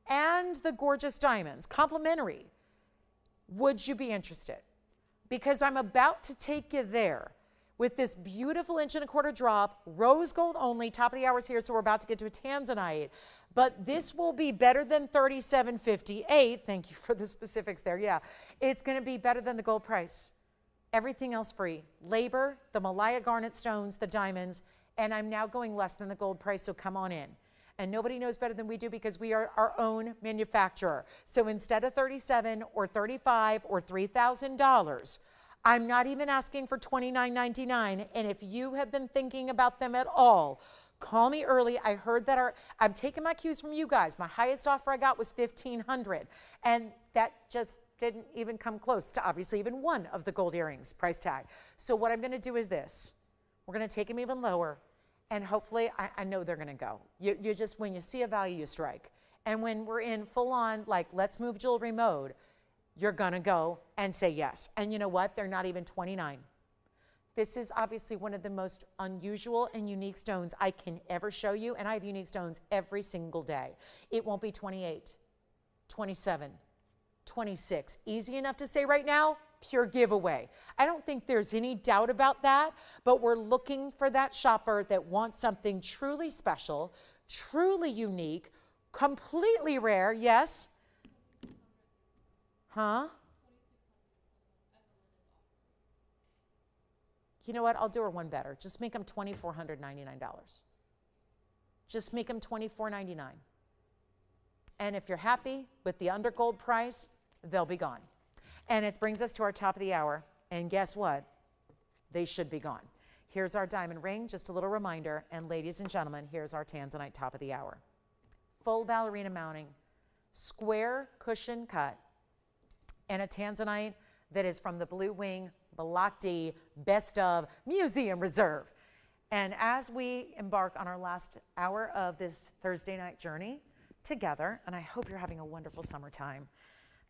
and the gorgeous diamonds, complimentary, would you be interested? Because I'm about to take you there with this beautiful 1.25" drop, rose gold only, top of the hour's here, so we're about to get to a tanzanite. But this will be better than $37.58. Thank you for the specifics there. Yeah, it's going to be better than the gold price. Everything else free. Labor, the Malaya garnet stones, the diamonds, and I'm now going less than the gold price, so come on in. And nobody knows better than we do because we are our own manufacturer. So instead of $37 or $35 or $3,000, I'm not even asking for $29.99, and if you have been thinking about them at all, call me early. I heard that I'm taking my cues from you guys. My highest offer I got was $1,500, and that just didn't even come close to obviously even one of the gold earrings price tag. So what I'm going to do is this. We're going to take them even lower, and hopefully I know they're going to go. You just, when you see a value, you strike. And when we're in full-on, like, let's move jewelry mode, you're gonna go and say yes. And you know what? They're not even 29. This is obviously one of the most unusual and unique stones I can ever show you, and I have unique stones every single day. It won't be 28, 27, 26. Easy enough to say right now, pure giveaway. I don't think there's any doubt about that, but we're looking for that shopper that wants something truly special, truly unique, completely rare, yes? Huh? You know what? I'll do her one better. Just make them $2,499. Just make them $2,499. And if you're happy with the under gold price, they'll be gone. And it brings us to our top of the hour. And guess what? They should be gone. Here's our diamond ring, just a little reminder. And ladies and gentlemen, here's our tanzanite top of the hour. Full ballerina mounting, square cushion cut, and a tanzanite that is from the Blue Wing Block D Best of Museum Reserve. And as we embark on our last hour of this Thursday night journey together, and I hope you're having a wonderful summertime.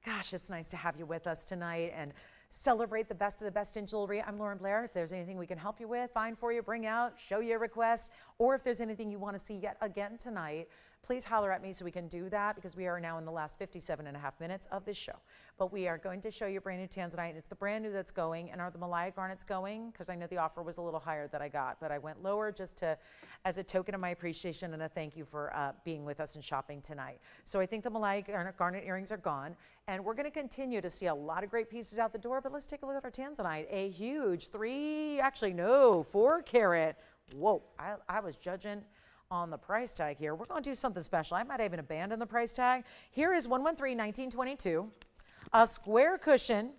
Gosh, it's nice to have you with us tonight and celebrate the best of the best in jewelry. I'm Lauren Blair. If there's anything we can help you with, find for you, bring out, show you a request, or if there's anything you want to see yet again tonight, please holler at me so we can do that, because we are now in the last 57.5 minutes of this show. But we are going to show you a brand new tanzanite, and it's the brand new that's going. And are the Malaya garnets going? Because I know the offer was a little higher that I got, but I went lower just to, as a token of my appreciation and a thank you for being with us and shopping tonight. So I think the Malaya garnet earrings are gone, and we're going to continue to see a lot of great pieces out the door. But let's take a look at our tanzanite. A huge 4 carat. Whoa, I was judging on the price tag here. We're going to do something special. I might even abandon the price tag. Here is 113-1922, a square cushion.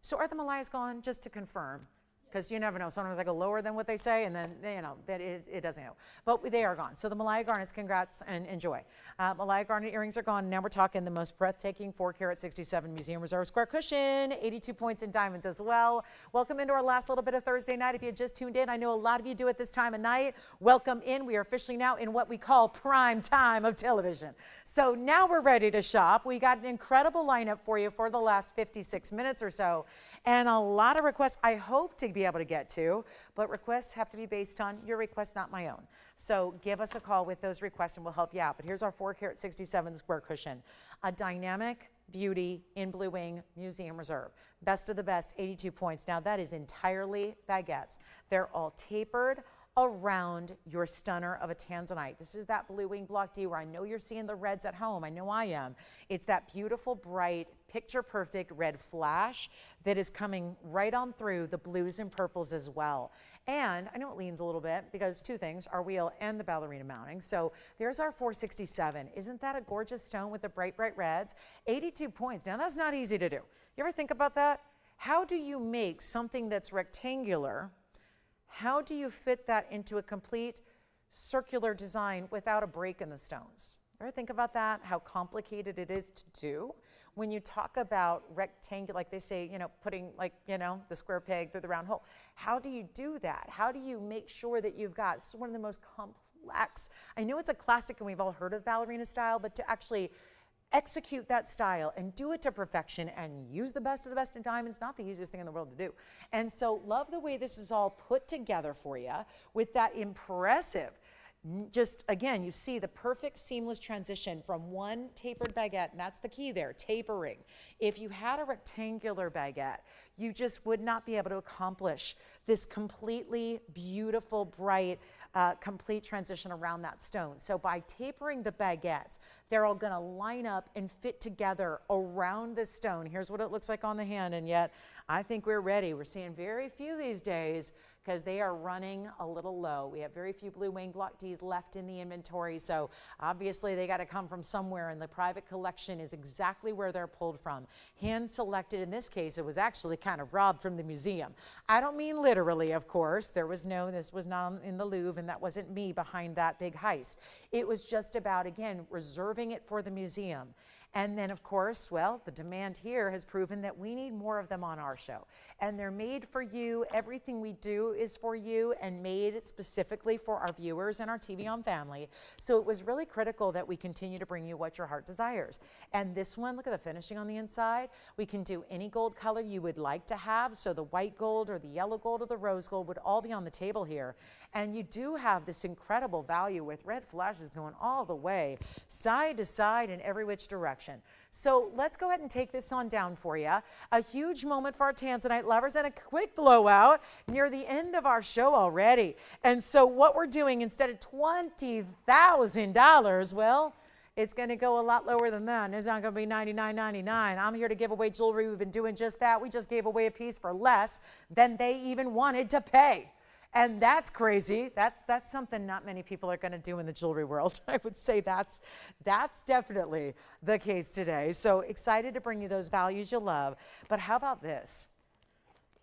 So are the Malayas gone? Just to confirm, because you never know. Sometimes I go lower than what they say, and then, you know, that it doesn't go. But they are gone. So the Malaya garnets, congrats and enjoy. Malaya garnet earrings are gone. Now we're talking the most breathtaking 4 carat 67 Museum Reserve square cushion, 82 points in diamonds as well. Welcome into our last little bit of Thursday night. If you had just tuned in, I know a lot of you do at this time of night. Welcome in. We are officially now in what we call prime time of television. So now we're ready to shop. We got an incredible lineup for you for the last 56 minutes or so, and a lot of requests I hope to be able to get to, but requests have to be based on your request, not my own. So give us a call with those requests and we'll help you out. But here's our 4 carat 67 square cushion, a dynamic beauty in Blue Wing Museum Reserve. Best of the best, 82 points. Now that is entirely baguettes. They're all tapered around your stunner of a tanzanite. This is that Blue Wing Block D where I know you're seeing the reds at home. I know I am. It's that beautiful, bright, picture perfect red flash that is coming right on through the blues and purples as well. And I know it leans a little bit because 2 things, our wheel and the ballerina mounting. So there's our 467. Isn't that a gorgeous stone with the bright, bright reds? 82 points. Now that's not easy to do. You ever think about that? How do you make something that's rectangular? How do you fit that into a complete circular design without a break in the stones? Ever think about that? How complicated it is to do? When you talk about rectangular, like they say, you know, putting like, you know, the square peg through the round hole. How do you do that? How do you make sure that you've got one of the most complex, I know it's a classic and we've all heard of ballerina style, but to actually execute that style and do it to perfection and use the best of the best in diamonds, not the easiest thing in the world to do. And so love the way this is all put together for you with that impressive, just again, you see the perfect seamless transition from one tapered baguette, and that's the key there, tapering. If you had a rectangular baguette, you just would not be able to accomplish this completely beautiful, bright, complete transition around that stone. So by tapering the baguettes, they're all gonna line up and fit together around the stone. Here's what it looks like on the hand, and yet I think we're ready. We're seeing very few these days because they are running a little low. We have very few Blue Wing Block Ds left in the inventory, so obviously they got to come from somewhere, and the private collection is exactly where they're pulled from. Hand selected, in this case, it was actually kind of robbed from the museum. I don't mean literally, of course. This was not in the Louvre, and that wasn't me behind that big heist. It was just about, again, reserving it for the museum. And then, of course, well, the demand here has proven that we need more of them on our show. And they're made for you. Everything we do is for you and made specifically for our viewers and our TVON family. So it was really critical that we continue to bring you what your heart desires. And this one, look at the finishing on the inside. We can do any gold color you would like to have. So the white gold or the yellow gold or the rose gold would all be on the table here. And you do have this incredible value with red flashes going all the way, side to side in every which direction. So let's go ahead and take this on down for you. A huge moment for our Tanzanite lovers and a quick blowout near the end of our show already. And so what we're doing, instead of $20,000, well, It's going to go a lot lower than that. It's not going to be $99.99. I'm here to give away jewelry. We've been doing just that. We just gave away a piece for less than they even wanted to pay. And that's crazy. That's something not many people are going to do in the jewelry world. I would say that's definitely the case today. So excited to bring you those values you'll love. But how about this?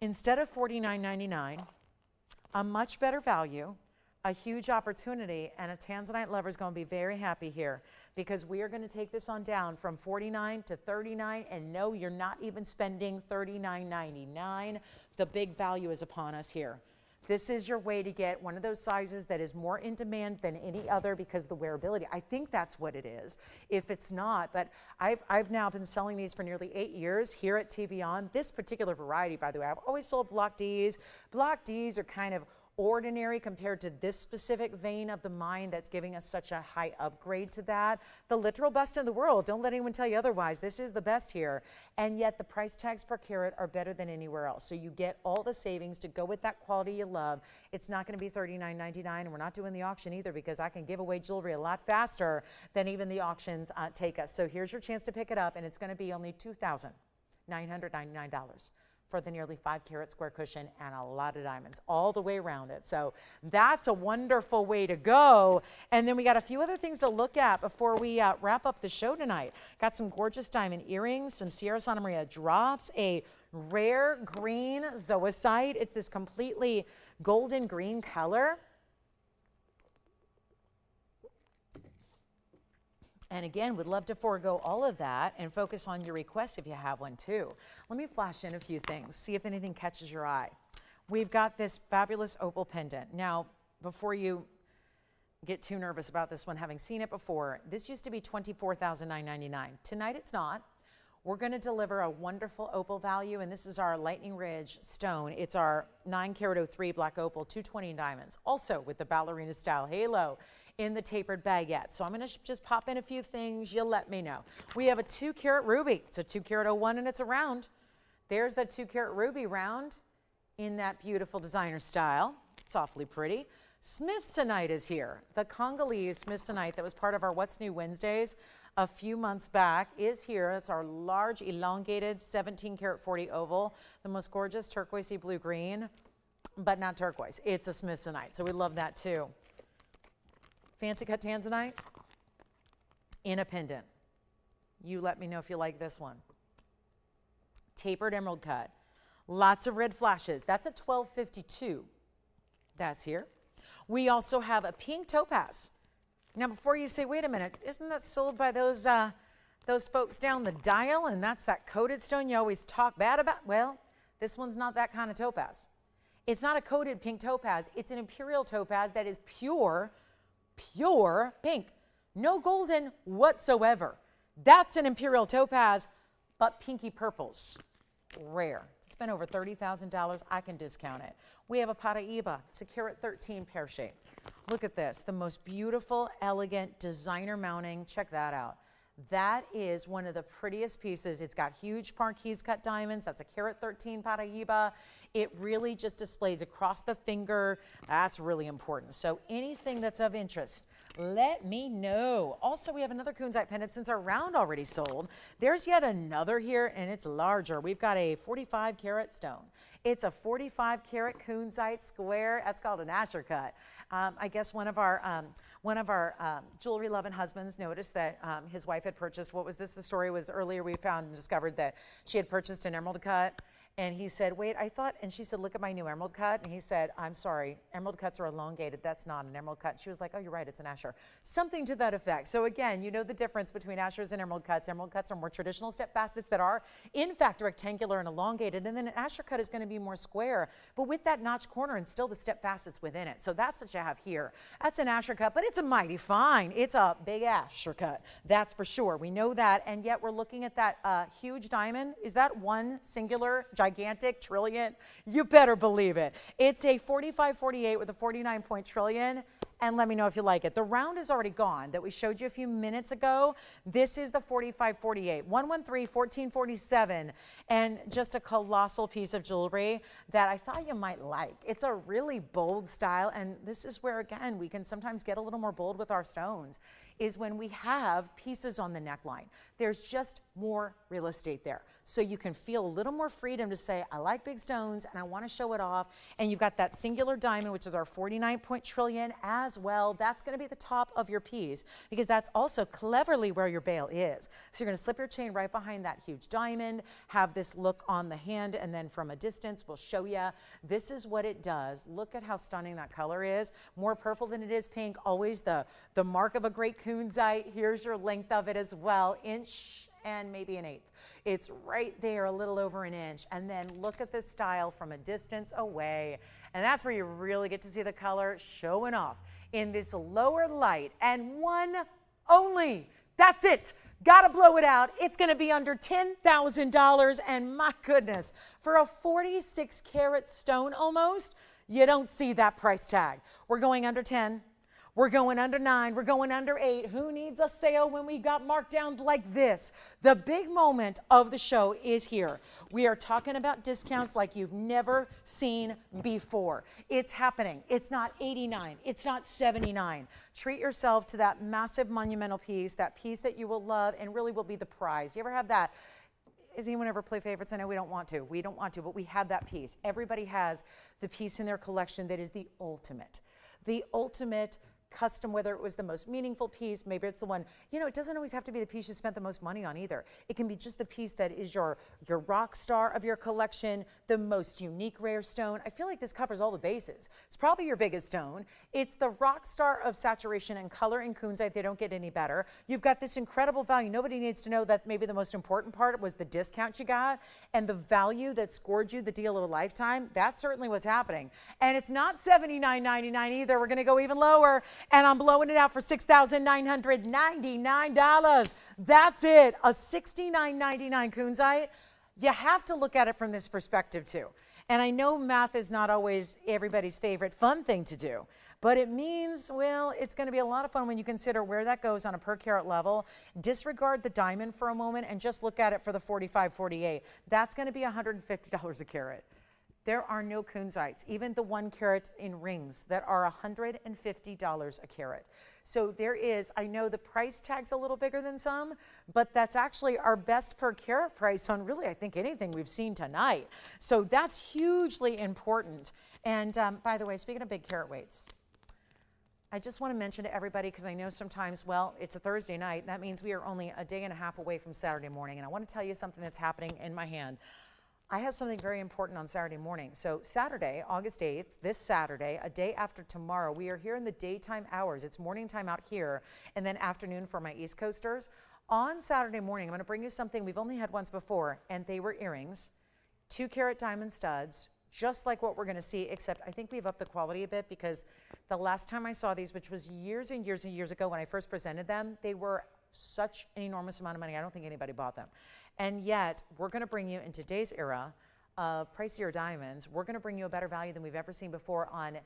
Instead of $49.99, a much better value, a huge opportunity, and a Tanzanite lover is going to be very happy here because we are going to take this on down from $49 to $39, and no, you're not even spending $39.99. The big value is upon us here. This is your way to get one of those sizes that is more in demand than any other because of the wearability. I think that's what it is. If it's not, but I've now been selling these for nearly 8 years here at TVON. This particular variety, by the way, I've always sold Block Ds. Block Ds are kind of ordinary compared to this specific vein of the mine that's giving us such a high upgrade to that. The literal best in the world. Don't let anyone tell you otherwise. This is the best here. And yet the price tags per carat are better than anywhere else. So you get all the savings to go with that quality you love. It's not going to be $39.99, and we're not doing the auction either because I can give away jewelry a lot faster than even the auctions take us. So here's your chance to pick it up, and it's going to be only $2,999. for the nearly 5-carat square cushion and a lot of diamonds all the way around it. So that's a wonderful way to go. And then we got a few other things to look at before we wrap up the show tonight. Got some gorgeous diamond earrings, some Sierra Santa Maria drops, a rare green zoisite. It's this completely golden green color. And again, would love to forego all of that and focus on your requests if you have one too. Let me flash in a few things, see if anything catches your eye. We've got this fabulous opal pendant. Now, before you get too nervous about this one, having seen it before, this used to be $24,999. Tonight it's not. We're going to deliver a wonderful opal value, and this is our Lightning Ridge stone. It's our 9-carat 03 black opal, 220 diamonds, also with the ballerina style halo in the tapered baguette. So I'm going to just pop in a few things. You'll let me know. We have a 2-carat ruby. It's a 2-carat 01, and it's a round. There's that 2-carat ruby round in that beautiful designer style. It's awfully pretty. Smithsonite is here. The Congolese Smithsonite that was part of our What's New Wednesdays a few months back is here. It's our large elongated 17-carat 40 oval, the most gorgeous turquoisey blue green, but not turquoise. It's a Smithsonite, so we love that too. Fancy cut Tanzanite in a pendant. You let me know if you like this one. Tapered emerald cut. Lots of red flashes. That's a 1252. That's here. We also have a pink topaz. Now, before you say, wait a minute, isn't that sold by those folks down the dial, and that's that coated stone you always talk bad about? Well, this one's not that kind of topaz. It's not a coated pink topaz. It's an imperial topaz that is pure pink. No golden whatsoever. That's an imperial topaz, but pinky purples. Rare. It's been over $30,000. I can discount it. We have a Paraiba. It's a carat 13 pear shape. Look at this. The most beautiful, elegant designer mounting. Check that out. That is one of the prettiest pieces. It's got huge marquise cut diamonds. That's a carat 13 Paraiba. It really just displays across the finger. That's really important. So anything that's of interest, let me know. Also, we have another kunzite pendant since our round already sold. There's yet another here, and it's larger. We've got a 45-carat stone. It's a 45-carat kunzite square. That's called an Asher cut. I guess one of our jewelry-loving husbands noticed that his wife had purchased, what was this? The story was earlier we found and discovered that she had purchased an emerald cut. And he said, wait, I thought, and she said, look at my new emerald cut. And he said, I'm sorry, emerald cuts are elongated. That's not an emerald cut. And she was like, oh, you're right, it's an Asher. Something to that effect. So again, you know the difference between Ashers and emerald cuts. Emerald cuts are more traditional step facets that are, in fact, rectangular and elongated. And then an Asher cut is going to be more square, but with that notch corner and still the step facets within it. So that's what you have here. That's an Asher cut, but it's a mighty fine. It's a big Asher cut. That's for sure. We know that. And yet we're looking at that huge diamond. Is that one singular gigantic trillion? You better believe it. It's a 45-48 with a 49-point trillion. And let me know if you like it. The round is already gone that we showed you a few minutes ago. This is the 45-48, 113-1447, and just a colossal piece of jewelry that I thought you might like. It's a really bold style, and this is where, again, we can sometimes get a little more bold with our stones. is when we have pieces on the neckline. There's just more real estate there. So you can feel a little more freedom to say, I like big stones and I want to show it off. And you've got that singular diamond, which is our 49-point trillion as well. That's going to be the top of your piece because that's also cleverly where your bail is. So you're going to slip your chain right behind that huge diamond, have this look on the hand, and then from a distance, we'll show you. This is what it does. Look at how stunning that color is. More purple than it is pink. Always the mark of a great kunzite. Here's your length of it as well. Inch and maybe an eighth. It's right there, a little over an inch. And then look at this style from a distance away. And that's where you really get to see the color showing off in this lower light. And one only. That's it. Gotta blow it out. It's gonna be under $10,000. And my goodness, for a 46 karat stone almost, you don't see that price tag. We're going under 10. We're going under 9, we're going under 8. Who needs a sale when we got markdowns like this? The big moment of the show is here. We are talking about discounts like you've never seen before. It's happening. It's not 89, it's not 79. Treat yourself to that massive monumental piece, that piece that you will love and really will be the prize. You ever have that? Does anyone ever play favorites? I know we don't want to. We don't want to, but we have that piece. Everybody has the piece in their collection that is the ultimate. The ultimate custom, whether it was the most meaningful piece, maybe it's the one, you know, it doesn't always have to be the piece you spent the most money on either. It can be just the piece that is your rock star of your collection, the most unique rare stone. I feel like this covers all the bases. It's probably your biggest stone. It's the rock star of saturation and color in kunzite. They don't get any better. You've got this incredible value. Nobody needs to know that maybe the most important part was the discount you got and the value that scored you the deal of a lifetime. That's certainly what's happening. And it's not $79.99 either. We're going to go even lower. And I'm blowing it out for $6,999. That's it, a $69.99 kunzite. You have to look at it from this perspective too. And I know math is not always everybody's favorite fun thing to do, but it means, well, it's going to be a lot of fun when you consider where that goes on a per carat level. Disregard the diamond for a moment and just look at it for the 45, 48. That's going to be $150 a carat. There are no kunzites, even the 1 carat in rings, that are $150 a carat. So there is, I know the price tag's a little bigger than some, but that's actually our best per carat price on really, I think, anything we've seen tonight. So that's hugely important. And by the way, speaking of big carat weights, I just want to mention to everybody, because I know sometimes, well, it's a Thursday night. That means we are only a day and a half away from Saturday morning. And I want to tell you something that's happening in my hand. I have something very important on Saturday morning. So Saturday, August 8th, this Saturday, a day after tomorrow, we are here in the daytime hours. It's morning time out here, and then afternoon for my East Coasters. On Saturday morning, I'm going to bring you something we've only had once before, and they were earrings, 2 carat diamond studs, just like what we're going to see, except I think we've upped the quality a bit, because the last time I saw these, which was years and years and years ago when I first presented them, they were such an enormous amount of money. I don't think anybody bought them. And yet, we're going to bring you in today's era of pricier diamonds, we're going to bring you a better value than we've ever seen before on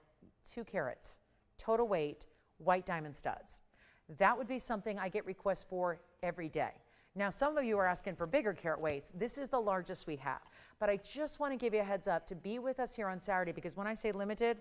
2 carats, total weight, white diamond studs. That would be something I get requests for every day. Now, some of you are asking for bigger carat weights. This is the largest we have. But I just want to give you a heads up to be with us here on Saturday, because when I say limited,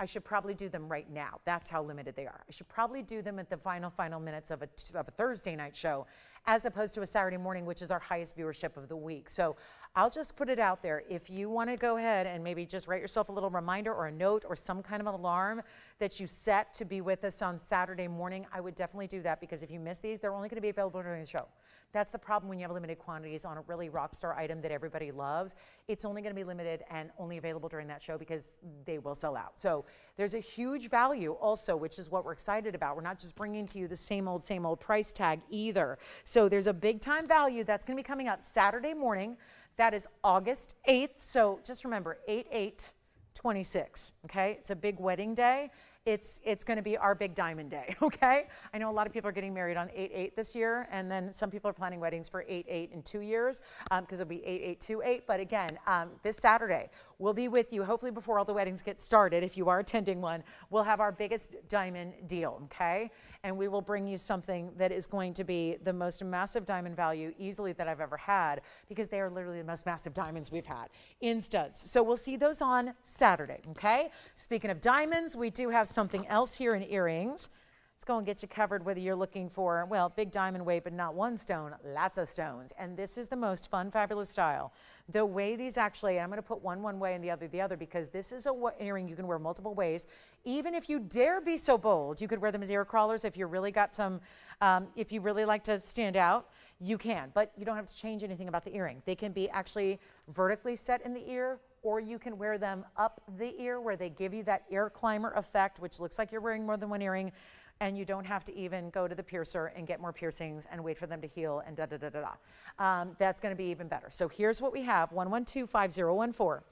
I should probably do them right now. That's how limited they are. I should probably do them at the final minutes of a Thursday night show, as opposed to a Saturday morning, which is our highest viewership of the week. So I'll just put it out there. If you want to go ahead and maybe just write yourself a little reminder or a note or some kind of an alarm that you set to be with us on Saturday morning, I would definitely do that, because if you miss these, they're only going to be available during the show. That's the problem when you have limited quantities on a really rock star item that everybody loves. It's only going to be limited and only available during that show, because they will sell out. So there's a huge value also, which is what we're excited about. We're not just bringing to you the same old price tag either. So there's a big time value that's going to be coming up Saturday morning. That is August 8th. So just remember, 8/8/26, okay? It's a big wedding day. It's going to be our big diamond day, okay? I know a lot of people are getting married on 8/8 this year, and then some people are planning weddings for 8/8 in 2 years, because it'll be 8/8/28. But again, this Saturday, we'll be with you, hopefully before all the weddings get started. If you are attending one, we'll have our biggest diamond deal, okay? And we will bring you something that is going to be the most massive diamond value easily that I've ever had, because they are literally the most massive diamonds we've had in studs. So we'll see those on Saturday, okay? Speaking of diamonds, we do have something else here in earrings. It's going to get you covered whether you're looking for, well, big diamond weight, but not one stone, lots of stones. And this is the most fun, fabulous style. The way these actually, I'm going to put one way and the other, because this is a earring you can wear multiple ways. Even if you dare be so bold, you could wear them as ear crawlers if you really got some, if you really like to stand out, you can. But you don't have to change anything about the earring. They can be actually vertically set in the ear, or you can wear them up the ear where they give you that ear climber effect, which looks like you're wearing more than one earring. And you don't have to even go to the piercer and get more piercings and wait for them to heal and that's going to be even better. So here's what we have, 1125014.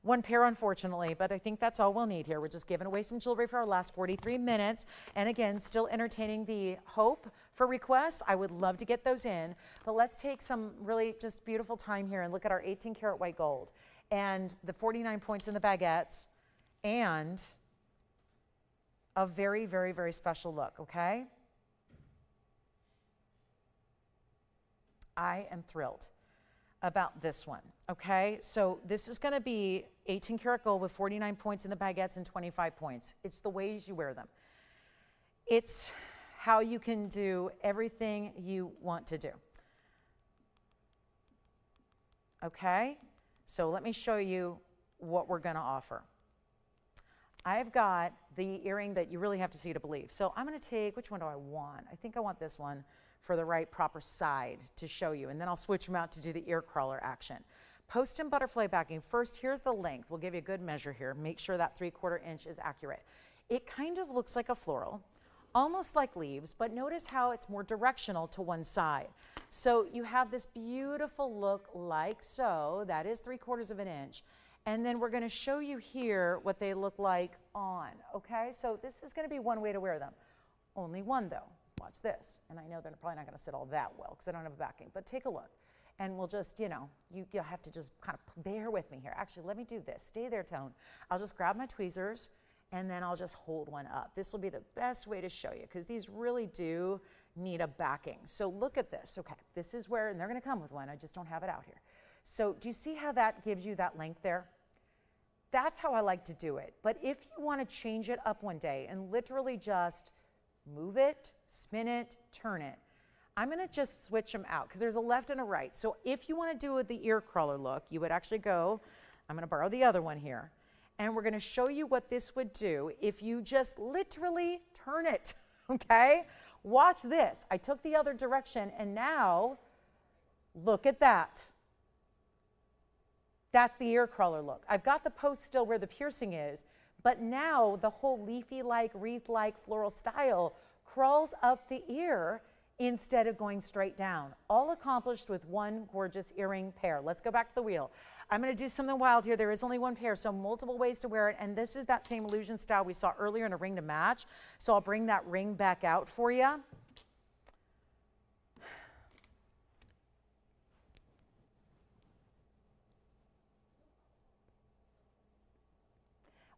One pair, unfortunately, but I think that's all we'll need here. We're just giving away some jewelry for our last 43 minutes. And again, still entertaining the hope for requests. I would love to get those in, but let's take some really just beautiful time here and look at our 18 karat white gold and the 49 points in the baguettes and a very, very, very special look, okay? I am thrilled about this one, okay? So this is gonna be 18 karat gold with 49 points in the baguettes and 25 points. It's the ways you wear them. It's how you can do everything you want to do. Okay? So let me show you what we're gonna offer. I've got the earring that you really have to see to believe. So I'm going to take, which one do I want? I think I want this one for the right proper side to show you. And then I'll switch them out to do the ear crawler action. Post and butterfly backing. First, here's the length. We'll give you a good measure here. Make sure that 3/4 inch is accurate. It kind of looks like a floral, almost like leaves, but notice how it's more directional to one side. So you have this beautiful look like so. That is 3/4 inch. And then we're going to show you here what they look like on, okay? So this is going to be one way to wear them. Only one, though. Watch this. And I know they're probably not going to sit all that well because I don't have a backing, but take a look. And we'll just, you know, you'll have to just kind of bear with me here. Actually, let me do this. Stay there, Tone. I'll just grab my tweezers, and then I'll just hold one up. This will be the best way to show you because these really do need a backing. So look at this. Okay, this is where, and they're going to come with one. I just don't have it out here. So do you see how that gives you that length there? That's how I like to do it. But if you want to change it up one day and literally just move it, spin it, turn it, I'm going to just switch them out because there's a left and a right. So if you want to do the ear crawler look, you would actually go, I'm going to borrow the other one here, and we're going to show you what this would do if you just literally turn it, okay? Watch this. I took the other direction, and now look at that. That's the ear crawler look. I've got the post still where the piercing is, but now the whole leafy-like, wreath-like floral style crawls up the ear instead of going straight down. All accomplished with one gorgeous earring pair. Let's go back to the wheel. I'm going to do something wild here. There is only one pair, so multiple ways to wear it, and this is that same illusion style we saw earlier in a ring to match. So I'll bring that ring back out for you.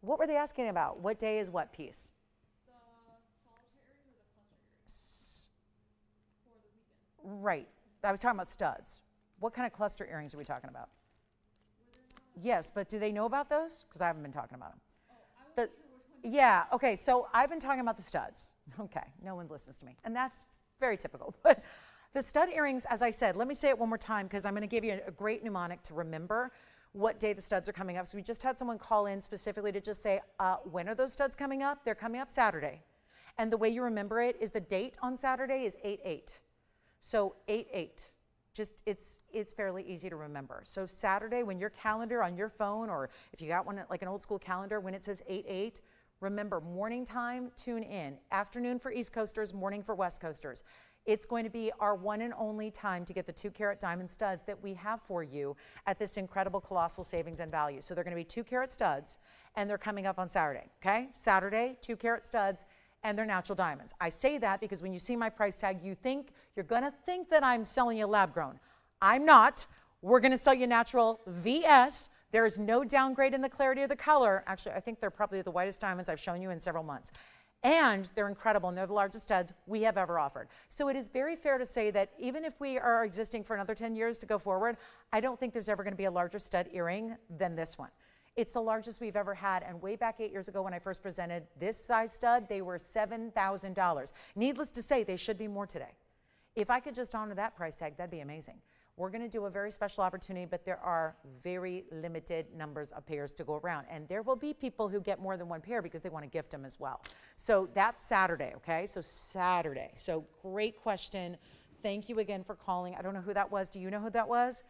What were they asking about? What day is what piece? The solitaire earring or the cluster earring for the weekend. Right. I was talking about studs. What kind of cluster earrings are we talking about? Yes, but do they know about those? Because I haven't been talking about them. Oh, I wasn't sure which one. Yeah, okay, so I've been talking about the studs. Okay, no one listens to me. And that's very typical. But the stud earrings, as I said, let me say it one more time because I'm going to give you a great mnemonic to remember what day the studs are coming up. So we just had someone call in specifically to just say, when are those studs coming up? They're coming up Saturday. And the way you remember it is the date on Saturday is 8/8. So 8/8. Just, it's fairly easy to remember. So Saturday, when your calendar on your phone, or if you got one like an old school calendar, when it says 8/8, remember morning time, tune in. Afternoon for East Coasters, morning for West Coasters. It's going to be our one and only time to get the 2-carat diamond studs that we have for you at this incredible colossal savings and value. So they're going to be 2-carat studs, and they're coming up on Saturday, okay? Saturday, 2-carat studs, and they're natural diamonds. I say that because when you see my price tag, you're going to think that I'm selling you lab grown. I'm not. We're going to sell you natural VS. There is no downgrade in the clarity of the color. Actually, I think they're probably the whitest diamonds I've shown you in several months. And they're incredible, and they're the largest studs we have ever offered. So it is very fair to say that even if we are existing for another 10 years to go forward, I don't think there's ever going to be a larger stud earring than this one. It's the largest we've ever had, and way back 8 years ago when I first presented this size stud, they were $7,000. Needless to say, they should be more today. If I could just honor that price tag, that'd be amazing. We're going to do a very special opportunity, but there are very limited numbers of pairs to go around. And there will be people who get more than one pair because they want to gift them as well. So that's Saturday, okay? So Saturday. So great question. Thank you again for calling. I don't know who that was. Do you know who that was?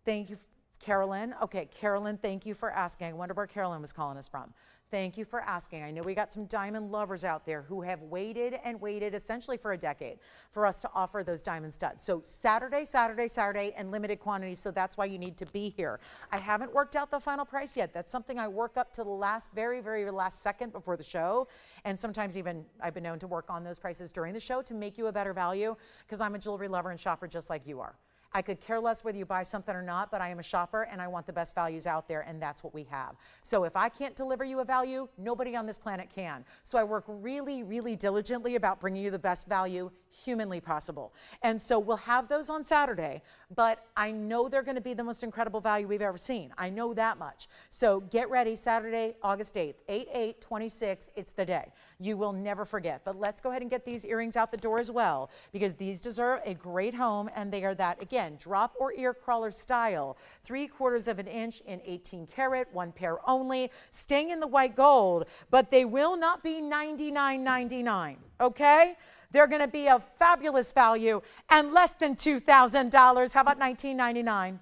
Thank you, Carolyn. Okay, Carolyn, thank you for asking. I wonder where Carolyn was calling us from. Thank you for asking. I know we got some diamond lovers out there who have waited and waited essentially for a decade for us to offer those diamond studs. So Saturday, and limited quantities, so that's why you need to be here. I haven't worked out the final price yet. That's something I work up to the last, very, very last second before the show. And sometimes even I've been known to work on those prices during the show to make you a better value, because I'm a jewelry lover and shopper just like you are. I could care less whether you buy something or not, but I am a shopper and I want the best values out there, and that's what we have. So if I can't deliver you a value, nobody on this planet can. So I work really, really diligently about bringing you the best value humanly possible. And so we'll have those on Saturday, but I know they're going to be the most incredible value we've ever seen. I know that much. So get ready, Saturday, August 8th, 8/8/26, it's the day. You will never forget. But let's go ahead and get these earrings out the door as well, because these deserve a great home, and they are that, again, drop or ear crawler style, 3/4 of an inch in 18 karat, one pair only, staying in the white gold, but they will not be $99.99, okay? They're going to be a fabulous value and less than $2,000. How about $19.99?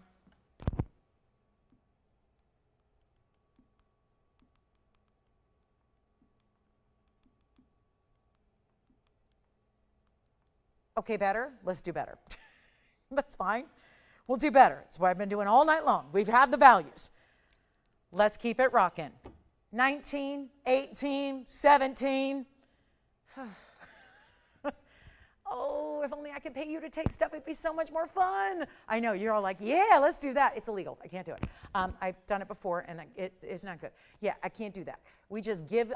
Okay, better? Let's do better. That's fine. We'll do better. It's what I've been doing all night long. We've had the values. Let's keep it rocking. 19, 18, 17. Oh, if only I could pay you to take stuff, it'd be so much more fun. I know, you're all like, yeah, let's do that. It's illegal. I can't do it. I've done it before, and it's not good. Yeah, I can't do that.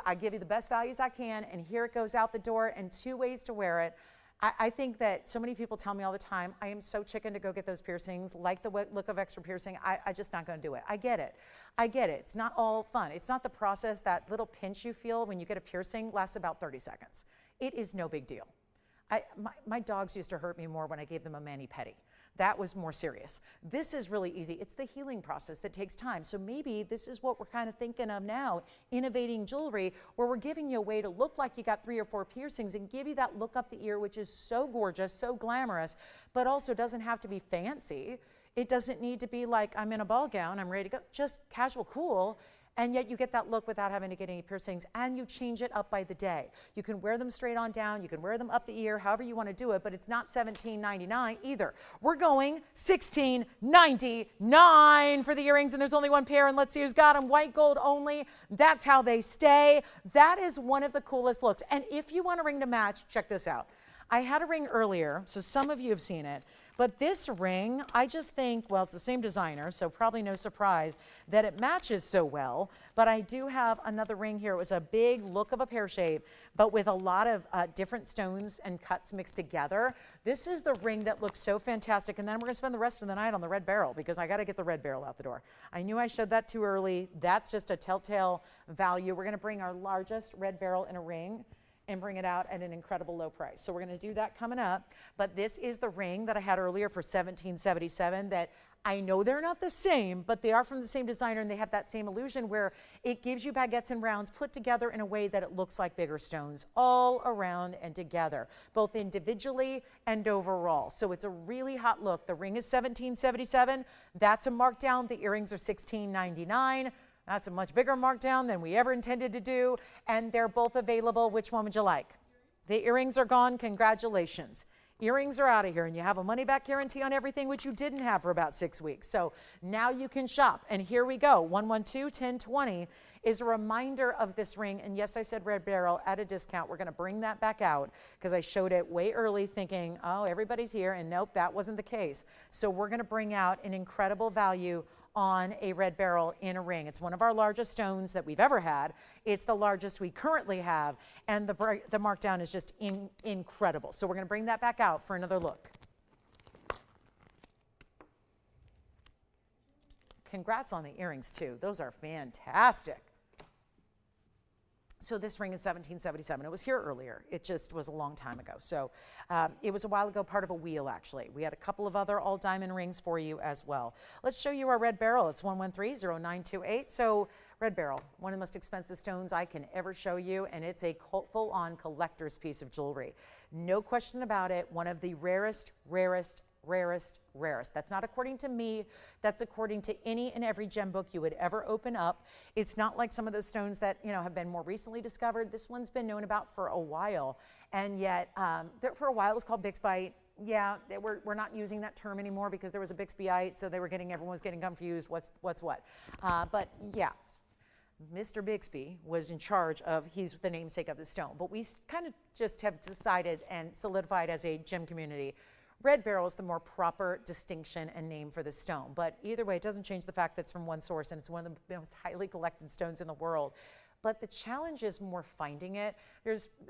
I give you the best values I can, and here it goes out the door, and 2 ways to wear it. I think that so many people tell me all the time, I am so chicken to go get those piercings, like the look of extra piercing. I just not going to do it. I get it. It's not all fun. It's not the process. That little pinch you feel when you get a piercing lasts about 30 seconds. It is no big deal. My dogs used to hurt me more when I gave them a mani-pedi. That was more serious. This is really easy. It's the healing process that takes time. So maybe this is what we're kind of thinking of now, innovating jewelry, where we're giving you a way to look like you got 3 or 4 piercings and give you that look up the ear, which is so gorgeous, so glamorous, but also doesn't have to be fancy. It doesn't need to be like, I'm in a ball gown, I'm ready to go. Just casual, cool. And yet you get that look without having to get any piercings, and you change it up by the day. You can wear them straight on down, you can wear them up the ear, however you want to do it, but it's not $17.99 either. We're going $16.99 for the earrings, and there's only one pair, and let's see who's got them. White gold only. That's how they stay. That is one of the coolest looks. And if you want a ring to match, check this out. I had a ring earlier, so some of you have seen it. But this ring, I just think, well, it's the same designer, so probably no surprise that it matches so well. But I do have another ring here. It was a big look of a pear shape, but with a lot of different stones and cuts mixed together. This is the ring that looks so fantastic. And then we're going to spend the rest of the night on the red beryl, because I got to get the red beryl out the door. I knew I showed that too early. That's just a telltale value. We're going to bring our largest red beryl in a ring and bring it out at an incredible low price. So we're going to do that coming up. But this is the ring that I had earlier for $17.77 that I know they're not the same, but they are from the same designer, and they have that same illusion where it gives you baguettes and rounds put together in a way that it looks like bigger stones all around and together, both individually and overall. So it's a really hot look. The ring is $17.77. That's a markdown. The earrings are $16.99. That's a much bigger markdown than we ever intended to do, and they're both available. Which one would you like? The earrings are gone. Congratulations. Earrings are out of here, and you have a money-back guarantee on everything, which you didn't have for about 6 weeks. So now you can shop, and here we go. 112-1020 is a reminder of this ring, and yes, I said red beryl at a discount. We're going to bring that back out because I showed it way early thinking, oh, everybody's here, and nope, that wasn't the case. So we're going to bring out an incredible value on a red beryl in a ring. It's one of our largest stones that we've ever had. It's the largest we currently have, and the markdown is just incredible. So we're going to bring that back out for another look. congrats on the earrings too. Those are fantastic. So this ring is 1777. It was here earlier. It just was a long time ago. So it was a while ago, part of a wheel actually. We had a couple of other all diamond rings for you as well. Let's show you our red beryl. It's 113-0928. So red beryl, one of the most expensive stones I can ever show you, and it's a full-on collector's piece of jewelry. No question about it, one of the rarest. That's not according to me. That's according to any and every gem book you would ever open up. It's not like some of those stones that, you know, have been more recently discovered. This one's been known about for a while, and yet for a while it was called Bixbyite. Yeah, we're not using that term anymore because there was a Bixbyite, so everyone was getting confused. What's what? But yeah. Mr. Bixby was in charge of, he's the namesake of the stone, but we kind of just have decided and solidified as a gem community, red beryl is the more proper distinction and name for the stone. But either way, it doesn't change the fact that it's from one source and it's one of the most highly collected stones in the world. But the challenge is more finding it.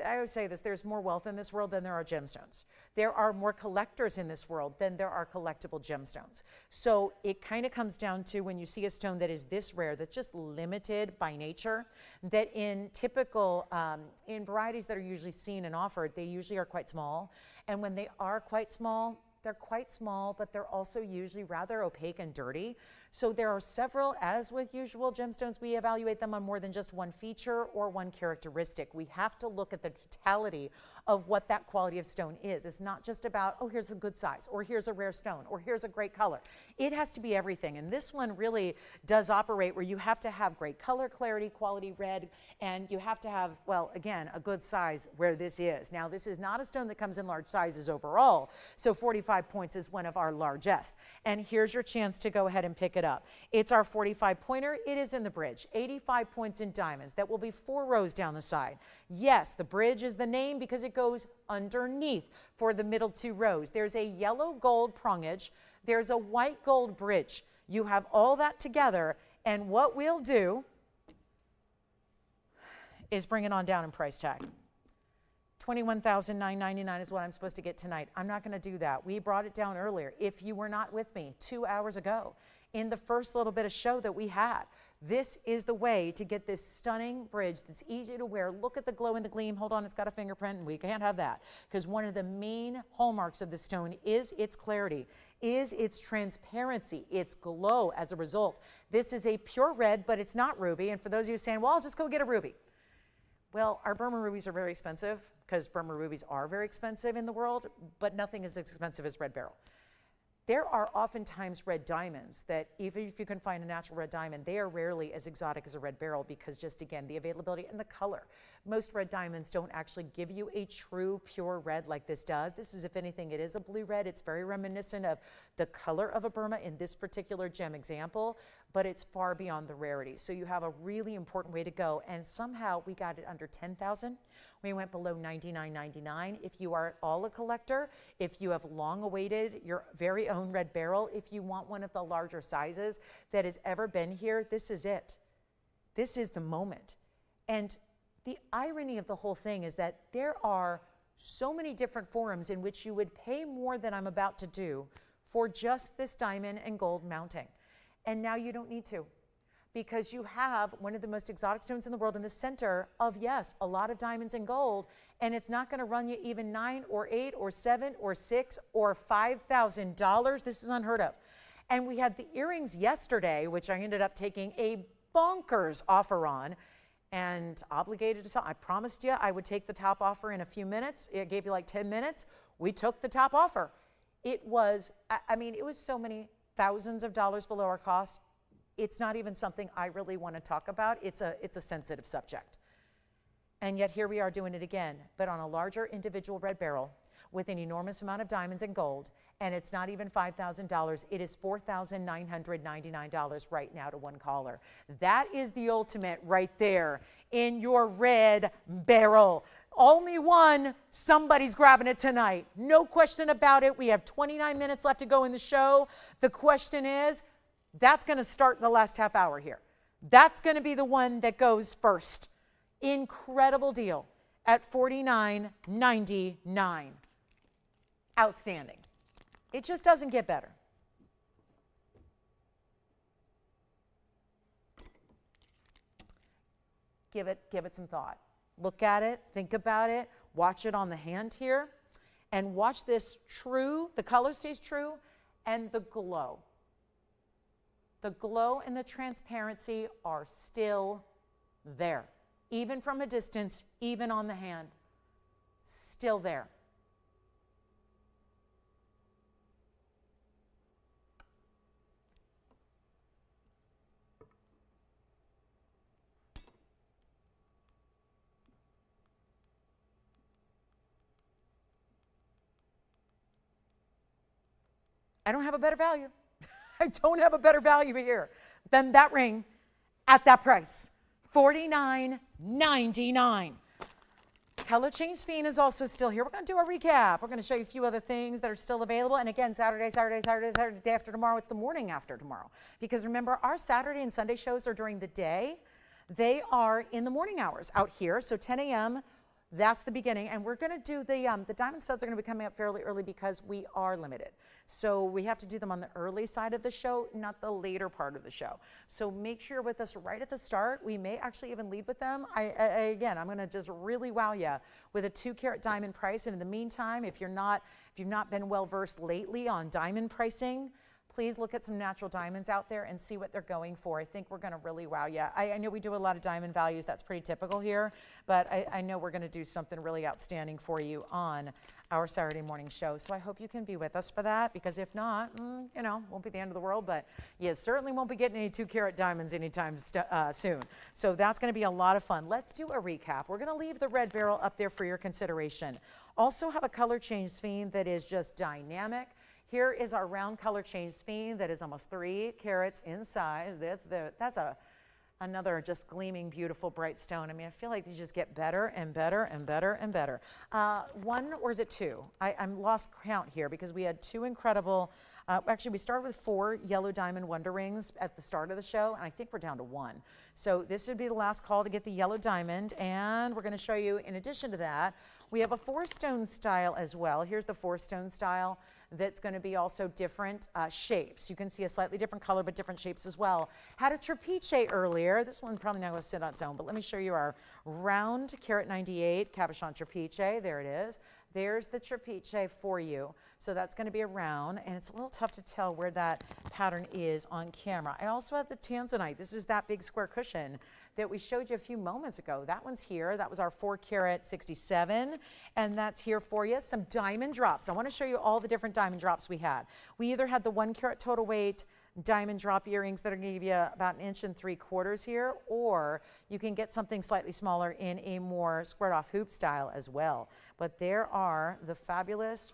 I always say this, there's more wealth in this world than there are gemstones. There are more collectors in this world than there are collectible gemstones. So it kind of comes down to when you see a stone that is this rare, that's just limited by nature, that in typical, in varieties that are usually seen and offered, they usually are quite small. And when they are quite small, they're quite small, but they're also usually rather opaque and dirty. So there are several, as with usual gemstones, we evaluate them on more than just one feature or one characteristic. We have to look at the totality of what that quality of stone is. It's not just about, oh, here's a good size, or here's a rare stone, or here's a great color. It has to be everything. And this one really does operate where you have to have great color, clarity, quality, red, and you have to have, well, again, a good size where this is. Now, this is not a stone that comes in large sizes overall, so 45 points is one of our largest. And here's your chance to go ahead and pick it up. It's our 45 pointer. It is in the bridge. 85 points in diamonds. That will be 4 rows down the side. Yes, the bridge is the name because it goes underneath for the middle 2 rows. There's a yellow gold prongage. There's a white gold bridge. You have all that together, and what we'll do is bring it on down in price tag. $21,999 is what I'm supposed to get tonight. I'm not going to do that. We brought it down earlier. If you were not with me 2 hours ago in the first little bit of show that we had, this is the way to get this stunning bridge that's easy to wear. Look at the glow and the gleam. Hold on, it's got a fingerprint, and we can't have that because one of the main hallmarks of the stone is its clarity, is its transparency, its glow as a result. This is a pure red, but it's not ruby. And for those of you saying, well, I'll just go get a ruby. Well, our Burma rubies are very expensive because Burma rubies are very expensive in the world, but nothing is as expensive as red beryl. There are oftentimes red diamonds that even if you can find a natural red diamond, they are rarely as exotic as a red beryl because just again, the availability and the color. Most red diamonds don't actually give you a true pure red like this does. This is, if anything, it is a blue red. It's very reminiscent of the color of a Burma in this particular gem example, but it's far beyond the rarity. So you have a really important way to go, and somehow we got it under 10,000. We went below $99.99. If you are at all a collector, if you have long awaited your very own red beryl, if you want one of the larger sizes that has ever been here, this is it. This is the moment. And the irony of the whole thing is that there are so many different forums in which you would pay more than I'm about to do for just this diamond and gold mounting. And now you don't need to, because you have one of the most exotic stones in the world in the center of, yes, a lot of diamonds and gold, and it's not going to run you even $9 or $8 or $7 or $6 or $5,000. This is unheard of. And we had the earrings yesterday, which I ended up taking a bonkers offer on and obligated to sell. I promised you I would take the top offer in a few minutes. It gave you like 10 minutes. We took the top offer. It was, I mean, it was so many thousands of dollars below our cost. It's not even something I really want to talk about. It's a sensitive subject. And yet here we are doing it again, but on a larger individual red beryl with an enormous amount of diamonds and gold, and it's not even $5,000. It is $4,999 right now to one caller. That is the ultimate right there in your red beryl. Only one, somebody's grabbing it tonight. No question about it. We have 29 minutes left to go in the show. The question is, that's going to start the last half hour here. That's going to be the one that goes first. Incredible deal at $49.99. Outstanding. It just doesn't get better. give it some thought. Look at it, think about it, watch it on the hand here, and watch this true, the color stays true, and the glow. The glow and the transparency are still there. Even from a distance, even on the hand, still there. I don't have a better value. I don't have a better value here than that ring at that price, $49.99. Color Change Fiend is also still here. We're going to do a recap. We're going to show you a few other things that are still available. And again, Saturday, day after tomorrow, it's the morning after tomorrow. Because remember, our Saturday and Sunday shows are during the day. They are in the morning hours out here. So 10 a.m., that's the beginning. And we're going to do the diamond studs are going to be coming up fairly early because we are limited. So we have to do them on the early side of the show, not the later part of the show. So make sure you're with us right at the start. We may actually even lead with them. Again, I'm going to just really wow you with a 2-carat diamond price. And in the meantime, if you've not been well versed lately on diamond pricing, please look at some natural diamonds out there and see what they're going for. I think we're going to really wow you. I know we do a lot of diamond values. That's pretty typical here, but I know we're going to do something really outstanding for you on our Saturday morning show. So I hope you can be with us for that, because if not, won't be the end of the world, but you certainly won't be getting any 2-carat diamonds anytime soon. So that's going to be a lot of fun. Let's do a recap. We're going to leave the red beryl up there for your consideration. Also have a color change fiend that is just dynamic. Here is our round color change fiend that is almost 3 carats in size. That's another just gleaming, beautiful, bright stone. I mean, I feel like these just get better and better and better and better. 1 or is it 2? I'm lost count here because we had 2 incredible. Actually, we started with 4 yellow diamond wonder rings at the start of the show, and I think we're down to 1. So this would be the last call to get the yellow diamond, and we're going to show you, in addition to that, we have a 4-stone style as well. Here's the 4-stone style that's going to be also different shapes. You can see a slightly different color, but different shapes as well. Had a trapeche earlier. This one probably not going to sit on its own, but let me show you our round carat 98 cabochon trapeche. There it is. There's the trapeche for you. So that's going to be a round, and it's a little tough to tell where that pattern is on camera. I also have the tanzanite. This is that big square cushion that we showed you a few moments ago. That one's here. That was our 4-carat 67, and that's here for you. Some diamond drops. I want to show you all the different diamond drops we had. We either had the 1-carat total weight diamond drop earrings that are going to give you about 1.75 inches here, or you can get something slightly smaller in a more squared off hoop style as well. But there are the fabulous,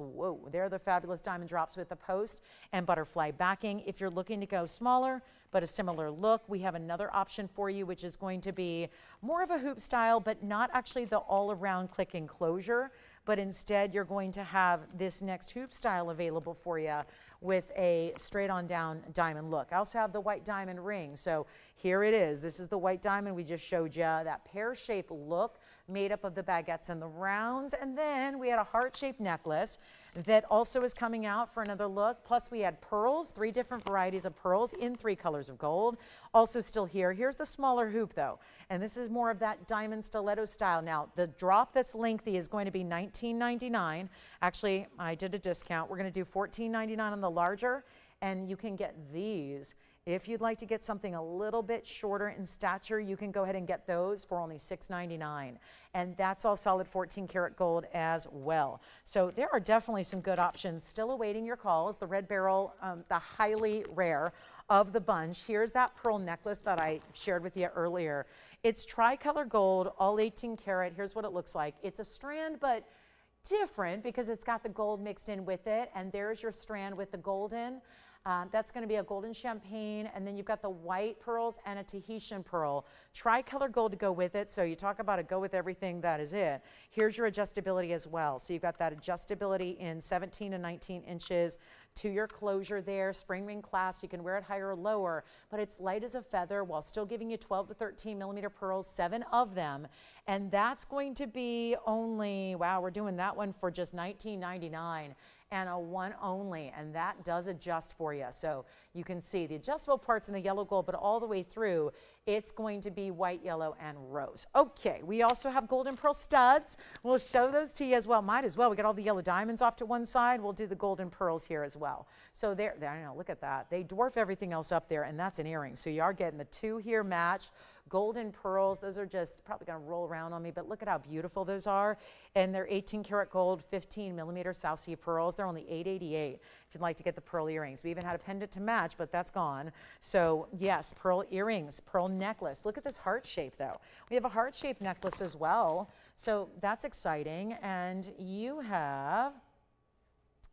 there are the fabulous diamond drops with the post and butterfly backing. If you're looking to go smaller, but a similar look, we have another option for you, which is going to be more of a hoop style, but not actually the all-around click enclosure, but instead you're going to have this next hoop style available for you with a straight on down diamond look. I also have the white diamond ring. So here it is. This is the white diamond we just showed you, that pear-shaped look made up of the baguettes and the rounds. And then we had a heart-shaped necklace that also is coming out for another look. Plus we had pearls, 3 different varieties of pearls in 3 colors of gold. Also still here. Here's the smaller hoop though. And this is more of that diamond stiletto style. Now the drop that's lengthy is going to be $19.99. Actually, I did a discount. We're going to do $14.99 on the larger, and you can get these. If you'd like to get something a little bit shorter in stature, you can go ahead and get those for only $6.99. And that's all solid 14-karat gold as well. So there are definitely some good options still awaiting your calls. The red beryl, the highly rare of the bunch. Here's that pearl necklace that I shared with you earlier. It's tricolor gold, all 18 karat. Here's what it looks like. It's a strand, but different because it's got the gold mixed in with it. And there's your strand with the golden. That's going to be a golden champagne, and then you've got the white pearls and a Tahitian pearl. Tricolor gold to go with it, so you talk about a go with everything, that is it. Here's your adjustability as well. So you've got that adjustability in 17 and 19 inches to your closure there. Spring ring clasp, you can wear it higher or lower, but it's light as a feather while still giving you 12 to 13 millimeter pearls, 7 of them. And that's going to be only, wow, we're doing that one for just $19.99. And a 1 only, and that does adjust for you. So you can see the adjustable parts in the yellow gold, but all the way through, It's going to be white, yellow, and rose. Okay, we also have golden pearl studs. We'll show those to you as well. Might as well. We got all the yellow diamonds off to one side. We'll do the golden pearls here as well. So there, I know, look at that. They dwarf everything else up there, and that's an earring. So you are getting the two here matched. Golden pearls, those are just probably going to roll around on me, but look at how beautiful those are. And they're 18 karat gold, 15 millimeter South Sea pearls. They're only $888 if you'd like to get the pearl earrings. We even had a pendant to match, but that's gone. So yes, pearl earrings, pearl necklace. Look at this heart shape though. We have a heart shaped necklace as well. So that's exciting. And you have,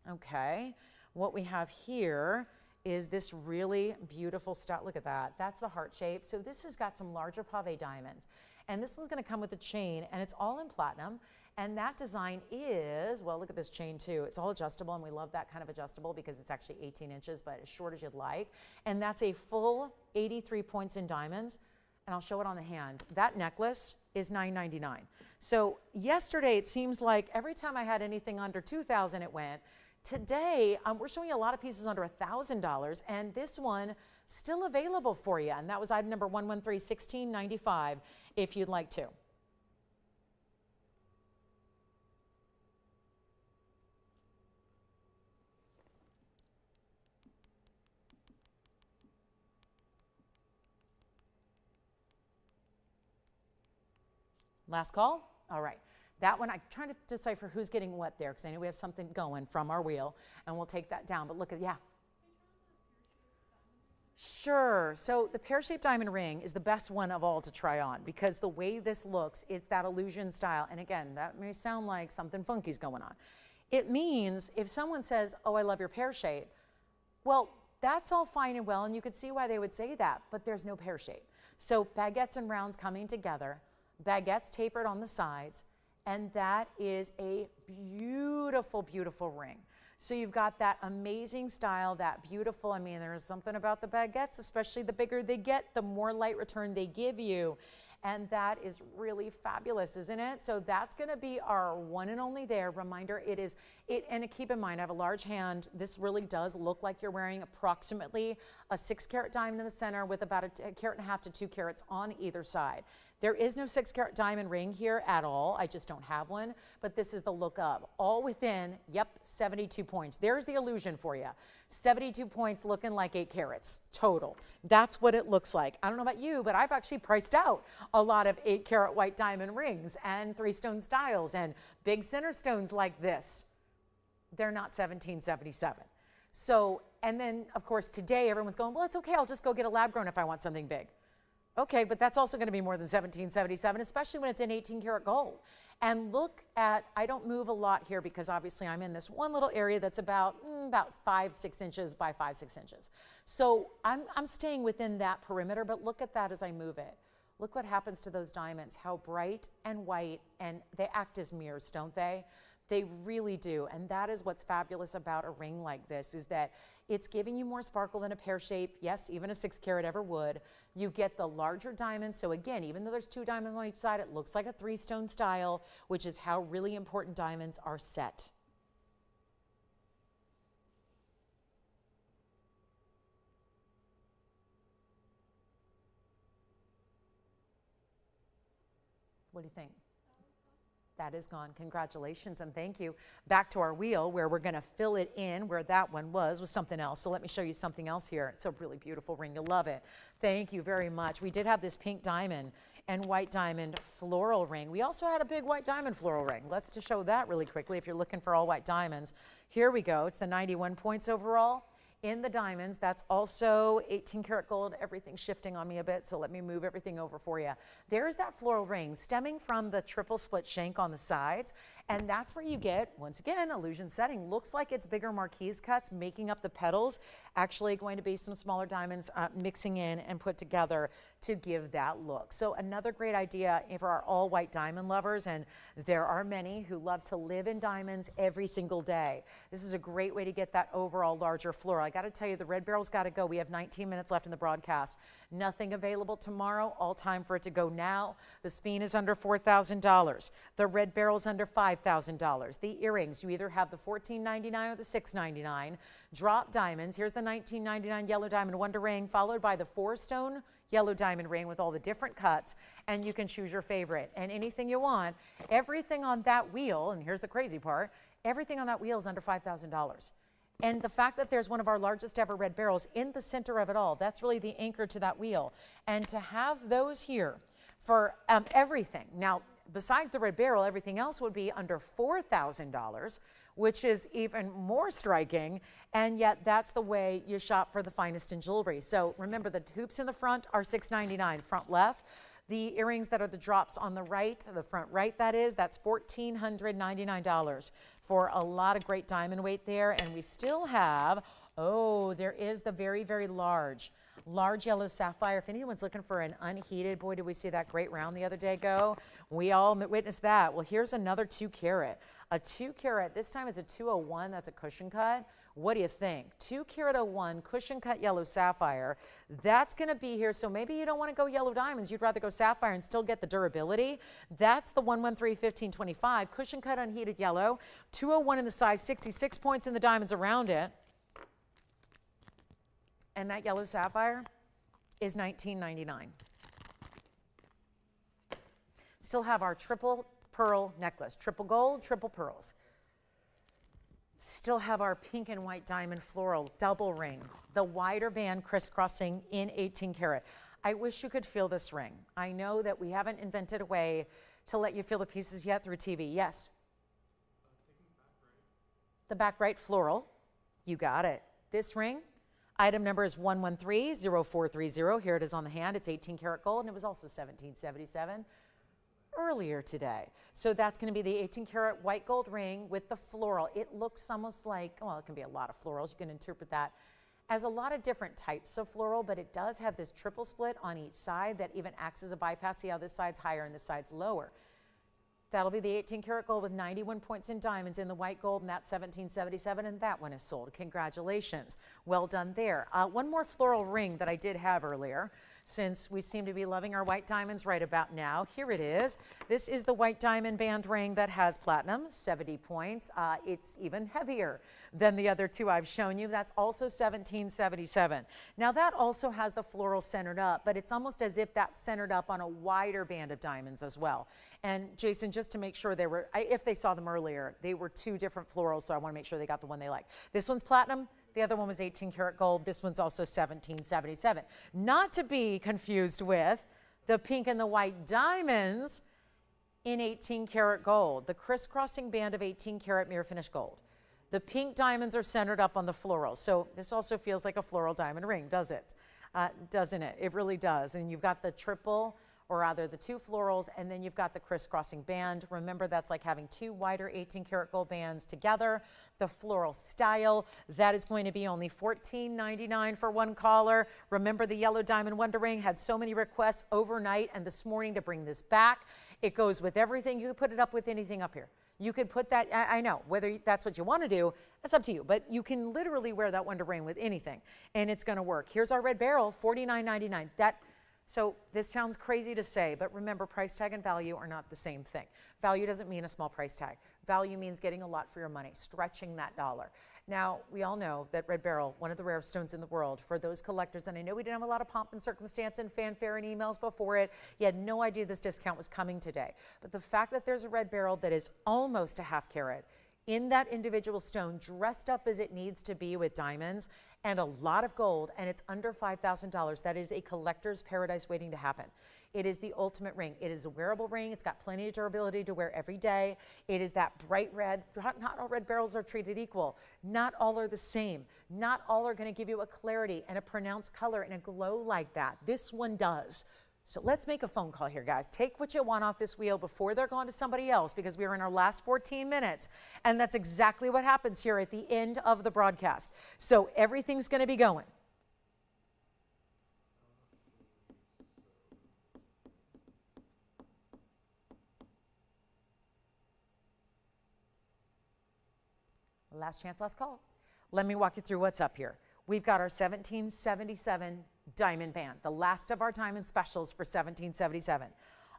okay, what we have here is this really beautiful stuff. Look at that. That's the heart shape. So this has got some larger pave diamonds. And this one's going to come with a chain, and it's all in platinum. And that design is, well, look at this chain too. It's all adjustable, and we love that kind of adjustable because it's actually 18 inches, but as short as you'd like. And that's a full 83 points in diamonds. And I'll show it on the hand. That necklace is $9.99. So yesterday, it seems like every time I had anything under $2,000, it went. Today, we're showing you a lot of pieces under $1,000, and this one still available for you. And that was item number 113, $16.95, if you'd like to. Last call? All right. That one, I'm trying to decipher who's getting what there, because I know we have something going from our wheel, and we'll take that down. But look at, yeah. Sure. So the pear-shaped diamond ring is the best one of all to try on, because the way this looks, it's that illusion style. And again, that may sound like something funky's going on. It means if someone says, oh, I love your pear shape, well, that's all fine and well, and you could see why they would say that, but there's no pear shape. So baguettes and rounds coming together, baguettes tapered on the sides, and that is a beautiful, beautiful ring. So you've got that amazing style, that beautiful, I mean, there's something about the baguettes, especially the bigger they get, the more light return they give you. And that is really fabulous, isn't it? So that's gonna be our one and only there. Reminder, and keep in mind, I have a large hand. This really does look like you're wearing approximately a 6 carat diamond in the center with about a carat and a half to 2 carats on either side. There is no 6 carat diamond ring here at all. I just don't have one, but this is the look of. All within, yep, 72 points. There's the illusion for you. 72 points looking like 8 carats total. That's what it looks like. I don't know about you, but I've actually priced out a lot of 8 carat white diamond rings and 3-stone styles and big center stones like this. They're not $17.77. So, and then of course today everyone's going, well, it's okay, I'll just go get a lab grown if I want something big. Okay, but that's also going to be more than $17.77, especially when it's in 18 karat gold. And look at, I don't move a lot here because obviously I'm in this one little area that's about 5-6 inches by 5-6 inches. So I'm staying within that perimeter, but look at that as I move it. Look what happens to those diamonds, how bright and white, and they act as mirrors, don't they? They really do, and that is what's fabulous about a ring like this, is that it's giving you more sparkle than a pear shape. Yes, even a 6 carat ever would. You get the larger diamonds, so again, even though there's 2 diamonds on each side, it looks like a 3-stone style, which is how really important diamonds are set. What do you think? That is gone. Congratulations and thank you. Back to our wheel where we're going to fill it in where that one was with something else. So let me show you something else here. It's a really beautiful ring. You'll love it. Thank you very much. We did have this pink diamond and white diamond floral ring. We also had a big white diamond floral ring. Let's just show that really quickly if you're looking for all white diamonds. Here we go. It's the 91 points overall. In the diamonds, that's also 18 karat gold. Everything's shifting on me a bit, so let me move everything over for you. There's that floral ring stemming from the triple split shank on the sides, and that's where you get, once again, illusion setting. Looks like it's bigger marquise cuts making up the petals. Actually going to be some smaller diamonds mixing in and put together to give that look. So another great idea for our all white diamond lovers, and there are many who love to live in diamonds every single day. This is a great way to get that overall larger floral. I got to tell you, the red barrel's got to go. We have 19 minutes left in the broadcast. Nothing available tomorrow. All time for it to go now. The speen is under $4,000. The red barrel's under $5,000. The earrings, you either have the $14.99 or the $6.99. Drop diamonds. Here's the $19.99 yellow diamond wonder ring, followed by the 4-stone yellow diamond ring with all the different cuts, and you can choose your favorite. And anything you want, everything on that wheel, and here's the crazy part, everything on that wheel is under $5,000. And the fact that there's one of our largest ever red barrels in the center of it all, that's really the anchor to that wheel. And to have those here for everything. Now, besides the red barrel, everything else would be under $4,000, which is even more striking. And yet that's the way you shop for the finest in jewelry. So remember, the hoops in the front are $699, front left. The earrings that are the drops on the right, the front right that is, that's $1,499 for a lot of great diamond weight there. And we still have, oh, there is the very, very large yellow sapphire. If anyone's looking for an unheated, boy, did we see that great round the other day go. We all witnessed that. Well, here's another 2 carat. A 2 carat, this time it's a 201, that's a cushion cut. What do you think? 2 carat 01 cushion cut yellow sapphire. That's gonna be here, so maybe you don't wanna go yellow diamonds, you'd rather go sapphire and still get the durability. That's the 113-1525, cushion cut unheated yellow, 201 in the size, 66 points in the diamonds around it. And that yellow sapphire is $19.99. Still have our triple pearl necklace, triple gold, triple pearls. Still have our pink and white diamond floral double ring, the wider band crisscrossing in 18 karat. I wish you could feel this ring. I know that we haven't invented a way to let you feel the pieces yet through TV. Yes? The back right floral, you got it. This ring, item number is 113-0430. Here it is on the hand. It's 18 karat gold, and it was also $17.77 earlier today. So that's going to be the 18 karat white gold ring with the floral. It looks almost like, well, it can be a lot of florals. You can interpret that as a lot of different types of floral, but it does have this triple split on each side that even acts as a bypass. See how this side's higher and this side's lower. That'll be the 18 karat gold with 91 points in diamonds in the white gold, and that's $17.77, and that one is sold. Congratulations. Well done there. One more floral ring that I did have earlier, since we seem to be loving our white diamonds right about now. Here it is. This is the white diamond band ring that has platinum, 70 points. It's even heavier than the other two I've shown you. That's also $17.77. Now that also has the floral centered up, but it's almost as if that's centered up on a wider band of diamonds as well. And Jason, just to make sure they were, if they saw them earlier, they were 2 different florals, so I want to make sure they got the one they like. This one's platinum. The other one was 18 karat gold. This one's also $17.77. Not to be confused with the pink and the white diamonds in 18 karat gold, the crisscrossing band of 18 karat mirror finish gold. The pink diamonds are centered up on the floral. So this also feels like a floral diamond ring, does it? Doesn't it? It really does. And you've got the triple, or rather the 2 florals, and then you've got the crisscrossing band. Remember, that's like having 2 wider 18 karat gold bands together. The floral style, that is going to be only $14.99 for one caller. Remember, the yellow diamond wonder ring had so many requests overnight and this morning to bring this back. It goes with everything. You could put it up with anything up here. You could put that, I know, whether that's what you want to do, that's up to you, but you can literally wear that wonder ring with anything, and it's going to work. Here's our red barrel, $49.99. So this sounds crazy to say, but remember, price tag and value are not the same thing. Value doesn't mean a small price tag. Value means getting a lot for your money, stretching that dollar. Now, we all know that red beryl, one of the rarest stones in the world, for those collectors, and I know we didn't have a lot of pomp and circumstance and fanfare and emails before it. You had no idea this discount was coming today. But the fact that there's a red beryl that is almost a half carat in that individual stone, dressed up as it needs to be with diamonds and a lot of gold, and it's under $5,000. That is a collector's paradise waiting to happen. It is the ultimate ring. It is a wearable ring. It's got plenty of durability to wear every day. It is that bright red. Not all red beryls are treated equal. Not all are the same. Not all are going to give you a clarity and a pronounced color and a glow like that. This one does. So let's make a phone call here, guys. Take what you want off this wheel before they're gone to somebody else, because we are in our last 14 minutes. And that's exactly what happens here at the end of the broadcast. So everything's going to be going. Last chance, last call. Let me walk you through what's up here. We've got our 1777 diamond band, the last of our diamond specials for 1777.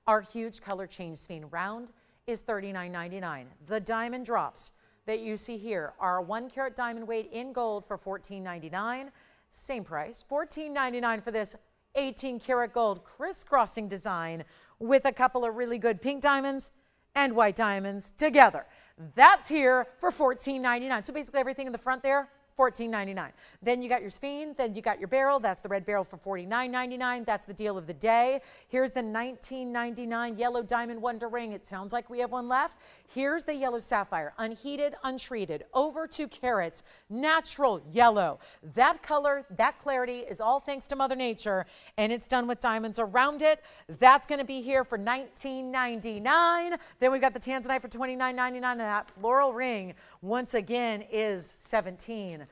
Our huge color change spin round is $39.99. The diamond drops that you see here are 1 carat diamond weight in gold for $14.99. Same price, $14.99 for this 18 karat gold crisscrossing design with a couple of really good pink diamonds and white diamonds together. That's here for $14.99. So basically everything in the front there, $14.99. Then you got your sphere, then you got your beryl. That's the red beryl for $49.99. That's the deal of the day. Here's the $19.99 yellow diamond wonder ring. It sounds like we have one left. Here's the yellow sapphire, unheated, untreated, over 2 carats, natural yellow. That color, that clarity is all thanks to Mother Nature, and it's done with diamonds around it. That's going to be here for $19.99. Then we've got the tanzanite for $29.99, and that floral ring, once again, is $17.77.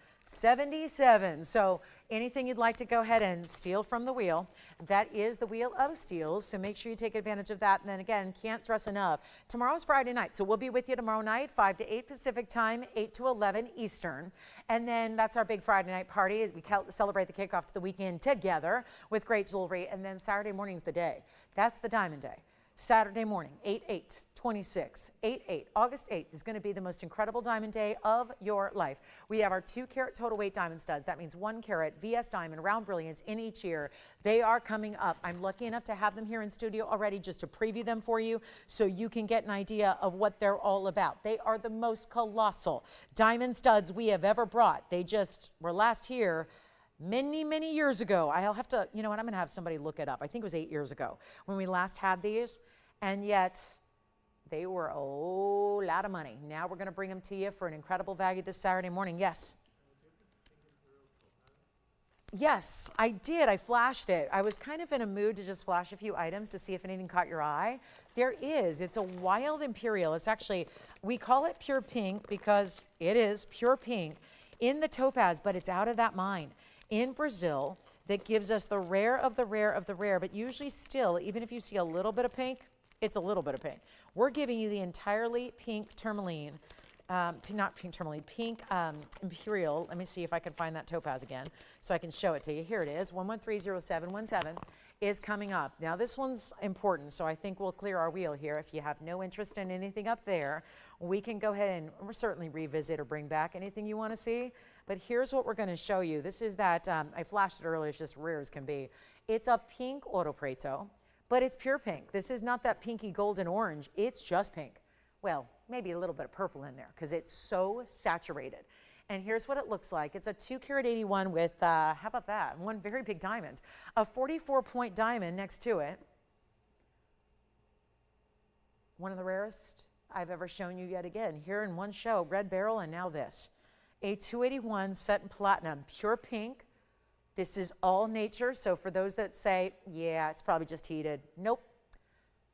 So anything you'd like to go ahead and steal from the wheel, that is the wheel of steals. So make sure you take advantage of that. And then again, can't stress enough, tomorrow's Friday night. So we'll be with you tomorrow night, 5 to 8 Pacific time, 8 to 11 Eastern. And then that's our big Friday night party as we celebrate the kickoff to the weekend together with great jewelry. And then Saturday morning's the day. That's the diamond day. Saturday morning, 8/8/26, 8/8, August 8th is going to be the most incredible diamond day of your life. We have our 2 carat total weight diamond studs. That means 1 carat VS diamond round brilliance in each ear. They are coming up. I'm lucky enough to have them here in studio already just to preview them for you so you can get an idea of what they're all about. They are the most colossal diamond studs we have ever brought. They just were last here many, many years ago. I'll have to, you know what, I'm going to have somebody look it up. I think it was 8 years ago when we last had these, and yet they were a whole lot of money. Now we're going to bring them to you for an incredible value this Saturday morning. Yes? Yes, I did. I flashed it. I was kind of in a mood to just flash a few items to see if anything caught your eye. There is. It's a wild imperial. It's actually, we call it pure pink because it is pure pink in the topaz, but it's out of that mine in Brazil that gives us the rare of the rare of the rare, but usually still, even if you see a little bit of pink, it's a little bit of pink. We're giving you the entirely pink tourmaline, not pink tourmaline, pink imperial. Let me see if I can find that topaz again so I can show it to you. Here it is, 1130717 is coming up. Now this one's important, so I think we'll clear our wheel here. If you have no interest in anything up there, we can go ahead and we'll certainly revisit or bring back anything you want to see. But here's what we're going to show you. This is that, I flashed it earlier, it's just rare as can be. It's a pink oro preto, but it's pure pink. This is not that pinky golden orange, it's just pink. Well, maybe a little bit of purple in there because it's so saturated. And here's what it looks like. It's a 2 carat 81 with, how about that? One very big diamond. A 44-point diamond next to it. One of the rarest I've ever shown you yet again. Here in one show, red beryl, and now this. A 281 set in platinum, pure pink. This is all nature, so for those that say, yeah, it's probably just heated. Nope.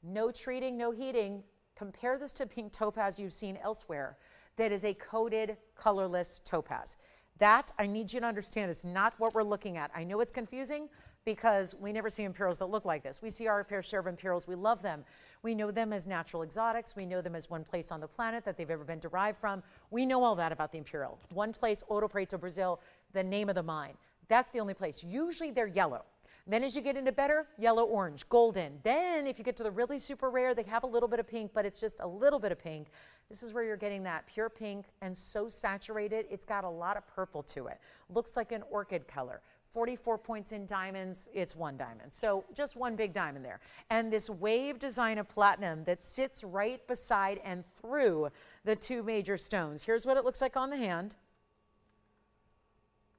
No treating, no heating. Compare this to pink topaz you've seen elsewhere. That is a coated, colorless topaz. That, I need you to understand, is not what we're looking at. I know it's confusing because we never see imperials that look like this. We see our fair share of imperials. We love them. We know them as natural exotics. We know them as one place on the planet that they've ever been derived from. We know all that about the imperial. One place, Ouro Preto, Brazil, the name of the mine. That's the only place. Usually they're yellow. Then as you get into better, yellow, orange, golden. Then if you get to the really super rare, they have a little bit of pink, but it's just a little bit of pink. This is where you're getting that pure pink and so saturated, it's got a lot of purple to it. Looks like an orchid color. 44 points in diamonds, it's 1 diamond. So just one big diamond there. And this wave design of platinum that sits right beside and through the 2 major stones. Here's what it looks like on the hand.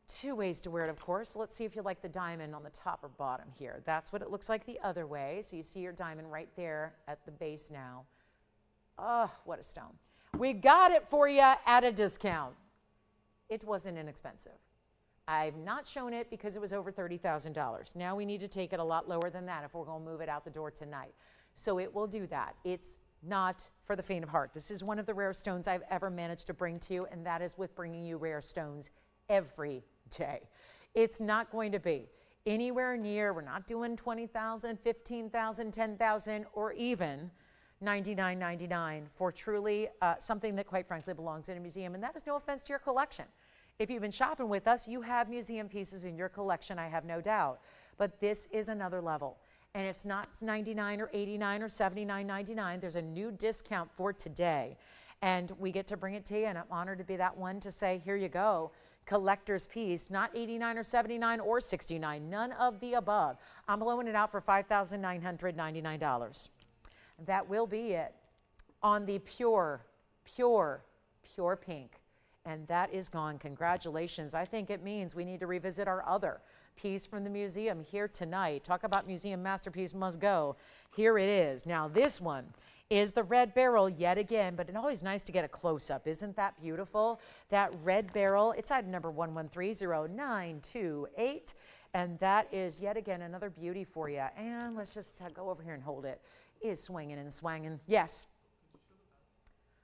2 ways to wear it, of course. Let's see if you like the diamond on the top or bottom here. That's what it looks like the other way. So you see your diamond right there at the base now. Oh, what a stone. We got it for you at a discount. It wasn't inexpensive. I've not shown it because it was over $30,000. Now we need to take it a lot lower than that if we're going to move it out the door tonight. So it will do that. It's not for the faint of heart. This is one of the rare stones I've ever managed to bring to you, and that is with bringing you rare stones every day. It's not going to be anywhere near, we're not doing 20,000, 15,000, 10,000, or even $99.99 for truly something that quite frankly belongs in a museum. And that is no offense to your collection. If you've been shopping with us, you have museum pieces in your collection, I have no doubt. But this is another level. And it's not $99 or $89 or $79.99. There's a new discount for today. And we get to bring it to you, and I'm honored to be that one to say, here you go. collector's piece, not 89 or 79 or 69, none of the above. I'm blowing it out for $5,999. That will be it on the pure pink. And that is gone. Congratulations. I think it means we need to revisit our other piece from the museum here tonight. Talk about museum masterpiece must go. Here it is. Now this one is the red barrel yet again, but it's always nice to get a close-up. Isn't that beautiful? That red barrel, it's item number 1130-928, and that is yet again another beauty for you. And let's just go over here and hold it. It is swinging and swanging. Yes.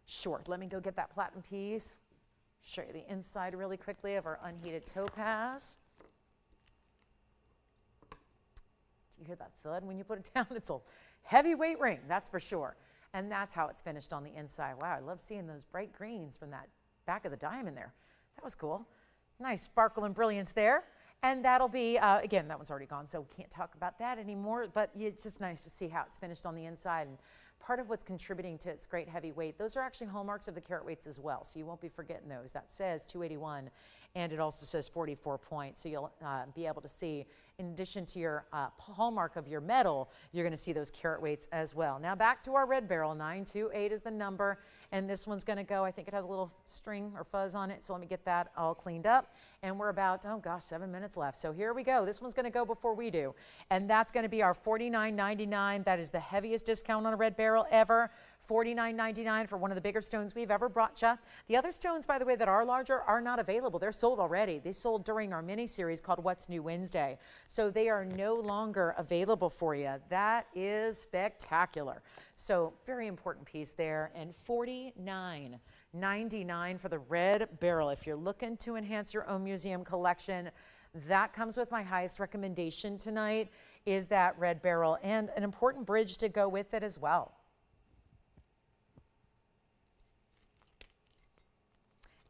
Sure, let me go get that platinum piece. Show you the inside really quickly of our unheated topaz. Do you hear that thud when you put it down? It's a heavyweight ring, that's for sure. And that's how it's finished on the inside. Wow, I love seeing those bright greens from that back of the diamond there. That was cool. Nice sparkle and brilliance there. And that'll be, again, that one's already gone, so we can't talk about that anymore, but it's just nice to see how it's finished on the inside. And part of what's contributing to its great heavy weight, those are actually hallmarks of the carat weights as well, so you won't be forgetting those. That says 281, and it also says 44 points, so you'll be able to see, in addition to your hallmark of your metal, you're going to see those carat weights as well. Now back to our red barrel, 928 is the number, and this one's going to go, I think it has a little string or fuzz on it, so let me get that all cleaned up. And we're about, oh gosh, 7 minutes left. So here we go. This one's going to go before we do, and that's going to be our $49.99. That is the heaviest discount on a red barrel ever. $49.99 for one of the bigger stones we've ever brought you. The other stones, by the way, that are larger are not available. They're sold already. They sold during our mini series called What's New Wednesday. So they are no longer available for you. That is spectacular. So very important piece there. And $49.99 for the red barrel. If you're looking to enhance your own museum collection, that comes with my highest recommendation tonight, is that red barrel, and an important bridge to go with it as well.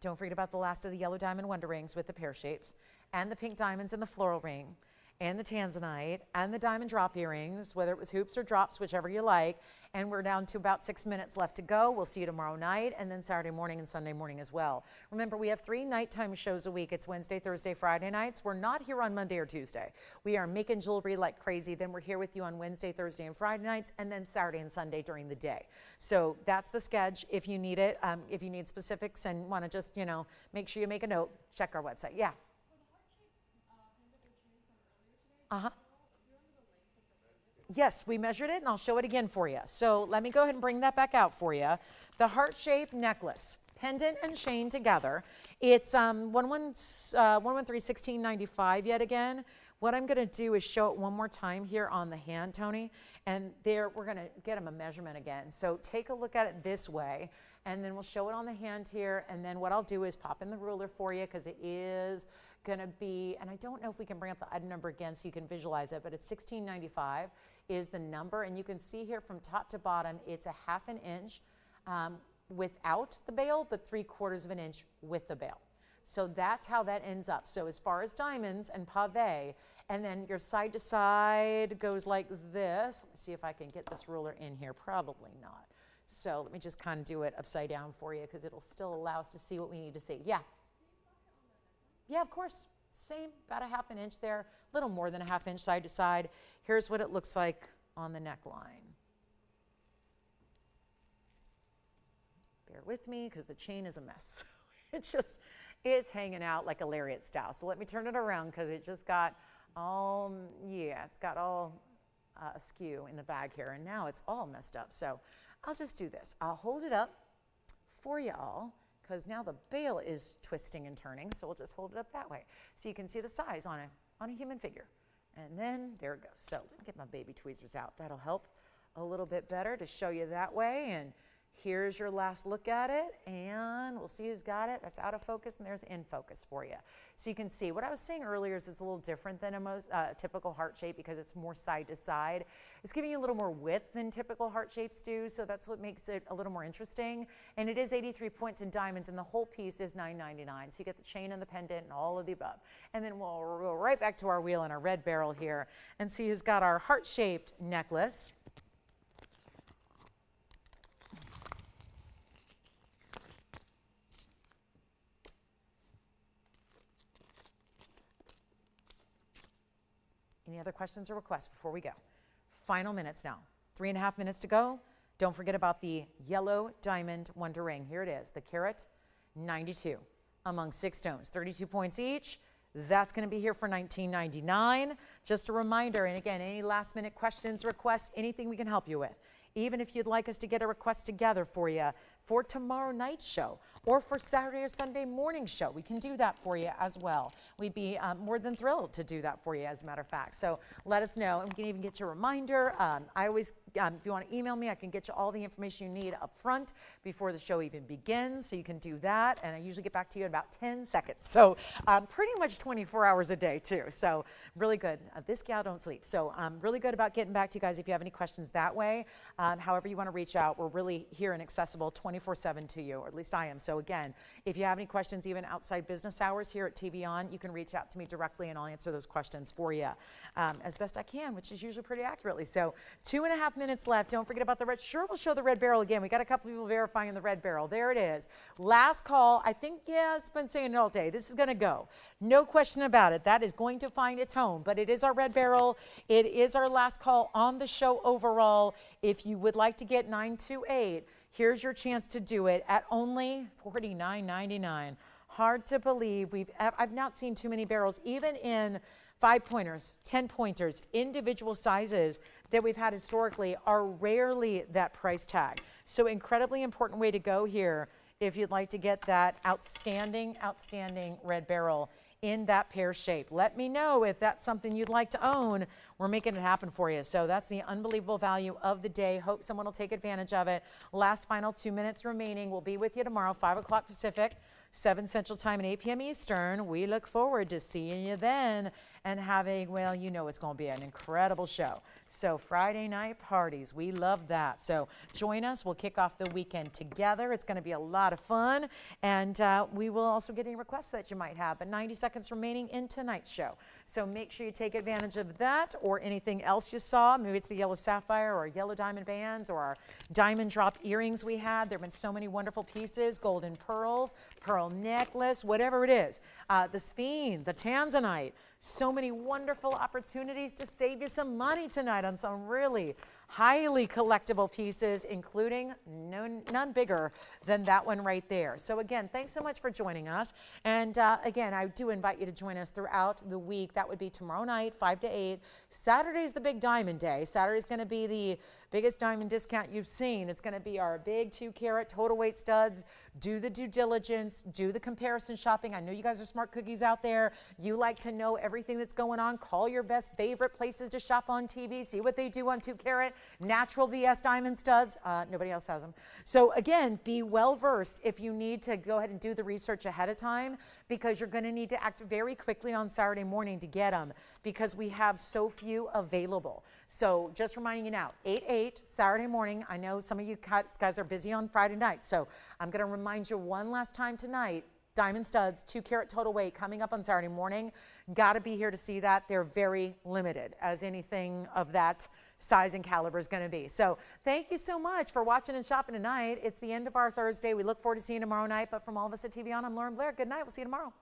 Don't forget about the last of the yellow diamond wonder rings with the pear shapes, and the pink diamonds and the floral ring, and the tanzanite, and the diamond drop earrings, whether it was hoops or drops, whichever you like. And we're down to about 6 minutes left to go. We'll see you tomorrow night, and then Saturday morning and Sunday morning as well. Remember, we have 3 nighttime shows a week. It's Wednesday, Thursday, Friday nights. We're not here on Monday or Tuesday. We are making jewelry like crazy. Then we're here with you on Wednesday, Thursday, and Friday nights, and then Saturday and Sunday during the day. So that's the schedule if you need it. If you need specifics and want to just, make sure you make a note, check our website. Yeah. Uh-huh. Yes, we measured it, and I'll show it again for you. So let me go ahead and bring that back out for you. The heart-shaped necklace, pendant and chain together. It's 113-1695 yet again. What I'm going to do is show it one more time here on the hand, Tony, and there we're going to get him a measurement again. So take a look at it this way, and then we'll show it on the hand here, and then what I'll do is pop in the ruler for you, because it is going to be, and I don't know if we can bring up the item number again so you can visualize it, but it's 1695 is the number, and you can see here from top to bottom it's a ½ an inch without the bail, but 3/4 of an inch with the bail. So that's how that ends up. So as far as diamonds and pave, and then your side to side goes like this. Let me see if I can get this ruler in here. Probably not. So let me just kind of do it upside down for you, because it'll still allow us to see what we need to see. Yeah. Yeah, of course. Same, about a ½ an inch there, a little more than a ½ inch side to side. Here's what it looks like on the neckline. Bear with me, because the chain is a mess. It's hanging out like a lariat style. So let me turn it around, because it just got all, it's got all askew in the bag here, and now it's all messed up. So I'll just do this. I'll hold it up for y'all, because now the bail is twisting and turning, so we'll just hold it up that way. So you can see the size on a human figure. And then there it goes. So let me get my baby tweezers out. That'll help a little bit better to show you that way. And here's your last look at it, and we'll see who's got it. That's out of focus, and there's in focus for you. So you can see what I was saying earlier is it's a little different than a typical heart shape, because it's more side to side. It's giving you a little more width than typical heart shapes do, so that's what makes it a little more interesting. And it is 83 points in diamonds, and the whole piece is $9.99. So you get the chain and the pendant and all of the above. And then we'll go right back to our wheel and our red barrel here and see who's got our heart-shaped necklace. Any other questions or requests before we go? Final minutes now. 3.5 minutes to go. Don't forget about the yellow diamond wonder ring. Here it is, the carat 92 among 6 stones, 32 points each. That's going to be here for $19.99. Just a reminder, and again, any last minute questions, requests, anything we can help you with. Even if you'd like us to get a request together for you for tomorrow night's show or for Saturday or Sunday morning show, we can do that for you as well. We'd be more than thrilled to do that for you, as a matter of fact. So let us know, and we can even get you a reminder. I always, if you want to email me, I can get you all the information you need up front before the show even begins, so you can do that, and I usually get back to you in about 10 seconds. So pretty much 24 hours a day too, so really good. This gal don't sleep, so I'm really good about getting back to you guys if you have any questions that way. However you want to reach out, we're really here and accessible 24/7 to you, or at least I am. So again, if you have any questions even outside business hours here at TVON, you can reach out to me directly and I'll answer those questions for you as best I can, which is usually pretty accurately. So 2.5 minutes left. Don't forget about the red. Sure, we'll show the red barrel again. We got a couple people verifying the red barrel. There it is. Last call. I think, yeah, it's been saying it all day. This is going to go. No question about it. That is going to find its home, but it is our red barrel. It is our last call on the show overall. If you would like to get 928, here's your chance to do it at only $49.99. Hard to believe. I've not seen too many barrels, even in 5-pointers, 10-pointers, individual sizes that we've had historically are rarely that price tag. So incredibly important way to go here if you'd like to get that outstanding, outstanding red barrel in that pear shape. Let me know if that's something you'd like to own. We're making it happen for you. So that's the unbelievable value of the day. Hope someone will take advantage of it. Last final 2 minutes remaining. We'll be with you tomorrow, 5 o'clock Pacific, 7 Central Time, and 8 p.m. Eastern. We look forward to seeing you then and having, well, you know it's going to be an incredible show. So Friday night parties, we love that. So join us. We'll kick off the weekend together. It's going to be a lot of fun. And we will also get any requests that you might have. But 90 seconds remaining in tonight's show. So make sure you take advantage of that or anything else you saw. Maybe it's the yellow sapphire or yellow diamond bands or our diamond drop earrings we had. There have been so many wonderful pieces, golden pearls, pearl necklace, whatever it is. The sphene, the tanzanite. So many wonderful opportunities to save you some money tonight on some really highly collectible pieces, including none bigger than that one right there. So again, thanks so much for joining us. And again, I do invite you to join us throughout the week. That would be tomorrow night, 5 to 8. Saturday's the big diamond day. Saturday's going to be the biggest diamond discount you've seen. It's going to be our big 2-carat total weight studs. Do the due diligence, do the comparison shopping. I know you guys are smart cookies out there. You like to know everything that's going on. Call your best favorite places to shop on TV. See what they do on 2-carat natural VS diamond studs. Nobody else has them. So again, be well versed if you need to go ahead and do the research ahead of time, because you're going to need to act very quickly on Saturday morning to get them, because we have so few available. So just reminding you now, 8/8 Saturday morning. I know some of you guys are busy on Friday night, so I'm going to remind you one last time tonight. Diamond studs, 2-carat total weight, coming up on Saturday morning. Got to be here to see that. They're very limited, as anything of that size and caliber is going to be. So thank you so much for watching and shopping tonight. It's the end of our Thursday. We look forward to seeing you tomorrow night. But from all of us at TVON, I'm Lauren Blair. Good night. We'll see you tomorrow.